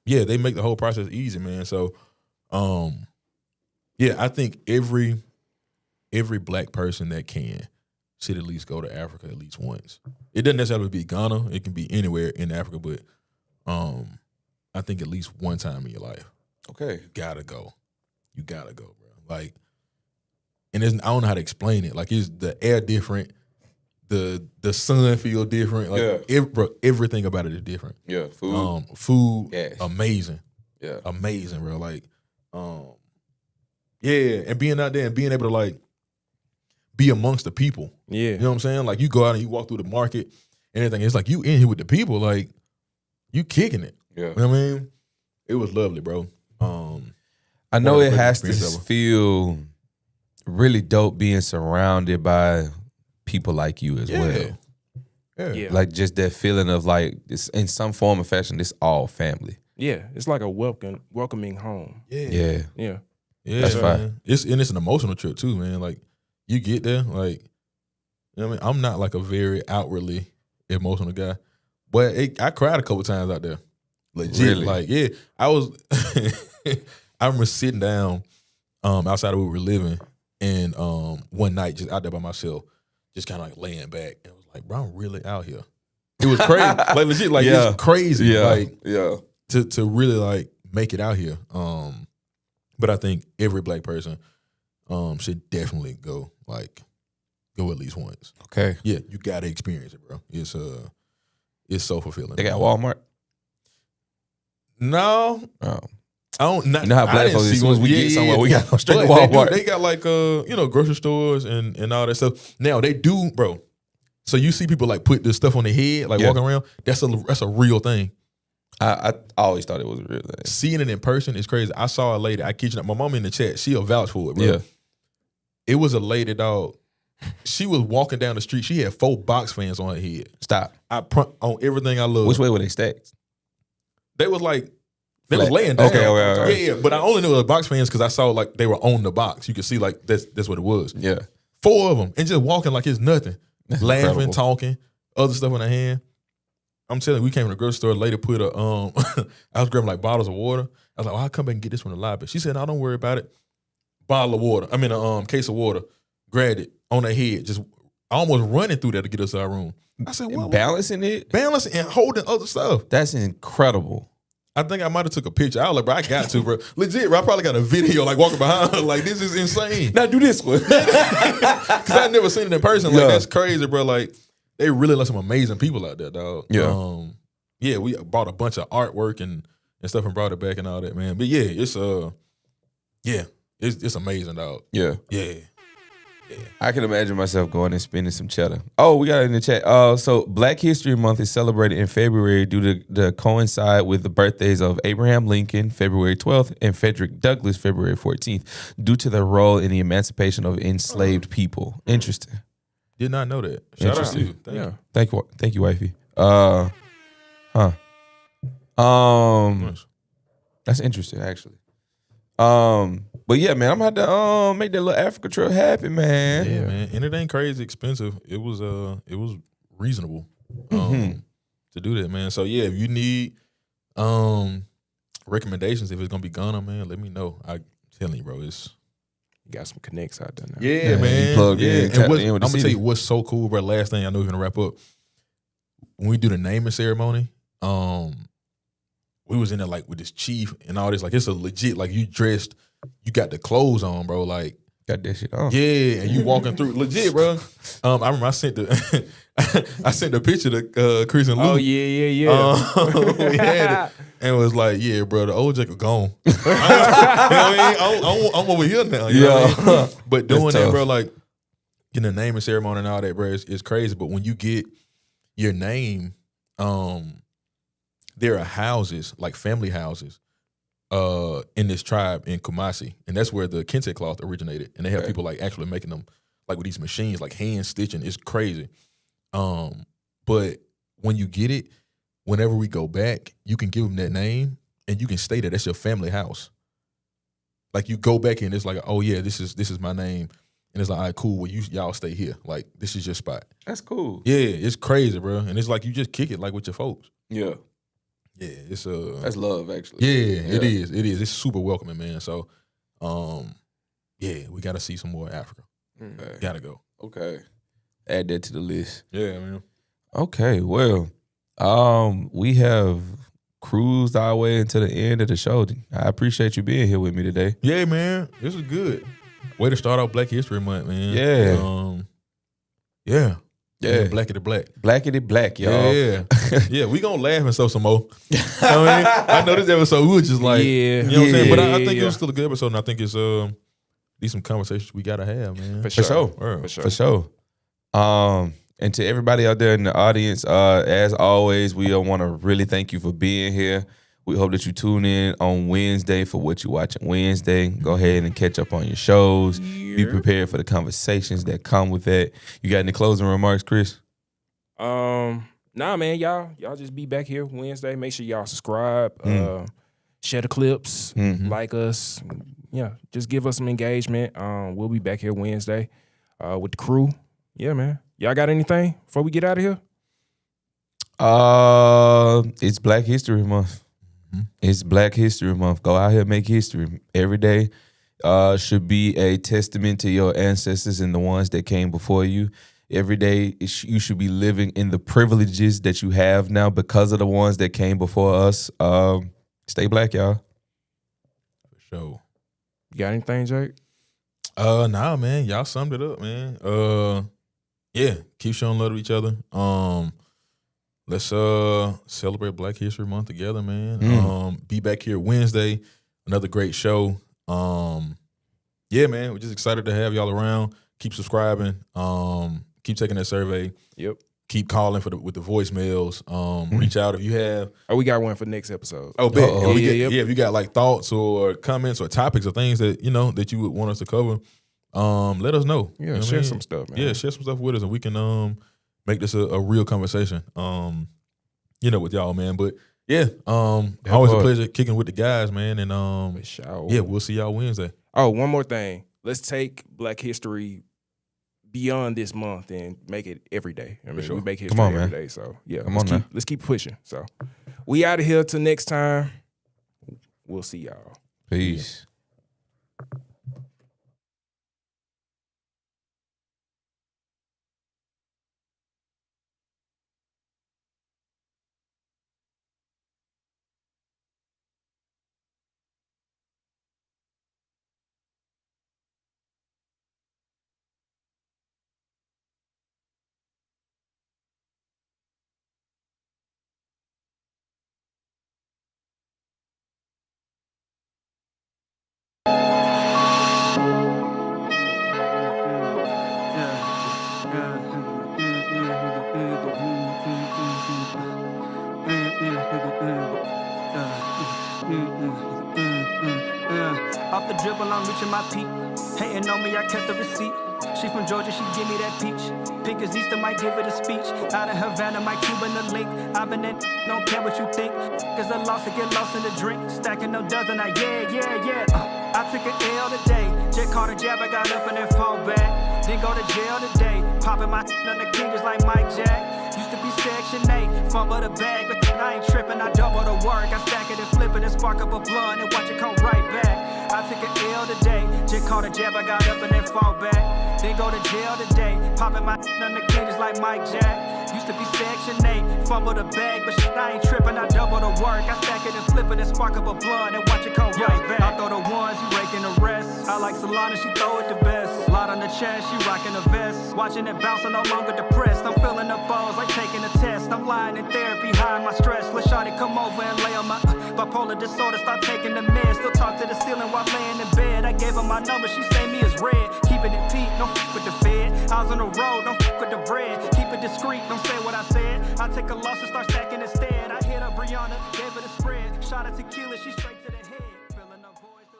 Yeah, they make the whole process easy, man. So, yeah, I think every black person that can should at least go to Africa at least once. It doesn't necessarily be Ghana. It can be anywhere in Africa, but I think at least one time in your life. Okay. You gotta go. You gotta go, bro. Like, and I don't know how to explain it. Like, it's the air different, the sun feel different. Like, bro, everything about it is different. Yeah, food. Food, Yes. amazing. Yeah. Amazing, bro. Like, yeah, and being out there and being able to like be amongst the people. Yeah. You know what I'm saying? Like, you go out and you walk through the market and everything. It's like you in here with the people, like you kicking it. Yeah. You know what I mean? It was lovely, bro. I know one of it the has to best experiences ever. feel really dope being surrounded by people like you as well. Yeah. Like just that feeling of like it's in some form or fashion, this all family. Yeah. It's like a welcoming home. Yeah. Yeah. Yeah, That's fine. man. It's an emotional trip too, man. Like you get there, like, you know what I mean? I'm not like a very outwardly emotional guy, but I cried a couple times out there. Legit, Really? like, yeah. I was. I remember sitting down outside of where we were living, and one night just out there by myself, just kind of like laying back, and I was like, bro, I'm really out here. It was crazy, like legit, like it's crazy, like to really like make it out here. But I think every black person should definitely go at least once. Okay. Yeah, you gotta experience it, bro. It's so fulfilling. They got Walmart? No. Oh. I don't. Not, You know how black folks, as soon as we get somewhere, we got to go straight to But Walmart. They got like grocery stores and all that stuff. Now they do, bro. So you see people like put this stuff on their head, like walking around. That's a real thing. I always thought it was a real thing. Seeing it in person is crazy. I saw a lady. I kid you not. My mom in the chat. She'll vouch for it, bro. Yeah. It was a lady, dog. She was walking down the street. She had 4 box fans on her head. Stop. On everything I love. Which way were they stacked? They was like. They was Flat. laying down. Okay. Yeah. But I only knew it was box fans because I saw like they were on the box. You could see like that's what it was. Yeah. 4 of them and just walking like it's nothing. That's Laughing, incredible. talking, other stuff in her hand. I'm telling you, we came to the grocery store. Later put a I was grabbing like bottles of water. I was like, I'll come back and get this from the library. She said, no, don't worry about it. Bottle of water. I mean a case of water. Grabbed it on her head, just almost running through there to get us to our room. I said, what? Balancing it? Balancing and holding other stuff. That's incredible. I think I might have took a picture. I was like, bro, I got to, bro. Legit, bro. I probably got a video like walking behind her. Like, this is insane. Now do this one. Because I've never seen it in person. Like, Yeah. that's crazy, bro. Like, they really let some amazing people out there, dog. Yeah. Yeah, we bought a bunch of artwork and stuff and brought it back and all that, man. But yeah, it's amazing, dog. Yeah. Yeah. I can imagine myself going and spending some cheddar. Oh, we got it in the chat. So Black History Month is celebrated in February due to coincide with the birthdays of Abraham Lincoln, February 12th, and Frederick Douglass, February 14th, due to their role in the emancipation of enslaved people. Interesting. Did not know that. Shout out to you. Thank you, wifey. That's interesting, actually. But yeah, man, I'm gonna have to make that little Africa trip happen, man. Yeah, man. And it ain't crazy expensive. It was reasonable to do that, man. So yeah, if you need recommendations, if it's gonna be Ghana, man, let me know. I'm telling you, bro, it's You got some connects out there now. yeah, man. plugged in, And tapped what, in I'm with the gonna tell city. you what's so cool, bro. Last thing I know, we're gonna wrap up. When we do the naming ceremony, we was in there like with this chief and all this. Like it's a legit, like you dressed, you got the clothes on, bro. Like got that shit on. Yeah, and you walking through legit, bro. I remember I sent the I sent the picture to Chris and Lou. Oh yeah. We had it, and it was like, yeah, bro, the old Jacob gone. You know what I mean? I'm over here now. You know what I mean? But doing That's that, tough. bro, like getting the naming ceremony and all that, bro, it's crazy. But when you get your name, there are houses, like family houses, in this tribe in Kumasi, and that's where the kente cloth originated. And they have people like actually making them like with these machines, like hand stitching. It's crazy. But when you get it, whenever we go back, you can give them that name and you can stay there. That's your family house. Like you go back and it's like, oh yeah, this is my name. And it's like, all right, cool. Well, y'all stay here. Like this is your spot. That's cool. Yeah, it's crazy, bro. And it's like you just kick it like with your folks. Yeah. Yeah, it's That's love, actually. Yeah, it is. It is. It's super welcoming, man. So, yeah, we got to see some more Africa. Okay. Gotta go. Okay. Add that to the list. Yeah, man. Okay, well, we have cruised our way into the end of the show. I appreciate you being here with me today. Yeah, man. This is good. Way to start off Black History Month, man. Yeah. Yeah. Yeah. Blackity black. Blackity black, y'all. Yeah. Yeah, we gonna laugh and some more. I know this episode, we were just like, you know what I'm saying? But I think it was still a good episode, and I think it's these some conversations we gotta have, man. For sure. For sure. And to everybody out there in the audience, as always, we want to really thank you for being here. We hope that you tune in on Wednesday for what you're watching Wednesday. Go ahead and catch up on your shows. Be prepared for the conversations that come with that. You got any closing remarks, Chris? Nah, man, y'all just be back here Wednesday. Make sure y'all subscribe, share the clips, like us. Yeah, just give us some engagement. We'll be back here Wednesday with the crew. Yeah, man. Y'all got anything before we get out of here? It's Black History Month. It's Black History Month. Go out here and make history. Every day should be a testament to your ancestors and the ones that came before you. Every day you should be living in the privileges that you have now because of the ones that came before us. Stay black, y'all. For sure. You got anything, Jake? Nah, man. Y'all summed it up, man. Yeah, keep showing love to each other. Let's celebrate Black History Month together, man. Be back here Wednesday. Another great show. Yeah, man. We're just excited to have y'all around. Keep subscribing. Keep taking that survey. Yep. Keep calling with the voicemails. Reach out if you have. Oh, we got one for next episode. Oh, bet. Yeah, If you got like thoughts or comments or topics or things that that you would want us to cover, let us know. Yeah, You know what I share mean? some stuff, man. Yeah, share some stuff with us, and we can make this a real conversation. With y'all, man. But yeah, always a pleasure kicking with the guys, man. And yeah, we'll see y'all Wednesday. Oh, one more thing. Let's take Black History beyond this month and make it every day. I mean, sure. we make history Come on, every man. day. So yeah, Come on now. let's keep pushing. So we out of here till next time. We'll see y'all. Peace. dribble, I'm reaching my peak. Hating on me, I kept the receipt. She from Georgia, she give me that peach. Pink as Easter, might give it a speech. Out of Havana, my Cuban the link. I've been in, don't care what you think. Cause I lost to get lost in the drink. Stacking no dozen, I I took an L today. Jet caught a jab, I got up and then fall back. Then go to jail today. Popping my on the king just like Mike Jack. Used to be Section 8, fumble the bag, but I ain't tripping, I double the work. I stack it and flip it and spark up a blunt and watch it come right back. I took an L today, just caught a jab, I got up and then fall back. Then go to jail today, popping my on the king just like Mike Jack. Used to be Section 8, fumble the bag, but I ain't tripping, I double the work. I stack it and flip it and spark up a blunt and watch it come right back. I throw the ones, you raking the rest. I like Solana, she throw it the best. Lot on the chest, she rocking a vest. Watching it bounce, I'm no longer depressed. I'm feeling the balls like taking a test. I'm lying in therapy, hiding my stress. Let shawty come over and lay on my bipolar disorder, start taking the meds. Still talk to the ceiling while laying in bed. I gave her my number, she say me is red. Keeping it peak, don't fuck with the fed. I was on the road, don't fuck with the bread. Keep it discreet, don't say what I said. I take a loss and start stacking instead. I hit up Brianna, gave her the spread. Shot of tequila, she straight to the head.